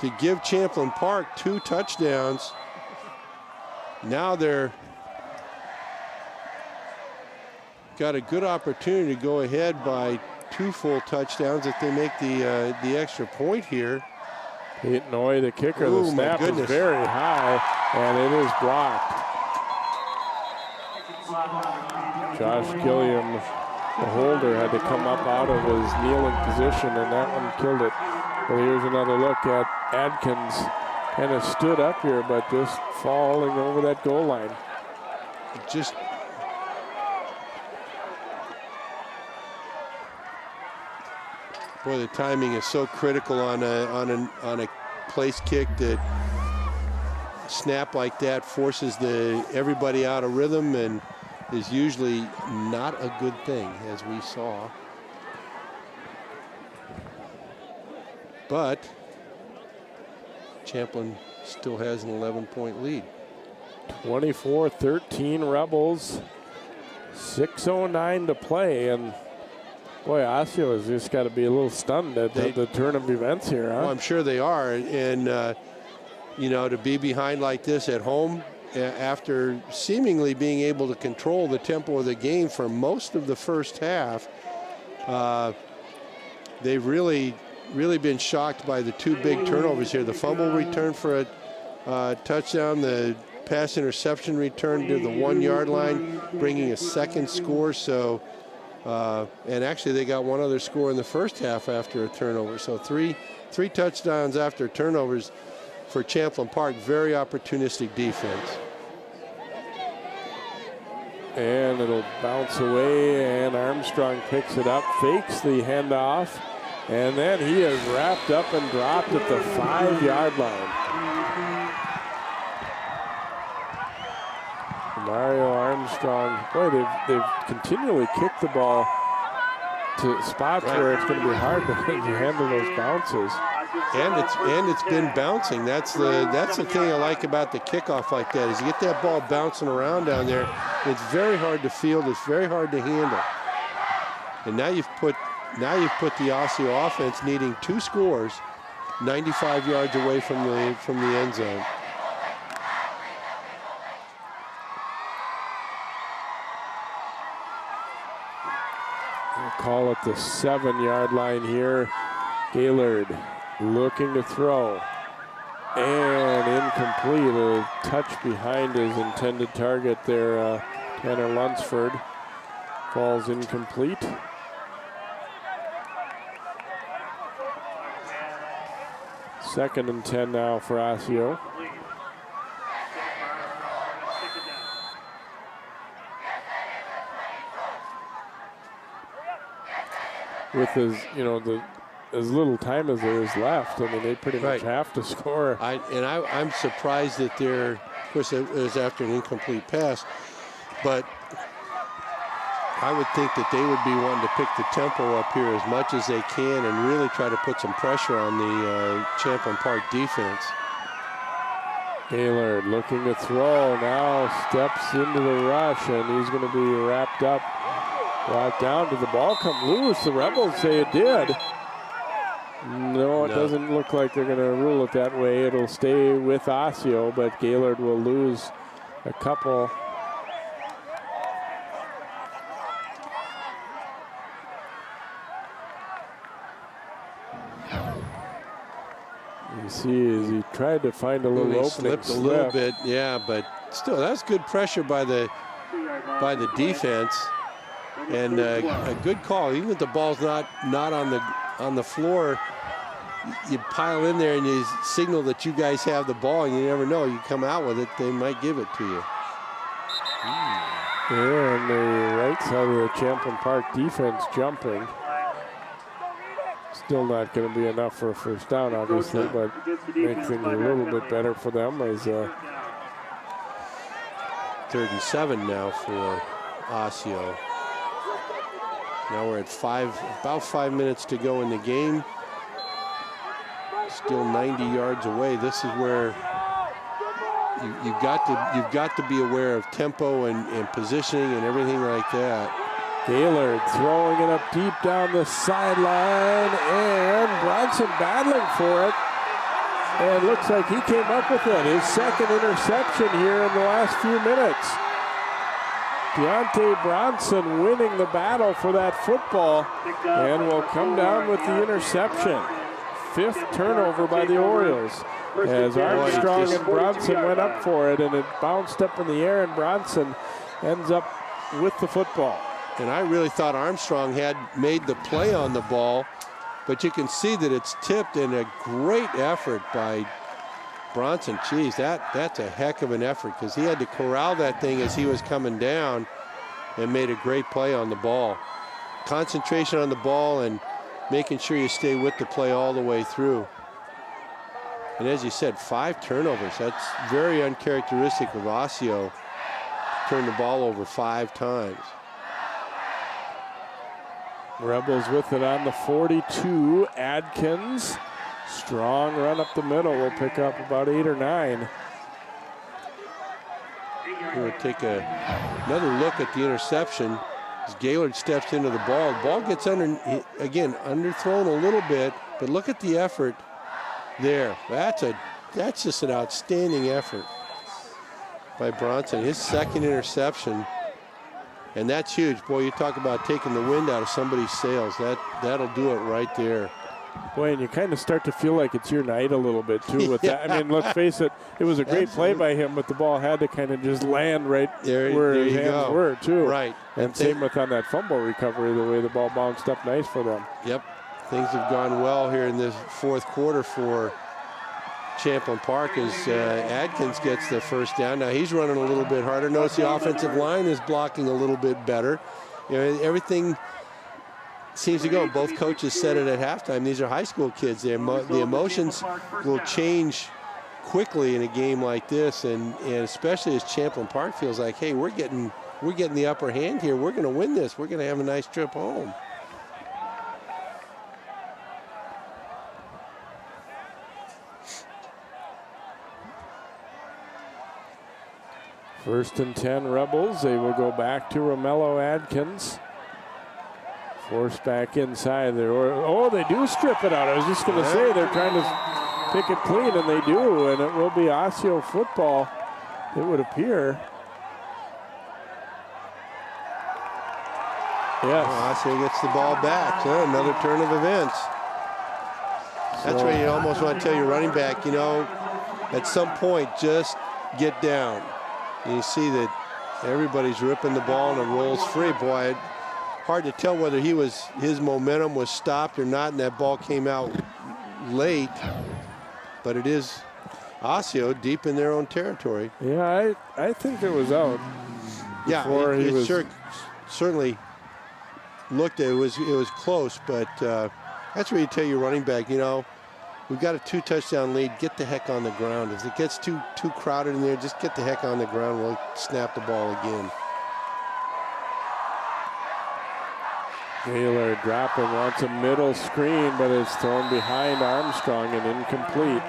to give Champlin Park 2 touchdowns. Now they're got a good opportunity to go ahead by 2 full touchdowns if they make the extra point here. Peyton Oy, the kicker, the snap is very high, and it is blocked. Josh Gilliam The holder had to come up out of his kneeling position, and that one killed it. But here's another look at Adkins. Kind of stood up here, but just falling over that goal line. Just boy, the timing is so critical on a place kick. That snap like that forces everybody out of rhythm and is usually not a good thing, as we saw. But Champlin still has an 11-point lead. 24-13 Rebels. 6:09 to play, and boy, Osseo has just got to be a little stunned at the turn of events here, huh? Well, I'm sure they are, and you know, to be behind like this at home after seemingly being able to control the tempo of the game for most of the first half, they've really been shocked by the two big turnovers here. The fumble return for a touchdown, the pass interception return to the 1-yard line, bringing a second score. So, and actually they got one other score in the first half after a turnover. So three touchdowns after turnovers for Champlin Park. Very opportunistic defense. And it'll bounce away, and Armstrong picks it up, fakes the handoff, and then he is wrapped up and dropped at the 5-yard line. Mario Armstrong, boy, they've continually kicked the ball to spots where it's going to be hard to handle those bounces. And it's been bouncing. That's the thing I like about the kickoff like that, is you get that ball bouncing around down there. It's very hard to field. It's very hard to handle. And now you've put the Osseo offense needing 2 scores, 95 yards away from the end zone. We'll call it the 7-yard line here. Gaylord looking to throw, and incomplete. A touch behind his intended target there. Tanner Lunsford falls incomplete. Second and 10 now for Osseo. With as little time as there is left, I mean, they pretty much have to score. I'm surprised that they're, of course, it was after an incomplete pass, but I would think that they would be wanting to pick the tempo up here as much as they can and really try to put some pressure on the Champlin Park defense. Gaylord looking to throw, now steps into the rush, and he's going to be wrapped up, brought down. Did the ball come loose? The Rebels say it did. No, it doesn't look like they're going to rule it that way. It'll stay with Osseo, but Gaylord will lose a couple. You see, as he tried to find a little opening, slipped a little bit, yeah, but still, that's good pressure by the defense, and a good call. Even if the ball's not on the floor, you pile in there and you signal that you guys have the ball, and you never know. You come out with it, they might give it to you. Yeah, on the right side of the Champlin Park defense jumping. Still not going to be enough for a first down, obviously, but make things a little bit better for them. As 3rd and 7 now for Osseo. Now we're at about 5 minutes to go in the game. Still 90 yards away. This is where you've got to be aware of tempo and positioning and everything like that. Gaylord throwing it up deep down the sideline, and Bronson battling for it. And looks like he came up with it. His second interception here in the last few minutes. Deontay Bronson winning the battle for that football, and will come down with the interception. 5th turnover by the Orioles, as Armstrong and Bronson went up for it, and it bounced up in the air, and Bronson ends up with the football. And I really thought Armstrong had made the play on the ball, but you can see that it's tipped, and a great effort by Bronson. Geez, that's a heck of an effort, because he had to corral that thing as he was coming down and made a great play on the ball. Concentration on the ball and making sure you stay with the play all the way through. And as you said, 5 turnovers. That's very uncharacteristic of Osseo. Turn the ball over 5 times. Rebels with it on the 42. Adkins, strong run up the middle. Will pick up about 8 or 9. We'll take another look at the interception as Gaylord steps into the ball. The ball gets underthrown a little bit, but look at the effort there. That's just an outstanding effort by Bronson. His second interception. And that's huge. Boy, you talk about taking the wind out of somebody's sails. That'll do it right there. Boy, and you kind of start to feel like it's your night a little bit, too, with that. I mean, let's face it, it was a great play by him, but the ball had to kind of just land right where his hands were, too. Right. And same with on that fumble recovery, the way the ball bounced up nice for them. Yep. Things have gone well here in this 4th quarter for Champlin Park as Adkins gets the first down. Now he's running a little bit harder. Notice the offensive line is blocking a little bit better. You know, everything seems to go. Both coaches said it at halftime. These are high school kids. The emotions will change quickly in a game like this, and especially as Champlin Park feels like, hey, we're getting the upper hand here. We're going to win this. We're going to have a nice trip home. First and 10 Rebels. They will go back to Romello Adkins. Forced back inside there. Oh, they do strip it out. I was just going to say they're trying to pick it clean, and they do, and it will be Osseo football, it would appear. Yes. Osseo gets the ball back. So another turn of events. That's where you almost want to tell your running back, you know, at some point, just get down. And you see that everybody's ripping the ball and it rolls free. Boy, hard to tell whether his momentum was stopped or not, and that ball came out late. But it is Osseo deep in their own territory. Yeah, I think it was out. Yeah, it certainly looked at it. It was close, but that's where you tell your running back, you know, we've got a 2-touchdown lead. Get the heck on the ground. If it gets too crowded in there, just get the heck on the ground. We'll snap the ball again. Gaylor dropping, wants a middle screen, but it's thrown behind Armstrong and incomplete.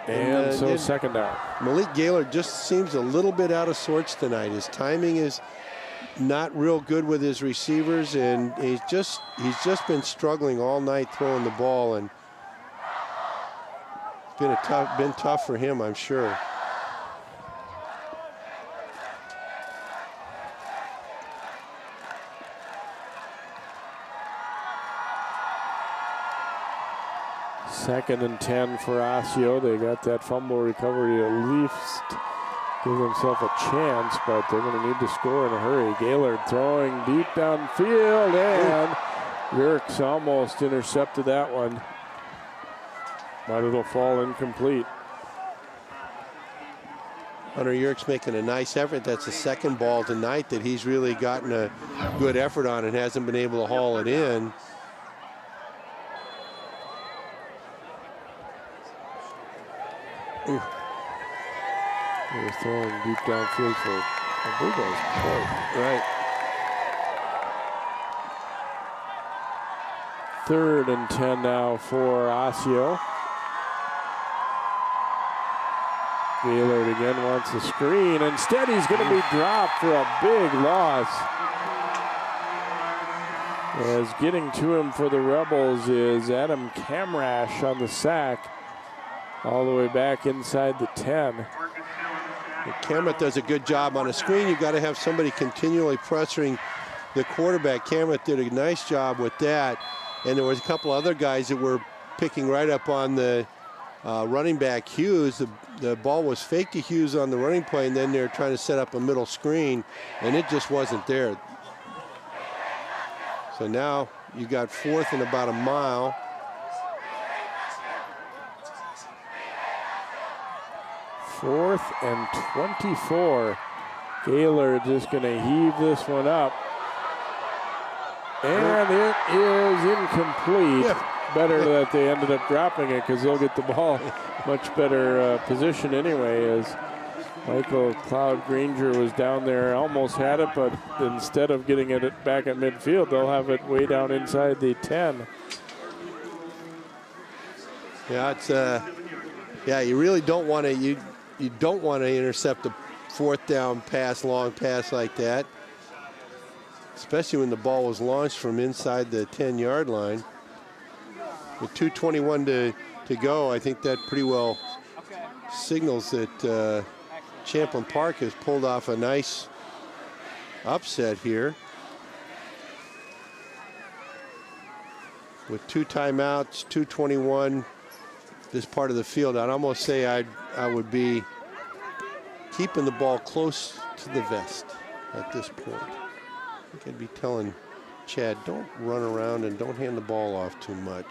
And so second down. Malik Gaylor just seems a little bit out of sorts tonight. His timing is not real good with his receivers, and he's just been struggling all night throwing the ball, and it's been tough for him, I'm sure. Second and 10 for Osseo. They got that fumble recovery at least give themselves a chance, but they're going to need to score in a hurry. Gaylord throwing deep downfield, and Yerkes almost intercepted that one, but it'll fall incomplete. Hunter Yerkes making a nice effort. That's the second ball tonight that he's really gotten a good effort on and hasn't been able to haul it in. They're throwing deep downfield for Bugo's point. Right. Third and 10 now for Osseo. Gaylord again wants the screen. Instead, he's going to be dropped for a big loss. As getting to him for the Rebels is Adam Kamrash on the sack. All the way back inside the 10. Cameron does a good job on a screen. You've got to have somebody continually pressuring the quarterback. Cameron did a nice job with that. And there was a couple other guys that were picking right up on the running back Hughes. The ball was fake to Hughes on the running play, and then they're trying to set up a middle screen, and it just wasn't there. So now you got 4th and about a mile. Fourth and 24. Gaylor just going to heave this one up. And it is incomplete. Yeah. Better that they ended up dropping it because they'll get the ball much better position anyway, as Michael Cloud Granger was down there, almost had it, but instead of getting it back at midfield, they'll have it way down inside the 10. Yeah, it's yeah, you really don't want to you don't want to intercept a 4th down pass, long pass like that, especially when the ball was launched from inside the 10-yard line. With 2:21 to go, I think that pretty well signals that Champlin Park has pulled off a nice upset here. With 2 timeouts, 2:21, this part of the field, I'd almost say I would be keeping the ball close to the vest at this point. I think I'd be telling Chad, don't run around and don't hand the ball off too much.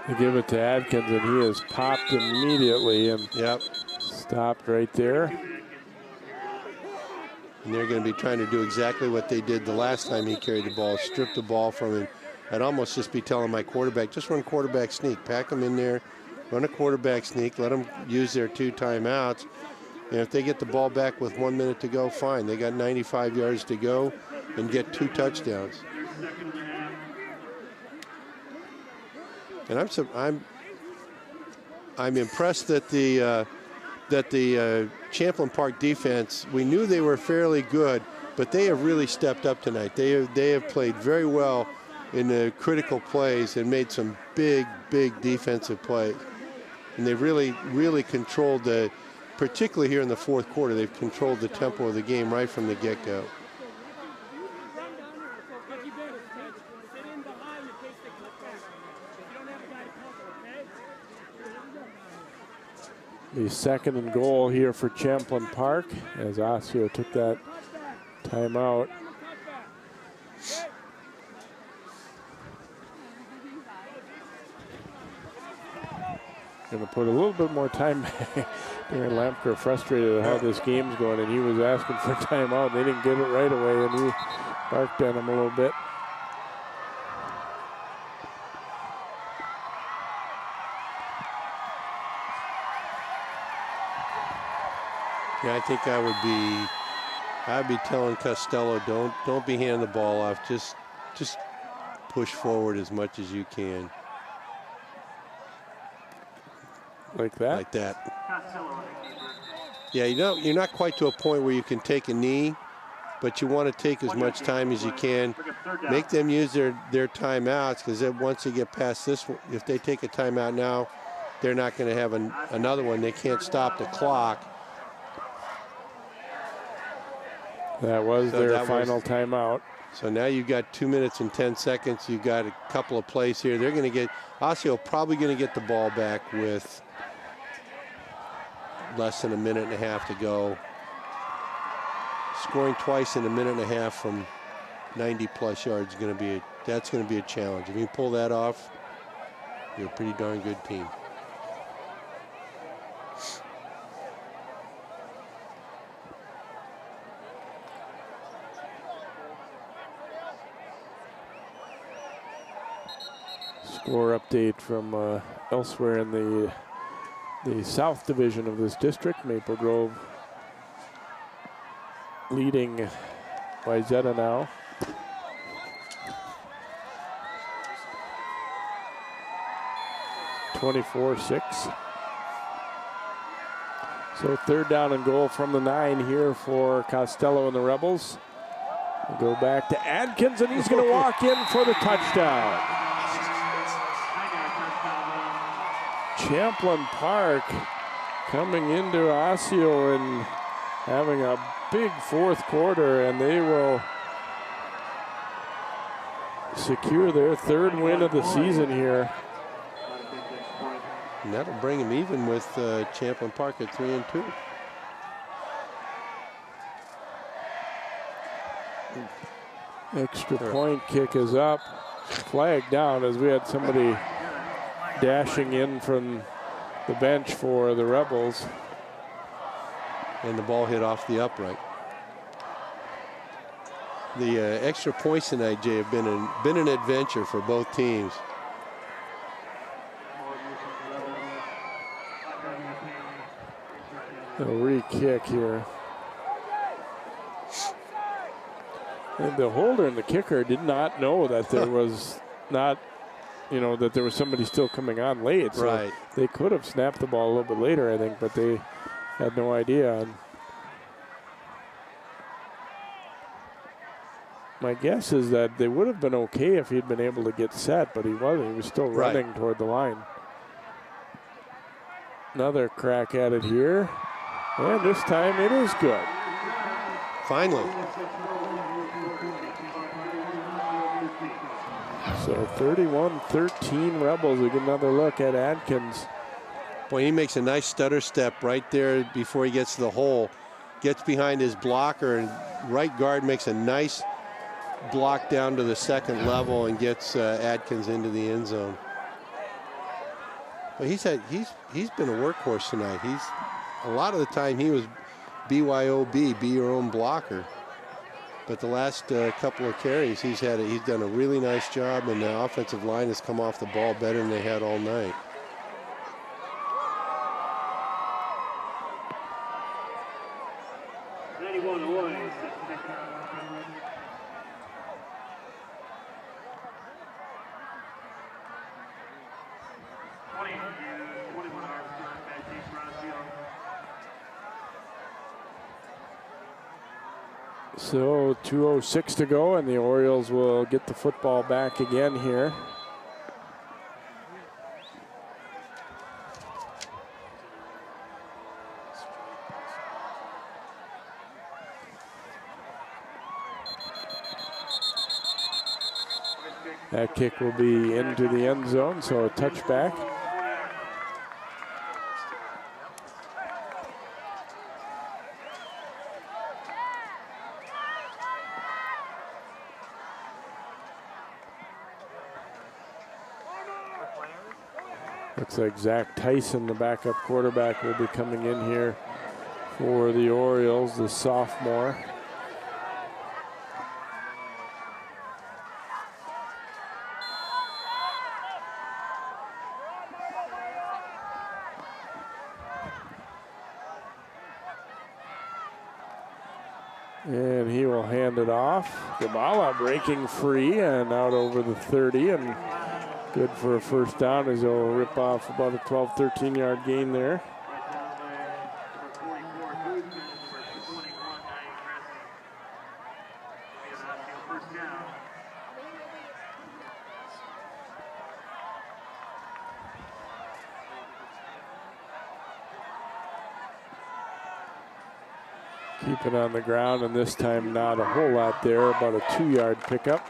They give it to Adkins, and he is popped immediately and stopped right there. And they're going to be trying to do exactly what they did the last time he carried the ball, strip the ball from him. I'd almost just be telling my quarterback, just run quarterback sneak, pack them in there, run a quarterback sneak, let them use their 2 timeouts. And if they get the ball back with 1 minute to go, fine. They got 95 yards to go and get 2 touchdowns. And I'm impressed that the Champlin Park defense, we knew they were fairly good, but they have really stepped up tonight. They have played very well in the critical plays and made some big defensive plays. And they've really controlled particularly here in the 4th quarter, they've controlled the tempo of the game right from the get-go. The 2nd and goal here for Champlin Park as Osseo took that timeout. Going to put a little bit more time back. Darren Lampker frustrated at how this game's going, and he was asking for timeout. They didn't give it right away, and he barked at him a little bit. Yeah, I think I'd be telling Costello, don't be handing the ball off. Just push forward as much as you can. Like that? Like that. Yeah, you're not quite to a point where you can take a knee, but you want to take as much time as you can. Make them use their timeouts, because once they get past this, if they take a timeout now, they're not going to have another one. They can't stop the clock. That was their final timeout. So now you've got 2 minutes and 10 seconds. You've got a couple of plays here. They're going to get, Osseo probably going to get the ball back with less than a minute and a half to go. Scoring twice in a minute and a half from 90-plus yards is going to be that's going to be a challenge. If you pull that off, you're a pretty darn good team. Score update from elsewhere in the South Division of this district. Maple Grove leading Wayzata now. (24-6). So 3rd down and goal from the 9 here for Costello and the Rebels. We'll go back to Adkins, and he's going to walk in for the touchdown. Champlin Park coming into Osseo and having a big 4th quarter, and they will secure their 3rd win of the season here. And that'll bring him even with Champlin Park at 3-2. Extra point kick is up. Flag down as we had somebody dashing in from the bench for the Rebels. And the ball hit off the upright. The extra points tonight, Jay, have been an adventure for both teams. A re-kick here. And the holder and the kicker did not know that there was not, that there was somebody still coming on late. So right. They could have snapped the ball a little bit later, I think, but they had no idea. My guess is that they would have been okay if he'd been able to get set, but he wasn't. He was still running toward the line. Another crack at it here. And this time it is good. Finally. So 31-13 Rebels. We get another look at Adkins. Boy, he makes a nice stutter step right there before he gets to the hole. Gets behind his blocker, and right guard makes a nice block down to the second level and gets Adkins into the end zone. But he's been a workhorse tonight. A lot of the time he was BYOB, be your own blocker. But the last couple of carries he's done a really nice job, and the offensive line has come off the ball better than they had all night. So 2:06 to go, and the Orioles will get the football back again here. That kick will be into the end zone, so a touchback. Looks like Zach Tyson, the backup quarterback, will be coming in here for the Orioles, the sophomore. And he will hand it off. Gabala breaking free and out over the 30, and good for a first down as he'll rip off about a 12, 13-yard gain there. Keep it on the ground, and this time not a whole lot there, about a 2-yard pickup.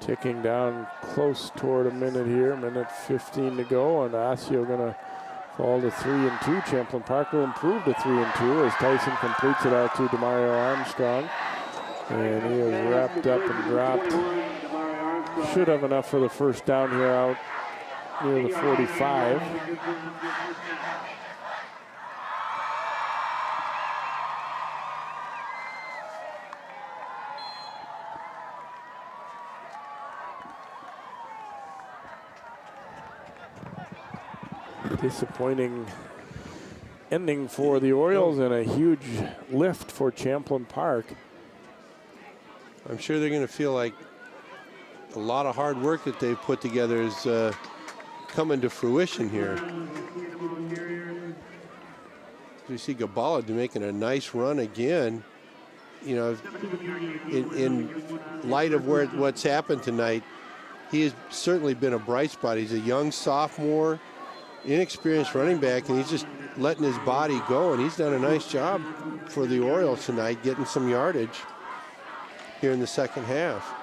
Ticking down close toward a minute here, minute 15 to go, and Osseo gonna fall to 3-2. Champlin Park will improve to 3-2 as Tyson completes it out to Demario Armstrong. And he is wrapped up and dropped. Should have enough for the first down here out near the 45. Disappointing ending for the Orioles and a huge lift for Champlin Park. I'm sure they're going to feel like a lot of hard work that they've put together is coming to fruition here. We see Gabala making a nice run again. you know, in light of what's happened tonight, he has certainly been a bright spot. He's a young sophomore, inexperienced running back, and he's just letting his body go, and he's done a nice job for the Orioles tonight, getting some yardage here in the second half.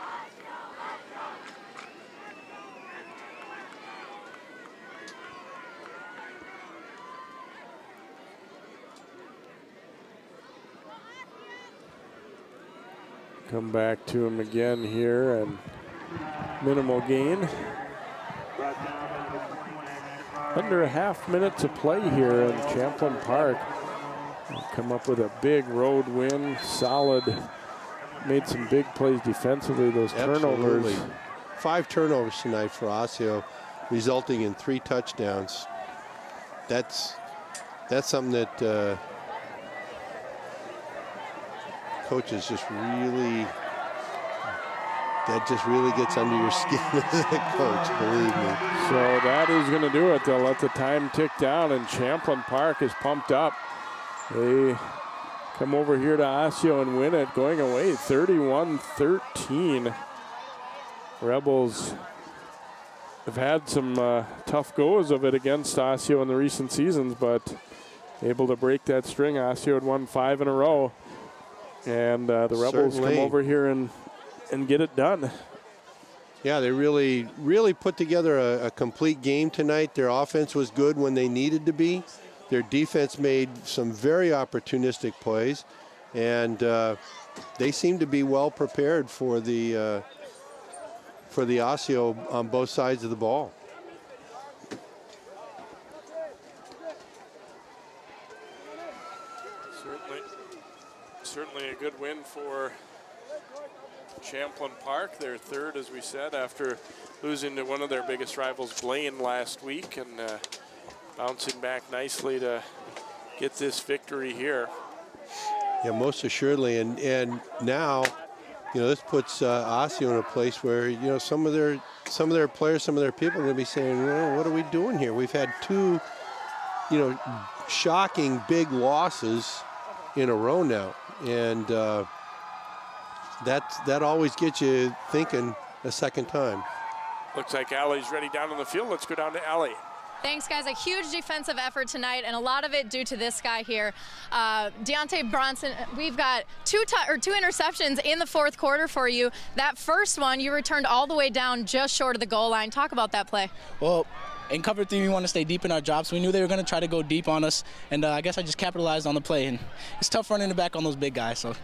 Come back to him again here, and minimal gain. Under a half minute to play here in Champlin Park. Come up with a big road win, solid. Made some big plays defensively, those turnovers. Absolutely. 5 turnovers tonight for Osseo, resulting in 3 touchdowns. That's something that coaches just really, that just really gets under your skin as a coach, believe me. So that is going to do it. They'll let the time tick down, and Champlin Park is pumped up. They come over here to Osseo and win it, going away 31-13. Rebels have had some tough goes of it against Osseo in the recent seasons, but able to break that string. Osseo had won 5 in a row. And the Rebels come over here and get it done. Yeah, they really put together a complete game tonight. Their offense was good when they needed to be. Their defense made some very opportunistic plays, and they seem to be well prepared for the Osseo on both sides of the ball. Certainly a good win for Champlin Park. Their third, as we said, after losing to one of their biggest rivals, Blaine, last week, and bouncing back nicely to get this victory here. Yeah, most assuredly, and now, you know, this puts Osseo in a place where, you know, some of their players, some of their people are going to be saying, well, what are we doing here? We've had 2, you know, shocking big losses in a row now, and that always gets you thinking a second time. Looks like Allie's ready down on the field. Let's go down to Allie. Thanks, guys. A huge defensive effort tonight, and a lot of it due to this guy here, Deontay Bronson. We've got 2 interceptions in the fourth quarter for you. That first one, you returned all the way down just short of the goal line. Talk about that play. Well, in cover 3, we want to stay deep in our drops. We knew they were going to try to go deep on us, and I guess I just capitalized on the play. And it's tough running the back on those big guys. So.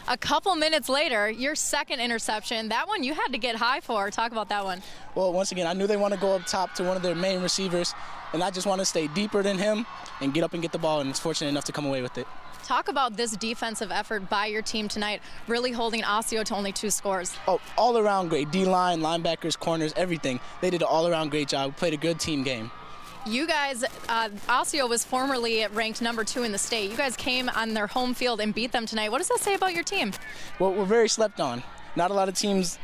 A couple minutes later, your second interception. That one you had to get high for. Talk about that one. Well, once again, I knew they want to go up top to one of their main receivers, and I just want to stay deeper than him and get up and get the ball, and it's fortunate enough to come away with it. Talk about this defensive effort by your team tonight, really holding Osseo to only 2 scores. Oh, all around great. D-line, linebackers, corners, everything. They did an all-around great job. We played a good team game. You guys, Osseo was formerly ranked number 2 in the state. You guys came on their home field and beat them tonight. What does that say about your team? Well, we're very slept on. Not a lot of teams,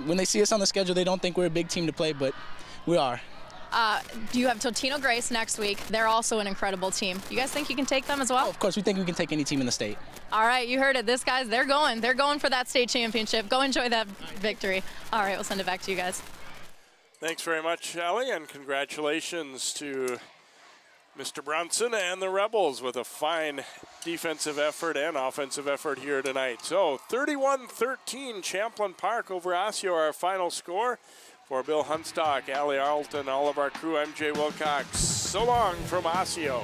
when they see us on the schedule, they don't think we're a big team to play, but we are. You have Totino Grace next week. They're also an incredible team. You guys think you can take them as well? Oh, of course, we think we can take any team in the state. All right, you heard it. This guys, they're going for that state championship. Go enjoy that victory. All right, we'll send it back to you guys. Thanks very much, Allie, and congratulations to Mr. Bronson and the Rebels with a fine defensive effort and offensive effort here tonight. So 31-13 Champlin Park over Osseo, our final score. For Bill Hunstock, Allie Arlton, all of our crew, I'm Jay Wilcox. So long from Osseo.